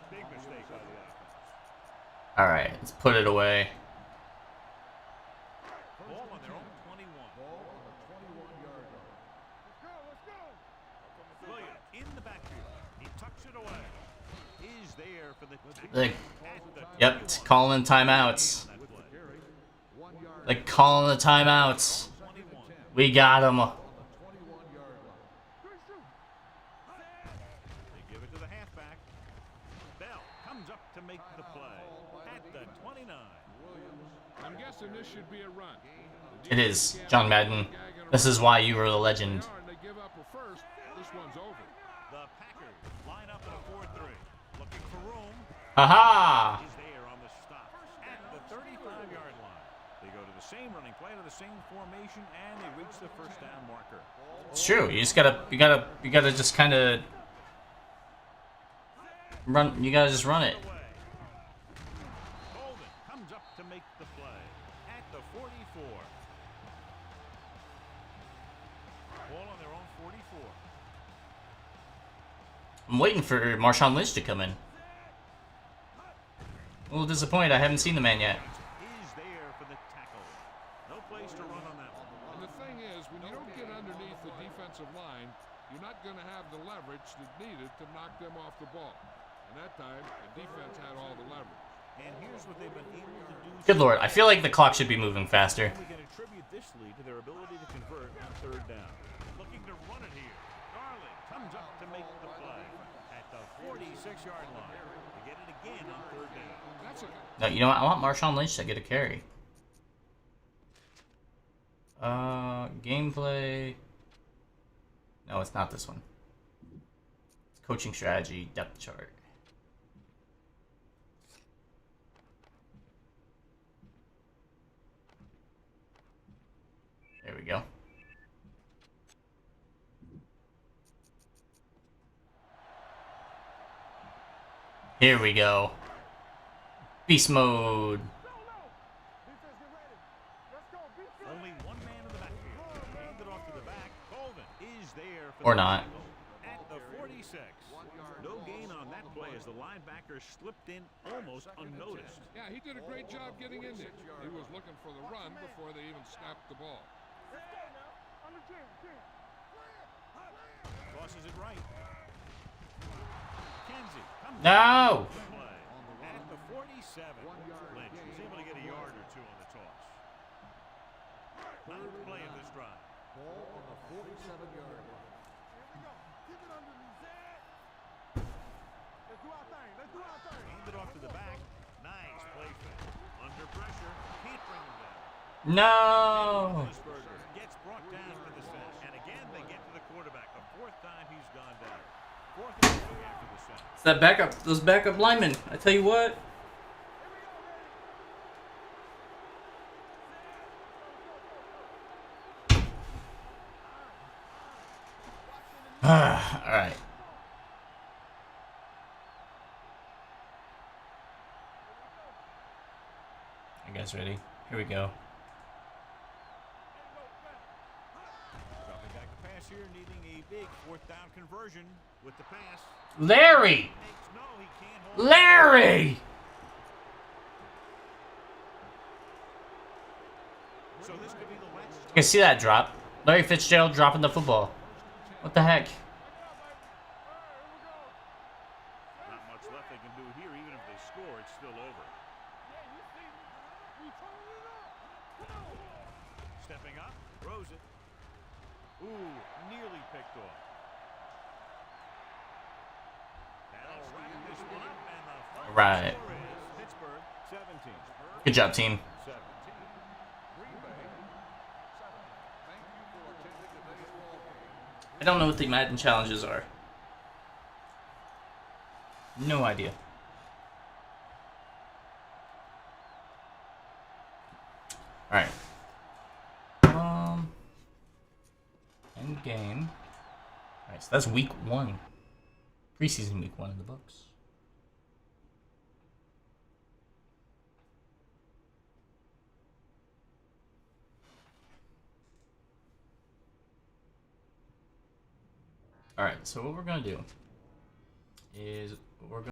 Speaker 2: Big mistake by the offense.
Speaker 1: Alright, let's put it away.
Speaker 2: Ball on their own 21.
Speaker 4: Ball on the 21-yard line.
Speaker 2: Williams in the backfield. He tucks it away. Is there for the tackle.
Speaker 1: Like,
Speaker 2: At the
Speaker 1: yep, it's calling timeouts.
Speaker 2: on that play.
Speaker 4: Carry. 1 yard
Speaker 1: Like, calling the timeouts.
Speaker 2: 21.
Speaker 1: We got him.
Speaker 4: on the 21-yard line.
Speaker 2: They give it to the halfback. Bell comes up to make the play. At the 29.
Speaker 3: I'm guessing this should be a run.
Speaker 1: It is, John Madden. This is why you were the legend.
Speaker 3: They give up a first. This one's over.
Speaker 2: The Packers line up in a 4-3. Looking for room.
Speaker 1: Haha!
Speaker 2: Is there on the stop. At the 35-yard line. They go to the same running play to the same formation, and they reach the first down marker.
Speaker 1: It's true. You just gotta just kind of run. You gotta just run it.
Speaker 2: Away. Golden comes up to make the play. At the 44. Ball on their own 44.
Speaker 1: I'm waiting for Marshawn Lynch to come in. A little disappointed. I haven't seen the man yet.
Speaker 2: Is there for the tackle. No place to run on that one.
Speaker 3: And the thing is, when you don't get underneath the defensive line, you're not going to have the leverage that's needed to knock them off the ball. And that time, the defense had all the leverage.
Speaker 2: And here's what they've been able to do.
Speaker 1: Good lord, I feel like the clock should be moving faster.
Speaker 2: We can attribute this lead to their ability to convert on third down. Looking to run it here. Darling comes up to make the play. At the 46-yard line. They get it again on third down.
Speaker 3: That's a
Speaker 1: No, you know what? I want Marshawn Lynch to get a carry. Gameplay. No, it's not this one. It's coaching strategy, depth chart. There we go. Here we go. Beast mode.
Speaker 2: Only one man in the backfield. Hand it off to the back. Colvin is there for
Speaker 1: Or
Speaker 2: the
Speaker 1: not.
Speaker 2: tackle. At the 46. No gain on that play as the linebacker slipped in almost unnoticed.
Speaker 3: Yeah, he did a great job getting in there. He was looking for the run before they even snapped the ball.
Speaker 2: Crosses it right. Kenzie comes
Speaker 1: No!
Speaker 2: to play. At the 47. Lynch was able to get a yard or two on the toss. Ninth play of this drive.
Speaker 4: Ball on the 47-yard line.
Speaker 2: Hand it off to the back. Nice play fake. Under pressure. Can't bring him down.
Speaker 1: No!
Speaker 2: Roethlisberger gets brought down for the sack. And again, they get to the quarterback. The fourth time he's gone down. Fourth and 2 after the sack.
Speaker 1: It's that backup, those backup linemen. I tell you what. Alright. You guys ready? Here we go.
Speaker 2: Dropping back the pass here, needing a big fourth down conversion with the pass.
Speaker 1: Larry!
Speaker 2: Makes no, he can't hold.
Speaker 1: Larry!
Speaker 2: So this could be the last.
Speaker 1: You can see that drop. Larry Fitzgerald dropping the football. What the heck?
Speaker 2: Not much left they can do here. Even if they score, it's still over. Stepping up, throws it. Ooh, nearly picked off. That'll wrap this one up, and the final
Speaker 1: Right.
Speaker 2: score is Pittsburgh 17.
Speaker 1: Good job, team.
Speaker 2: 17.
Speaker 3: Green Bay 7. Thank you for attending today's ball game.
Speaker 1: I don't know what the Madden challenges are. No idea. Alright. End game. Alright, so that's week 1. Preseason week 1 in the books. Alright, so what we're gonna do is we're gonna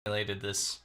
Speaker 1: simulated this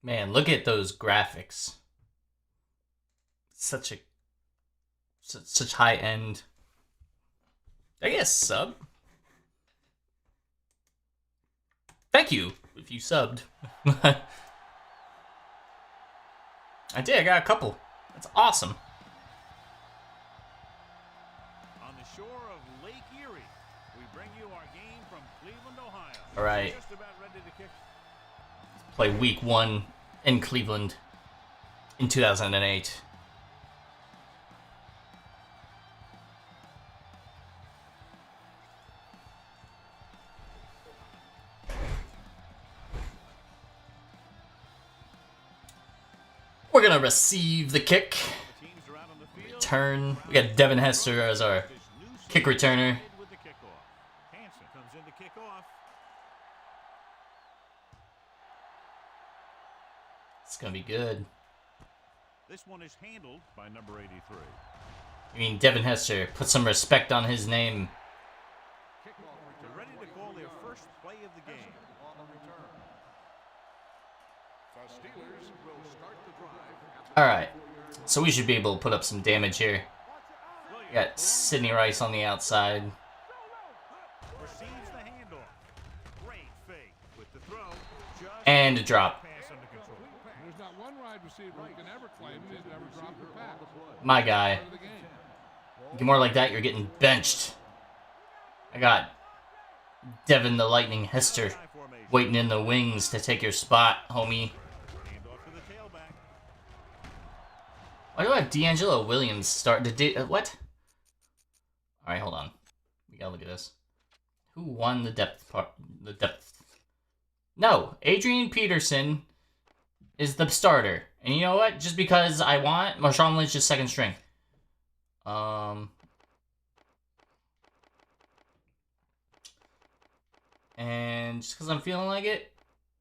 Speaker 1: Man, look at those graphics. Such high end. I guess sub. Thank you if you subbed. I did. I got a couple. That's awesome.
Speaker 2: On the shore of Lake Erie, we bring you our game from Cleveland, Ohio.
Speaker 1: All right.
Speaker 2: Just about ready to kick.
Speaker 1: Play week 1 in Cleveland in 2008. We're gonna receive the kick.
Speaker 2: The teams are out on the field.
Speaker 1: Return. We got Devin Hester as our kick returner.
Speaker 2: With the kickoff. Hansen comes in to kick off.
Speaker 1: It's gonna be good.
Speaker 2: This one is handled by number 83.
Speaker 1: I mean, Devin Hester. Put some respect on his name.
Speaker 2: They're ready to call their first play of the game.
Speaker 4: On the return. The Steelers will start the drive at the
Speaker 1: Alright. So we should be able to put up some damage here. We got Sidney Rice on the outside.
Speaker 2: Receives the handoff. Great fake with the throw. Just
Speaker 1: And a drop.
Speaker 2: pass under control.
Speaker 3: There's not one wide receiver who can ever claim he's never dropped a pass.
Speaker 1: My guy.
Speaker 3: Part of the game.
Speaker 1: You get more like that, you're getting benched. I got Devin the Lightning Hester waiting in the wings to take your spot, homie.
Speaker 2: Handoff to the tailback.
Speaker 1: Why do I have D'Angelo Williams start? What? Alright, hold on. We gotta look at this. Who won the depth part? The depth. No, Adrian Peterson is the starter. And you know what? Just because I want Marshawn Lynch is second string. And just because I'm feeling like it,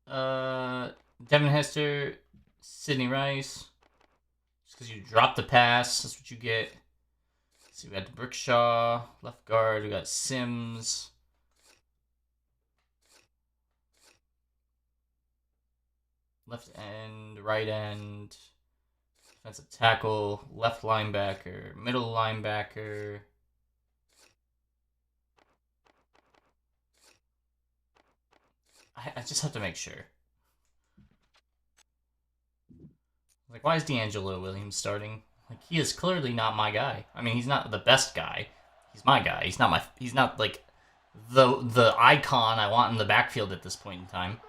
Speaker 1: Devin Hester, Sidney Rice. Just because you drop the pass, that's what you get. Let's see, we got Brickshaw, left guard. We got Sims. Left end, right end. Defensive tackle, left linebacker, middle linebacker. I just have to make sure. Like, why is D'Angelo Williams starting? Like, he is clearly not my guy. I mean, he's not the best guy. He's my guy. He's not like the icon I want in the backfield at this point in time.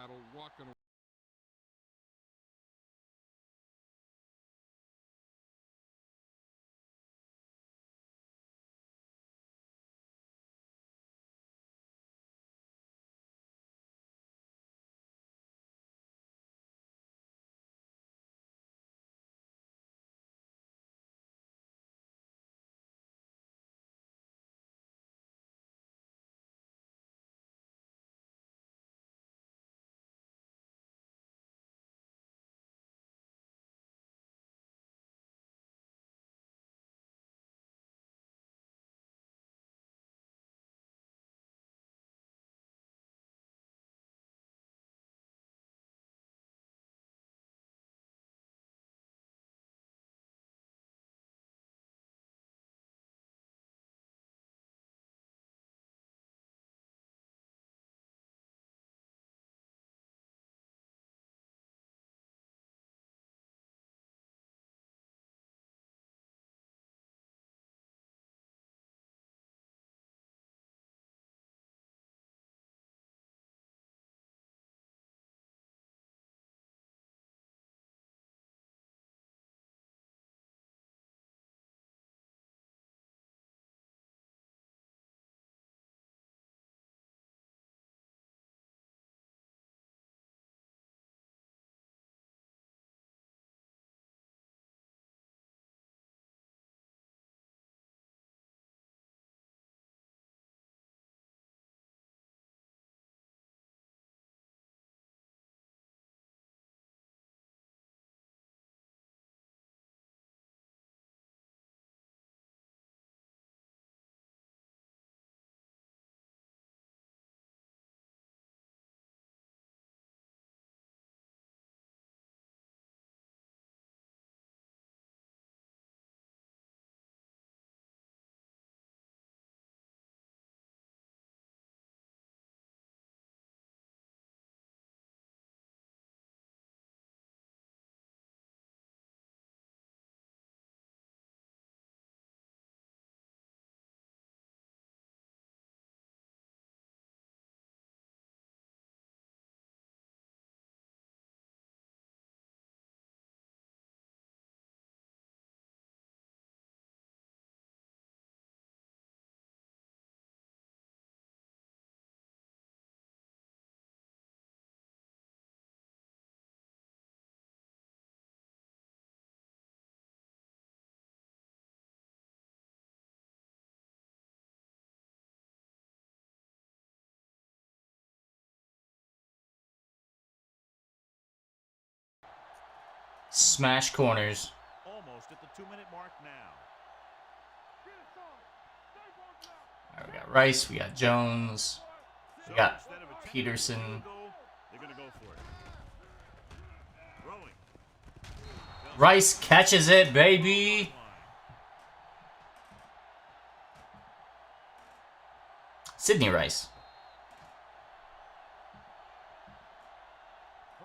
Speaker 3: battle walking away.
Speaker 1: Smash corners.
Speaker 2: Almost at the 2-minute mark now.
Speaker 1: All right, we got Rice, we got Jones, we got
Speaker 2: Instead of a
Speaker 1: Peterson.
Speaker 2: they're going to go for it. Throwing.
Speaker 1: Rice catches it, baby. Sidney Rice.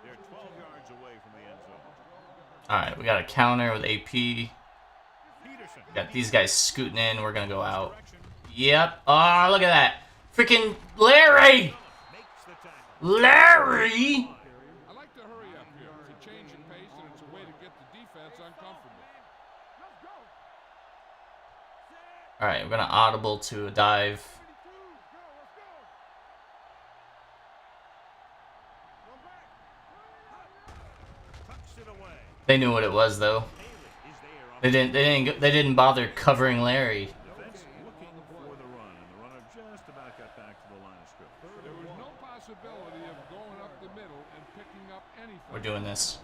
Speaker 2: They're 12 yards away from the end zone.
Speaker 1: All right, we got a counter with AP. We
Speaker 2: Peterson.
Speaker 1: got these guys scooting in. We're gonna go out. Yep. Oh, look at that. Freaking Larry.
Speaker 2: Makes the tackle.
Speaker 1: Larry.
Speaker 3: I like to hurry up here. It's a change in pace, and it's a way to get the defense uncomfortable.
Speaker 1: All right, we're gonna audible to a dive.
Speaker 2: Tucks it away.
Speaker 1: They knew what it was though.
Speaker 2: Haley is there on
Speaker 1: They didn't bother covering Larry.
Speaker 2: defense looking for the run, and the runner just about got back to the line of scrimmage.
Speaker 3: There was no possibility of going up the middle and picking up anything.
Speaker 1: We're doing this.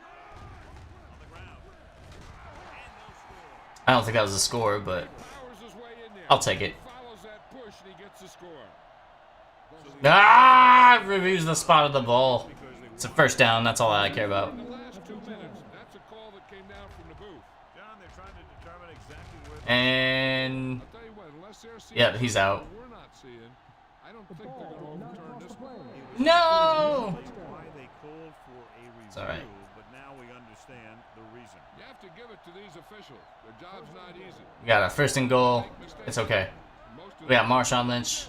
Speaker 2: On the ground. And they'll score.
Speaker 1: I don't think that was a score, but
Speaker 3: Powers his way in there.
Speaker 1: I'll take it.
Speaker 3: Follows that push, and he gets the score.
Speaker 1: Ah! Reviews the spot of the ball. It's a first down. That's all I care about.
Speaker 3: In the last 2 minutes, that's a call that came down from the booth.
Speaker 2: John, they're trying to determine exactly where
Speaker 1: And
Speaker 3: I'll tell you what, unless they're seeing
Speaker 1: yeah, he's out.
Speaker 3: what we're not seeing, I don't think they're going to overturn this one.
Speaker 1: No.
Speaker 2: why they called for a review,
Speaker 1: It's all right.
Speaker 2: but now we understand the reason.
Speaker 3: You have to give it to these officials. Their job's not easy.
Speaker 1: We got a first and goal. It's okay.
Speaker 3: Most of
Speaker 1: We got
Speaker 3: them-
Speaker 1: Marshawn Lynch.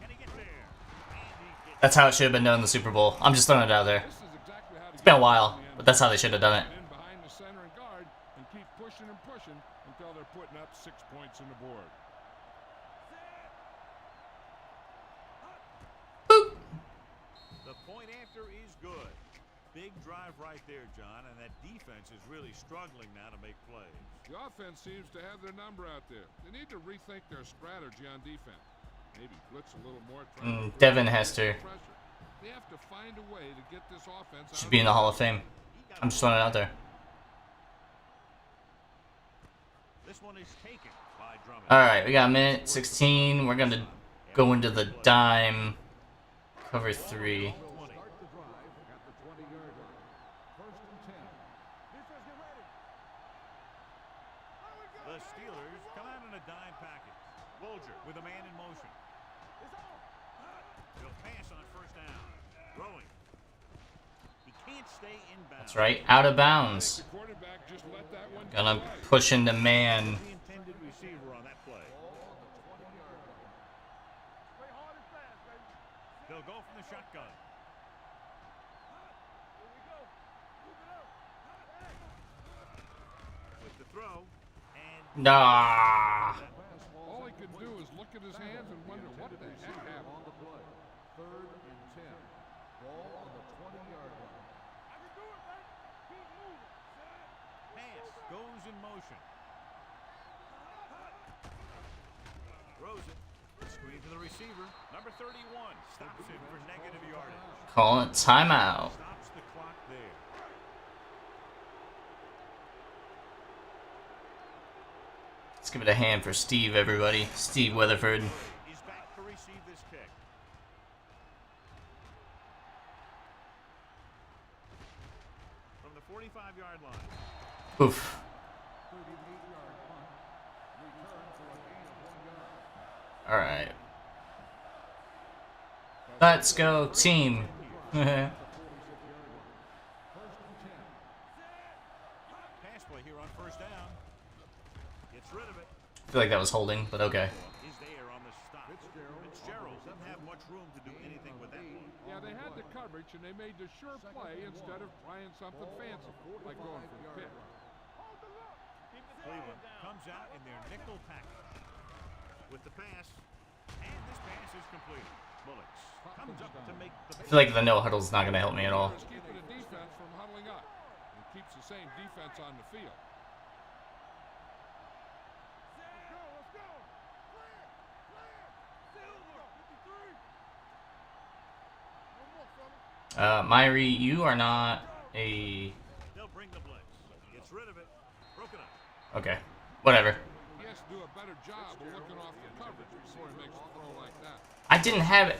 Speaker 2: Can he get there? And he gets
Speaker 1: That's how it should have been done in the Super Bowl. I'm just throwing it out there.
Speaker 3: This is exactly how to
Speaker 1: It's been a
Speaker 3: get
Speaker 1: while,
Speaker 3: the end
Speaker 1: but that's how they should have done it.
Speaker 3: in behind the center and guard and keep pushing and pushing until they're putting up 6 points on the board.
Speaker 2: The point after is good. Big drive right there, John, and that defense is really struggling now to make plays.
Speaker 3: The offense seems to have their number out there. They need to rethink their strategy on defense. Maybe blitz a little more.
Speaker 1: Devin Hester
Speaker 3: They have to find a way to get this offense
Speaker 1: should be in the Hall of Fame. I'm just throwing it out there.
Speaker 2: This one is taken by Drummond.
Speaker 1: Alright, we got a minute 16. We're going to go into the dime. Cover 3.
Speaker 4: Start the drive at the 20-yard line. First and 10.
Speaker 2: The Steelers come out in a dime package. Bolger with a man in motion. He'll pass on first down. Throwing. He can't stay inbound.
Speaker 1: That's right, out of bounds.
Speaker 3: The quarterback just let that one
Speaker 1: Gonna push into man.
Speaker 2: The intended receiver on that play. They'll go from the shotgun. With the throw, and
Speaker 1: Nah.
Speaker 3: All he could do is look at his hands and wonder what the heck happened.
Speaker 4: On the play. Third and 10. Ball on the 20-yard line.
Speaker 2: pass goes in motion. Throws it. Screen to the receiver. Number 31 stops him for negative yardage.
Speaker 1: Calling it timeout.
Speaker 2: Stops the clock there.
Speaker 1: Let's give it a hand for Steve, everybody. Steve Weatherford.
Speaker 2: He's back to receive this kick. From the 45-yard line.
Speaker 1: Oof.
Speaker 4: 38-yard punt. Return for a gain of 1 yard.
Speaker 1: Alright. Let's go, team. I
Speaker 4: First and 10.
Speaker 2: Pass play here on first down. Gets rid of it.
Speaker 1: feel like that was holding, but okay.
Speaker 2: Is there on the stop. Fitzgerald doesn't have much room to do anything with that one.
Speaker 3: Yeah, they had the coverage and they made the sure play instead of trying something fancy, like going for the pick.
Speaker 2: Cleveland comes out in their nickel package with the pass, and this pass is completed. Bullocks comes up to make the
Speaker 1: I feel like the no huddle's not gonna help me at all.
Speaker 3: It's keeping the defense from huddling up and keeps the same defense on the field.
Speaker 1: Myri, you are not a...
Speaker 2: They'll bring the blitz. Gets rid of it. Broken up.
Speaker 1: Okay. Whatever.
Speaker 3: He has to do a better job of looking off the coverage before he makes a throw like that.
Speaker 1: I didn't have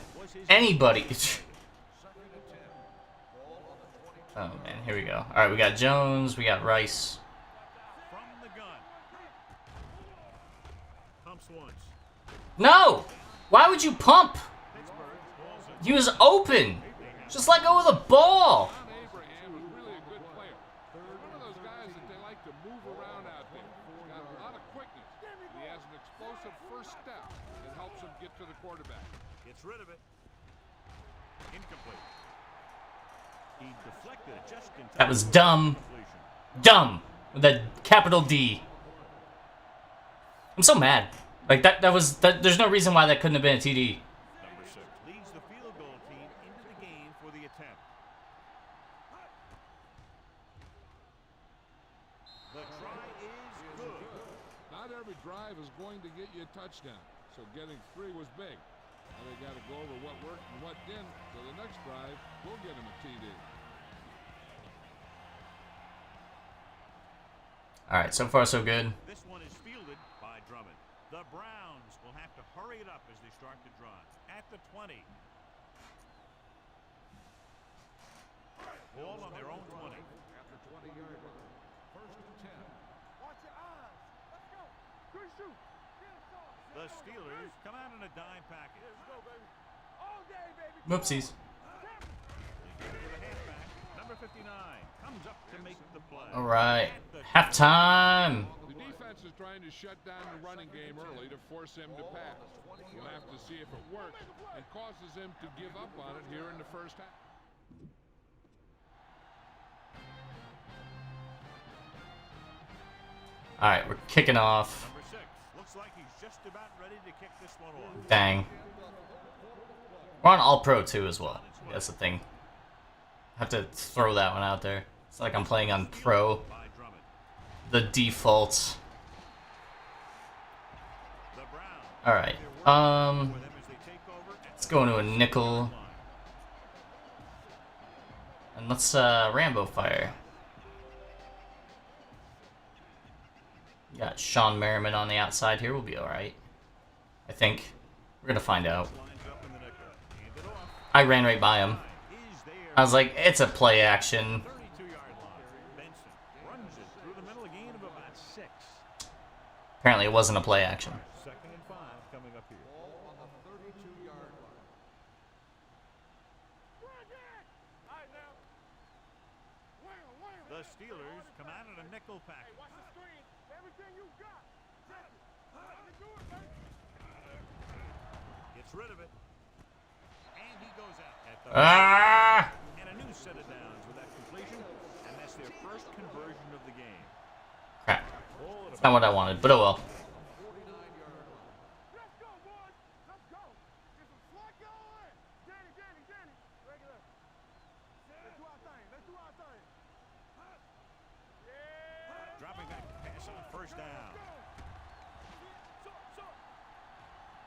Speaker 1: anybody. Oh, man. Here we go. Alright, we got Jones. We got Rice.
Speaker 2: From the gun. Pumps once.
Speaker 1: No! Why would you pump?
Speaker 2: Pittsburgh calls it.
Speaker 1: He was open. Just let go of the ball.
Speaker 3: John Abraham is really a good player. One of those guys that they like to move around out there. He's got a lot of quickness. He has an explosive first step that helps him get to the quarterback.
Speaker 2: Gets rid of it. Incomplete. He deflected it just in time.
Speaker 1: That was dumb.
Speaker 2: Completion.
Speaker 1: Dumb. With a capital D. I'm so mad. Like, there's no reason why that couldn't have been a TD.
Speaker 2: Number 6 leads the field goal team into the game for the attempt. The try is good.
Speaker 3: Not every drive is going to get you a touchdown, so getting 3 was big. Now they got to go over what worked and what didn't, so the next drive will get him a TD.
Speaker 1: Alright, so far so good.
Speaker 2: This one is fielded by Drummond. The Browns will have to hurry it up as they start the drive. At the 20. Ball on their own 20.
Speaker 4: At the 20-yard line. First and 10.
Speaker 5: Watch your eyes. Let's go. Good shoot.
Speaker 2: The Steelers come out in a dime package.
Speaker 5: Let's go, baby. All day, baby.
Speaker 1: Whoopsies.
Speaker 2: They give it to the halfback, number 59. comes up to make the play.
Speaker 1: All right, halftime.
Speaker 3: The defense is trying to shut down the running game early to force him to pass. We'll have to see if it works and causes him to give up on it here in the first half.
Speaker 1: All right, we're kicking off.
Speaker 2: Number 6 looks like he's just about ready to kick this one off.
Speaker 1: Dang. We're on All Pro too as well. That's the thing. I have to throw that one out there. It's like I'm playing on Pro.
Speaker 2: By Drummond.
Speaker 1: The default.
Speaker 2: The Browns.
Speaker 1: All right.
Speaker 2: With them as they take over at
Speaker 1: Let's go into a nickel.
Speaker 2: line.
Speaker 1: And let's Rambo fire. Got Sean Merriman on the outside here. We'll be alright. I think. We're gonna find out.
Speaker 2: Lines up in the nickel. Hand it off.
Speaker 1: I ran right by him.
Speaker 2: Is there.
Speaker 1: I was like, it's a play action.
Speaker 2: 32-yard line. Benson runs it through the middle, a gain of about 6.
Speaker 1: Apparently it wasn't a play action.
Speaker 2: 2nd and 5 coming up here.
Speaker 4: Ball on the 32-yard line.
Speaker 2: The Steelers come out in a nickel package.
Speaker 5: Watch the screen. Everything you got. Check it. Let me do it, baby.
Speaker 2: Gets rid of it. And he goes out at the
Speaker 1: Ah!
Speaker 2: and a new set of downs with that completion. And that's their first conversion of the game.
Speaker 1: Crap. That's not what I wanted, but oh well.
Speaker 4: 49-yard line.
Speaker 5: Let's go, boys. Let's go. Get some slack going. Danny. Regular. Let's do our thing.
Speaker 2: Dropping back to pass on first down.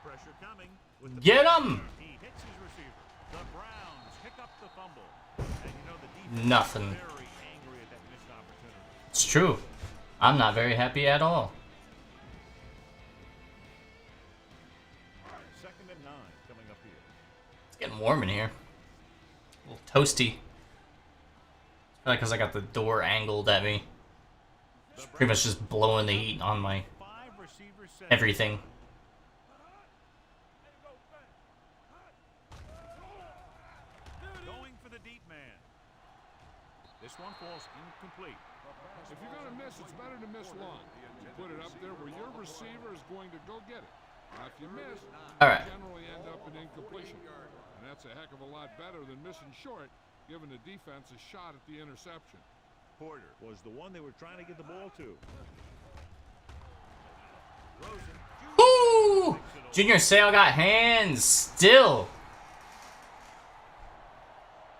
Speaker 2: Pressure coming. With the
Speaker 1: Get him!
Speaker 2: He hits his receiver. The Browns pick up the fumble. And you know the defense
Speaker 1: Nothing.
Speaker 2: is very angry at that missed opportunity.
Speaker 1: It's true. I'm not very happy at all.
Speaker 2: 2nd and 9 coming up here.
Speaker 1: It's getting warm in here. A little toasty. It's probably because I got the door angled at me. It's pretty much just blowing the heat on my
Speaker 2: 5 receivers set.
Speaker 1: everything.
Speaker 2: Going for the deep man. This one falls incomplete.
Speaker 3: If you're going to miss, it's better to miss long. You put it up there where your receiver is going to go get it. Now, if you miss,
Speaker 1: All right.
Speaker 3: you generally end up in incompletion. And that's a heck of a lot better than missing short, giving the defense a shot at the interception.
Speaker 2: Porter was the one they were trying to get the ball to. Rosen.
Speaker 1: Woo! Junior Sale got hands still.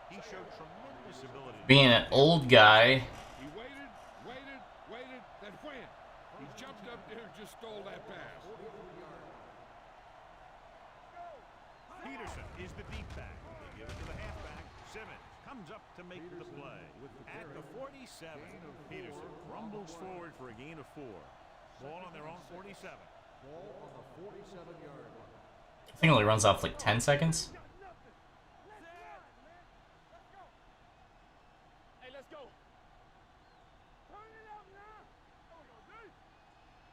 Speaker 2: He showed tremendous ability.
Speaker 1: Being an old guy.
Speaker 3: He waited, then wham! He jumped up there and just stole that pass.
Speaker 2: Peterson is the deep back. They give it to the halfback. Simmons comes up to make the play. At the 47, Peterson rumbles forward for a gain of 4. Ball on their own 47.
Speaker 4: Ball on the 47-yard line.
Speaker 1: I think it only runs off like 10 seconds.
Speaker 5: Hey, let's go. Turn it up now. There we go, D.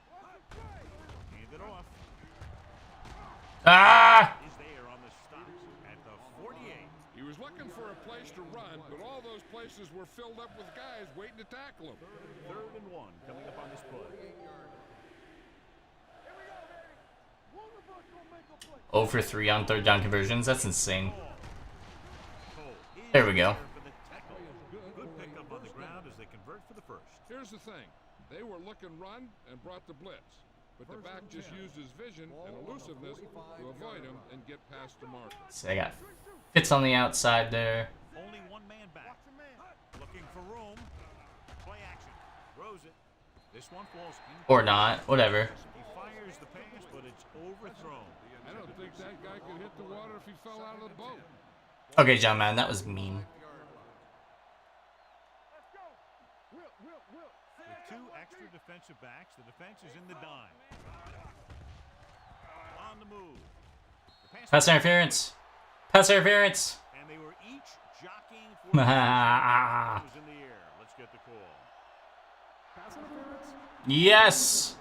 Speaker 5: What's the play?
Speaker 2: Hand it off.
Speaker 1: Ah!
Speaker 2: Is there on the stops at the 48.
Speaker 3: He was looking for a place to run, but all those places were filled up with guys waiting to tackle him.
Speaker 2: 3rd and 1 coming up on this play.
Speaker 5: Here we go, baby. One of us gonna make a play.
Speaker 1: 0 for 3 on 3rd down conversions. That's insane.
Speaker 2: Cole is
Speaker 1: There we go.
Speaker 2: there for the tackle. Good pickup on the ground as they convert for the first.
Speaker 3: Here's the thing. They were looking run and brought the blitz. But the back just used his vision and elusiveness to avoid him and get past the marker.
Speaker 1: So I got Fitz on the outside there.
Speaker 2: Only one man back. Looking for room. Play action. Throws it. This one falls in.
Speaker 1: Or not. Whatever.
Speaker 2: He fires the pass, but it's overthrown.
Speaker 3: I don't think that guy could hit the water if he fell out of the boat.
Speaker 1: Okay, John, man. That was mean.
Speaker 5: Let's go. Will.
Speaker 2: With 2 extra defensive backs, the defense is in the dime. On the move. The
Speaker 1: Pass interference. Pass interference.
Speaker 2: And they were each jockeying for the was in the air. Let's get the call.
Speaker 1: Yes.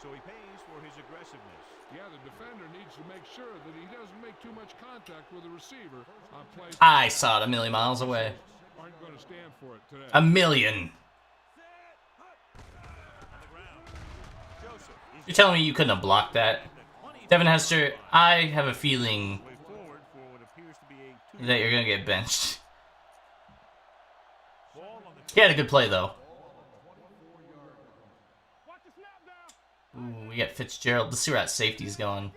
Speaker 2: so he pays for his aggressiveness.
Speaker 3: Yeah, the defender needs to make sure that he doesn't make too much contact with the receiver on plays.
Speaker 1: I saw it a million miles away.
Speaker 3: Aren't going to stand for it today.
Speaker 1: A million. You're telling me you couldn't have blocked that? Devin Hester, I have a feeling that you're going to get benched. He had a good play, though. Ooh, we got Fitzgerald. Let's see where that safety's going.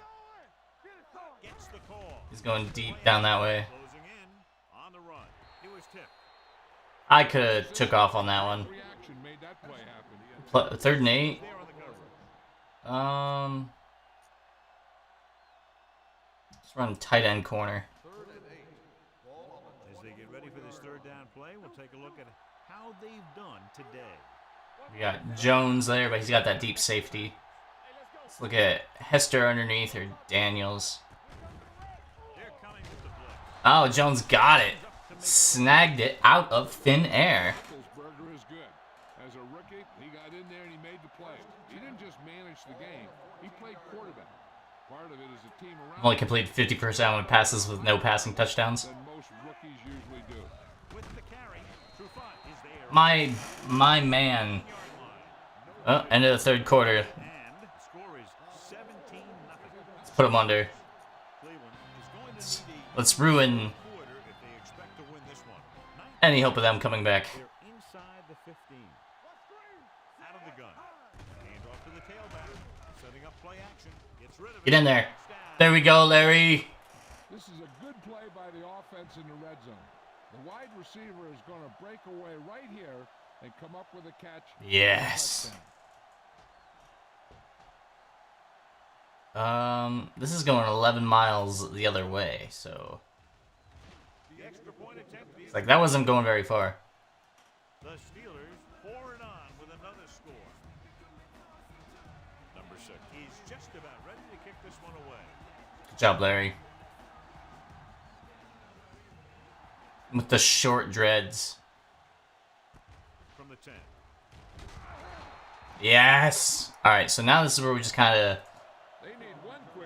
Speaker 1: He's going deep down that way. I could have took off on that one. 3rd and 8. Let's run tight end corner.
Speaker 2: As they get ready for this 3rd down play, we'll take a look at how they've done today.
Speaker 1: We got Jones there, but he's got that deep safety. Let's look at Hester underneath or Daniels. Oh, Jones got it. Snagged it out of thin air.
Speaker 3: Is good. As a rookie, he got in there and he made the play. He didn't just manage the game. He played quarterback. Part of it is a team around.
Speaker 1: Only completed 50% of passes with no passing touchdowns.
Speaker 3: Than most rookies usually do.
Speaker 1: My man. Oh, end of the 3rd quarter. Let's put him under. Let's ruin any hope of them coming back.
Speaker 2: Inside the 15. Out of the gun. Hand off to the tailback. Setting up play action. Gets rid of it.
Speaker 1: Get in there. There we go, Larry.
Speaker 3: This is a good play by the offense in the red zone. The wide receiver is going to break away right here and come up with a catch.
Speaker 1: Yes. This is going 11 miles the other way, so it's like that wasn't going very far.
Speaker 2: The Steelers pour it on with another score. Number 6. He's just about ready to kick this one away.
Speaker 1: Good job, Larry. With the short dreads.
Speaker 2: From the 10.
Speaker 1: Yes. All right, so now this is where we just kind of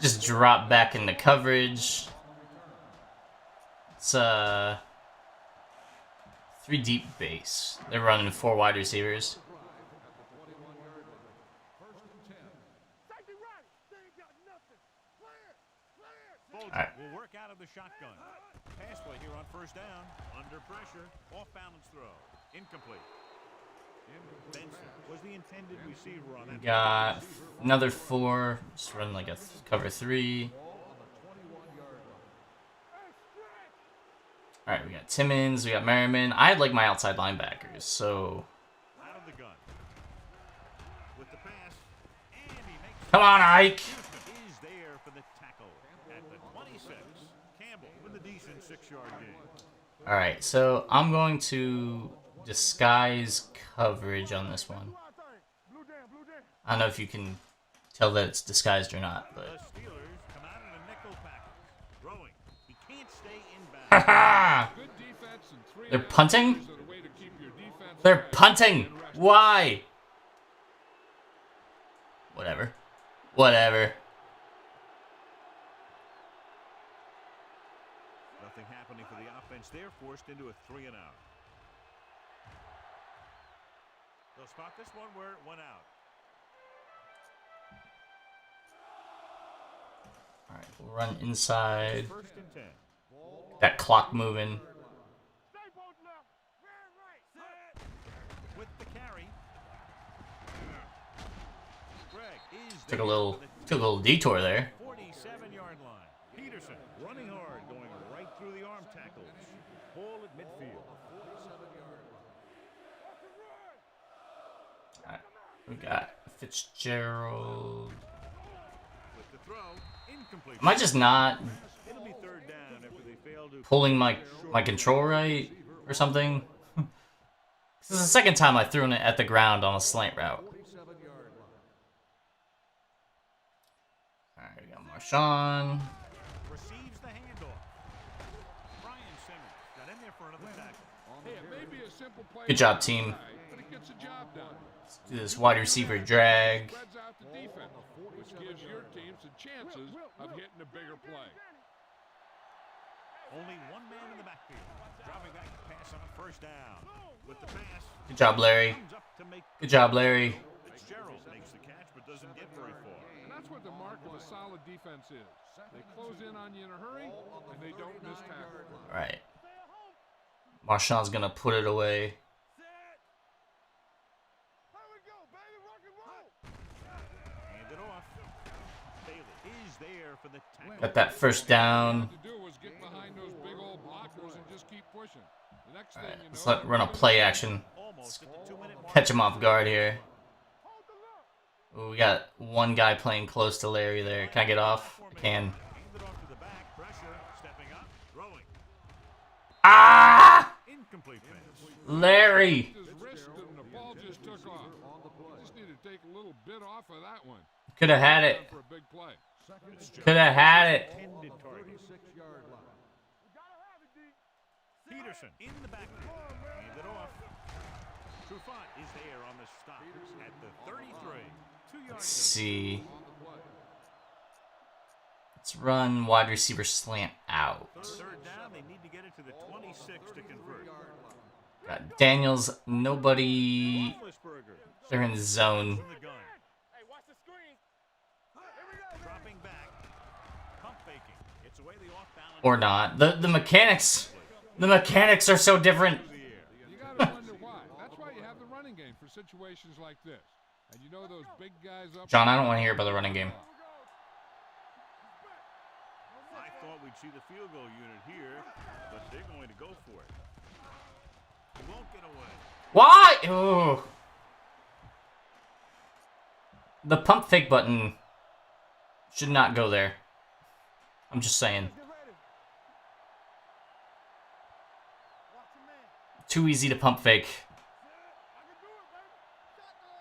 Speaker 1: just drop back into coverage. It's 3 deep base. They're running 4 wide receivers.
Speaker 2: Right. Will work out of the shotgun. Pass play here on 1st down. Under pressure. Off balance throw. Incomplete. Benson was the intended receiver on that.
Speaker 1: Got another 4. Just run like a cover 3. All right, we got Timmons, we got Merriman. I like my outside linebackers, so.
Speaker 2: Out of the gun. With the pass, and he makes.
Speaker 1: Come on, Ike.
Speaker 2: Is there for the tackle at the 26. Campbell with a decent 6-yard gain.
Speaker 1: All right, so I'm going to disguise coverage on this one. I don't know if you can tell that it's disguised or not, but.
Speaker 2: The Steelers come out in a nickel package. Throwing. He can't stay inbound.
Speaker 1: Haha! They're punting? They're punting! Why? Whatever. Whatever.
Speaker 2: Nothing happening for the offense. They're forced into a 3-and-out. They'll spot this one where it went out.
Speaker 1: Alright, we'll run inside.
Speaker 2: 1st and 10.
Speaker 1: That clock moving.
Speaker 2: With the carry. Greg is
Speaker 1: Took a little detour there.
Speaker 2: 47-yard line. Peterson running hard, going right through the arm tackles. Ball at midfield.
Speaker 1: Alright, we got Fitzgerald.
Speaker 2: With the throw, incomplete.
Speaker 1: Am I just not
Speaker 2: It'll be 3rd down after they fail to
Speaker 1: pulling my control right or something? This is the 2nd time I've thrown it at the ground on a slant route. Alright, we got Marshawn.
Speaker 2: receives the handoff. Brian Simmons got in there for another tackle.
Speaker 3: Hey, it may be a simple play
Speaker 1: Good job, team.
Speaker 3: but it gets the job done.
Speaker 1: Let's do this wide receiver drag.
Speaker 3: Spreads out the defense, which gives your team some chances of hitting a bigger play.
Speaker 2: Only one man in the backfield. Dropping back to pass on first down. With the pass.
Speaker 1: Good job, Larry.
Speaker 2: Comes up to make
Speaker 1: Good job, Larry.
Speaker 2: Fitzgerald makes the catch but doesn't get very far.
Speaker 3: And that's what the mark of a solid defense is. They close in on you in a hurry, and they don't miss tackle.
Speaker 1: All right. Marshawn's going to put it away.
Speaker 5: Here we go, baby. Rock and roll.
Speaker 2: Hand it off. Bailey is there for the tackle.
Speaker 1: Got that first down.
Speaker 3: What to do is get behind those big old blockers and just keep pushing. The next thing you
Speaker 1: Let's
Speaker 3: know,
Speaker 1: run a play action.
Speaker 2: Almost at the 2-minute mark.
Speaker 1: Catch him off guard here. Ooh, we got one guy playing close to Larry there. Can I get off? I can.
Speaker 2: Hand it off to the back. Pressure. Stepping up. Throwing.
Speaker 1: Ah!
Speaker 2: Incomplete pass.
Speaker 1: Larry!
Speaker 3: his wrist and the ball just took off. Just need to take a little bit off of that one.
Speaker 1: Could have had it.
Speaker 3: For a big play.
Speaker 1: Could have had it.
Speaker 2: Intended target.
Speaker 4: 36-yard line.
Speaker 2: Peterson in the backfield. Hand it off. Trufant is there on the stop at the 33. 2 yards.
Speaker 1: Let's see. Let's run wide receiver slant out.
Speaker 2: Third down. They need to get it to the 26 to convert.
Speaker 1: Got Daniels. Nobody.
Speaker 2: Roethlisberger
Speaker 1: They're in zone.
Speaker 2: from the gun.
Speaker 5: Hey, watch the screen. Here we go, man.
Speaker 2: Dropping back. Pump faking. It's away the off balance.
Speaker 1: Or not. The mechanics. The mechanics are so different.
Speaker 3: You gotta wonder why. That's why you have the running game for situations like this. And you know those big guys up.
Speaker 1: John, I don't want to hear about the running game.
Speaker 2: I thought we'd see the field goal unit here, but they're going to go for it. He won't get away.
Speaker 1: Why? Oh. The pump fake button should not go there. I'm just saying.
Speaker 5: Get ready. Watch your man.
Speaker 1: Too easy to pump fake.
Speaker 5: I can do it, baby. Shotgun. Shotgun.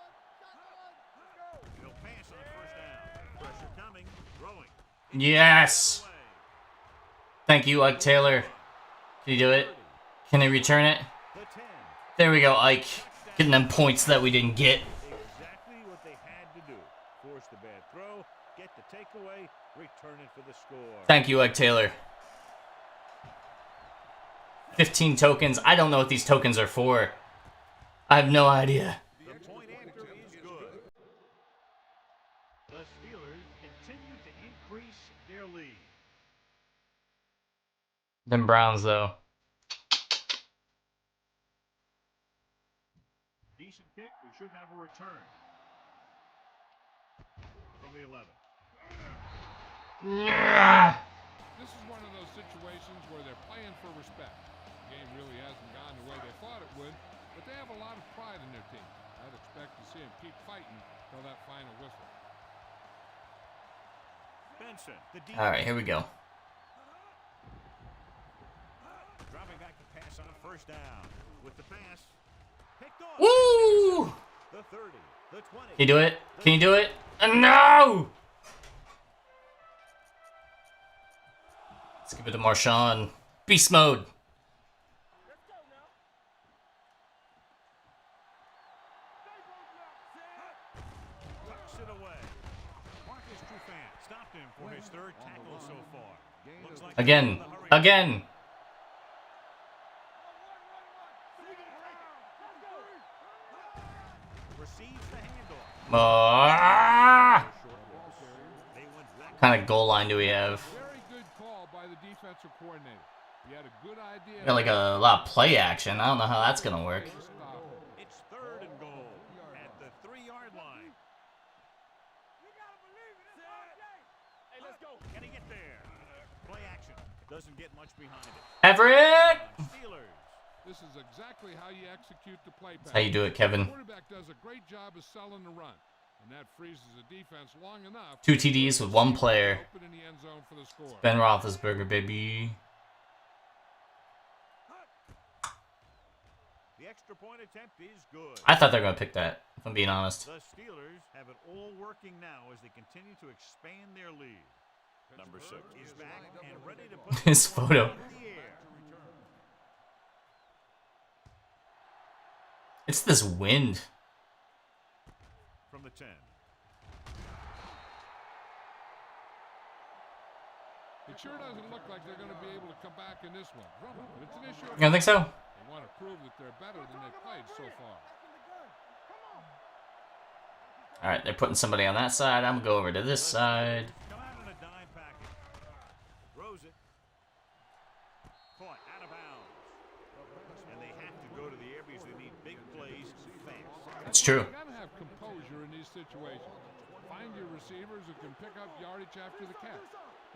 Speaker 5: Let's go.
Speaker 2: He'll pass on first down. Pressure coming. Throwing.
Speaker 1: Yes. Thank you, Ike Taylor. Can you do it? Can he return it?
Speaker 2: The 10.
Speaker 1: There we go, Ike. Getting them points that we didn't get.
Speaker 2: Exactly what they had to do. Force the bad throw, get the takeaway, return it for the score.
Speaker 1: Thank you, Ike Taylor. 15 tokens. I don't know what these tokens are for. I have no idea.
Speaker 2: The point after is good. The Steelers continue to increase their lead.
Speaker 1: Them Browns, though.
Speaker 2: Decent kick. We should have a return. From the 11.
Speaker 3: This is one of those situations where they're playing for respect. The game really hasn't gone the way they thought it would, but they have a lot of pride in their team. I'd expect to see them keep fighting till that final whistle.
Speaker 2: Benson, the deep.
Speaker 1: All right, here we go.
Speaker 2: Dropping back to pass on first down. With the pass. Picked off.
Speaker 1: Woo!
Speaker 2: The 30. The 20.
Speaker 1: Can you do it? Can you do it? No! Let's give it to Marshawn. Beast mode.
Speaker 5: Let's go now.
Speaker 2: Tucks it away. Marcus Trufant stopped him for his third tackle so far. Looks like
Speaker 1: Again.
Speaker 2: the hurry.
Speaker 1: Again.
Speaker 2: Receives the handoff.
Speaker 1: Ah!
Speaker 2: They went back.
Speaker 1: What kind of goal line do we have?
Speaker 3: Very good call by the defensive coordinator. He had a good idea.
Speaker 1: We got like a lot of play action. I don't know how that's gonna work.
Speaker 2: It's third and goal at the 3-yard line.
Speaker 5: You gotta believe it. It's RJ. Hey, let's go.
Speaker 2: Can he get there? Play action. Doesn't get much behind it.
Speaker 1: Everett!
Speaker 2: Steelers.
Speaker 3: This is exactly how you execute the play pass.
Speaker 1: That's how you do it, Kevin.
Speaker 3: The quarterback does a great job of selling the run, and that freezes the defense long enough.
Speaker 1: 2 TDs with 1 player.
Speaker 3: Open in the end zone for the score.
Speaker 1: Ben Roethlisberger, baby.
Speaker 2: The extra point attempt is good.
Speaker 1: I thought they were gonna pick that, if I'm being honest.
Speaker 2: The Steelers have it all working now as they continue to expand their lead. Number 6 is back and ready to put
Speaker 1: This photo.
Speaker 2: in the air.
Speaker 1: It's this wind.
Speaker 2: From the 10.
Speaker 3: It sure doesn't look like they're going to be able to come back in this one. But it's an issue.
Speaker 1: You don't think so?
Speaker 3: They want to prove that they're better than they've played so far.
Speaker 1: All right, they're putting somebody on that side. I'm gonna go over to this side.
Speaker 2: Come out in a dime package. Throws it. Caught out of bounds. And they have to go to the air because they need big plays fast.
Speaker 1: It's true.
Speaker 3: You got to have composure in these situations. Find your receivers who can pick up yardage after the catch.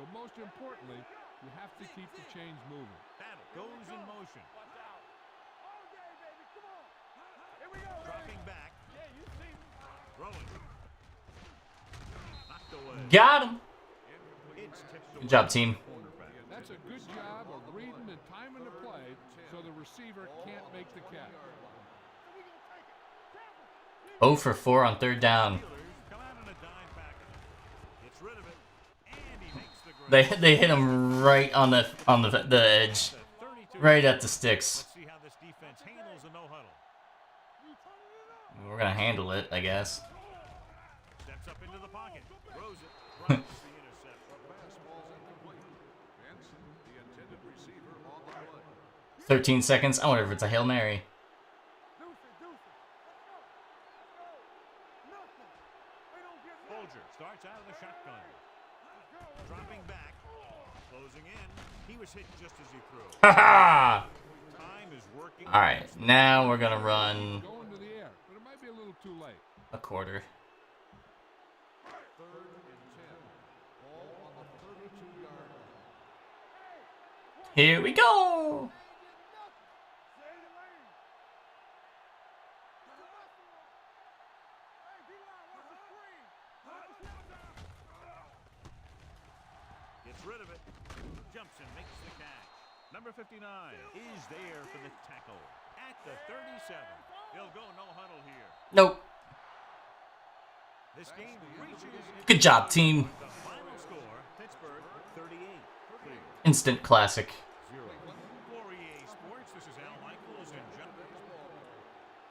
Speaker 3: But most importantly, you have to keep the chains moving.
Speaker 2: Battle goes in motion. Dropping back. Throwing. Knocked away.
Speaker 1: Got him.
Speaker 2: It's tipped away.
Speaker 1: Good job, team.
Speaker 3: That's a good job of reading and timing the play so the receiver can't make the catch.
Speaker 1: 0 for 4 on third down.
Speaker 2: Come out in a dime package. Gets rid of it. And he makes the grab.
Speaker 1: They hit him right on the edge,
Speaker 2: 32.
Speaker 1: right at the sticks.
Speaker 2: Let's see how this defense handles the no huddle.
Speaker 1: We're gonna handle it, I guess.
Speaker 2: Steps up into the pocket. Throws it. Drops the interception.
Speaker 4: Fastball's incomplete. Benson, the intended receiver, on the play.
Speaker 1: 13 seconds. I wonder if it's a Hail Mary.
Speaker 2: Folger starts out of the shotgun. Dropping back. Closing in. He was hit just as he threw.
Speaker 1: Ha
Speaker 2: Time is working.
Speaker 1: All right, now we're gonna run
Speaker 3: Going to the air, but it might be a little too late.
Speaker 1: a quarter.
Speaker 4: Third and 10. Ball on the 32-yard line.
Speaker 1: Here we go.
Speaker 2: Gets rid of it. Jumps and makes the catch. Number 59 is there for the tackle. At the 37. He'll go no huddle here.
Speaker 1: Nope.
Speaker 2: This game reaches
Speaker 1: Good job, team.
Speaker 2: the final score. Pittsburgh 38. Cleveland
Speaker 1: Instant classic.
Speaker 2: 0. For EA Sports, this is Al Michaels and John.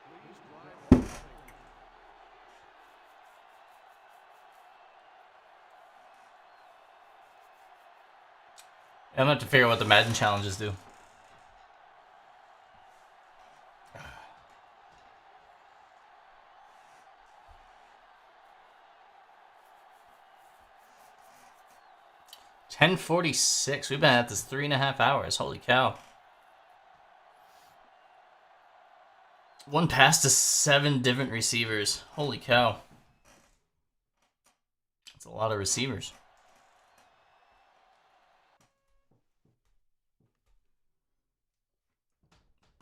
Speaker 4: Please drive.
Speaker 1: I'm gonna have to figure out what the Madden challenges do. $10:46. We've been at this 3.5 hours. Holy cow. One pass to 7 different receivers. Holy cow. That's a lot of receivers.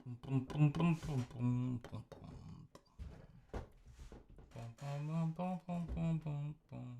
Speaker 1: Boom, boom, boom, boom, boom, boom, boom. Boom, boom, boom, boom, boom, boom, boom.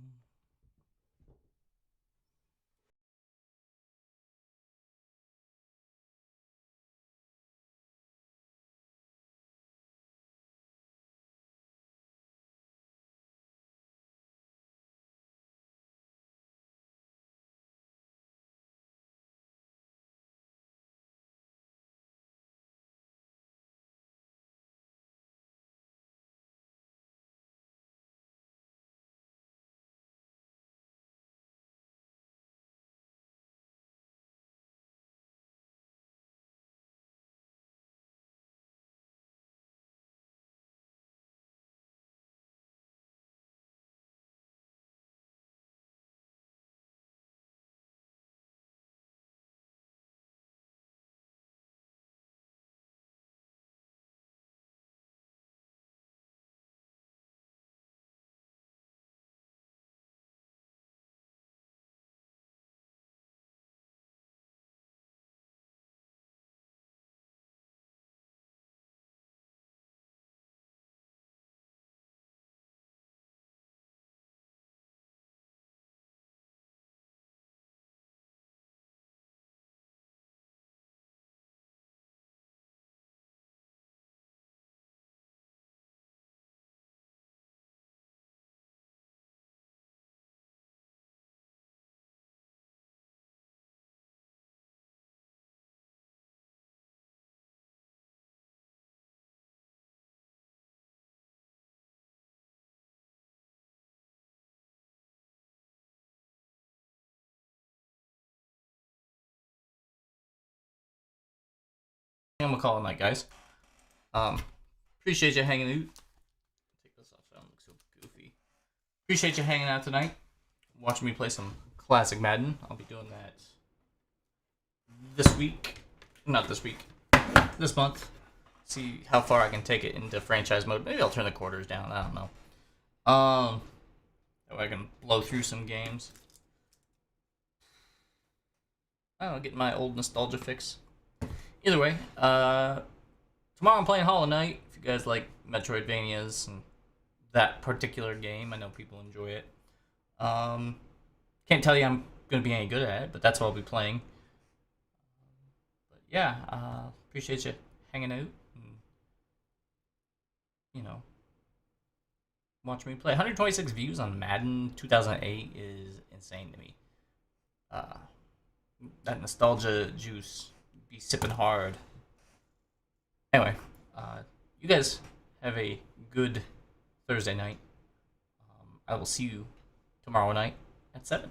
Speaker 1: I'm gonna call it a night, guys. Appreciate you hanging out. Take this off so I don't look so goofy. Appreciate you hanging out tonight. Watching me play some classic Madden. I'll be doing that this week. Not this week. This month. See how far I can take it into franchise mode. Maybe I'll turn the quarters down. I don't know. That way I can blow through some games. I don't know, get my old nostalgia fix. Either way, tomorrow I'm playing Hollow Knight. If you guys like Metroidvanias and that particular game, I know people enjoy it. Can't tell you I'm gonna be any good at it, but that's what I'll be playing. But yeah, appreciate you hanging out and, you know, watch me play. 126 views on Madden 2008 is insane to me. That nostalgia juice be sipping hard. Anyway, you guys have a good Thursday night. I will see you tomorrow night at 7.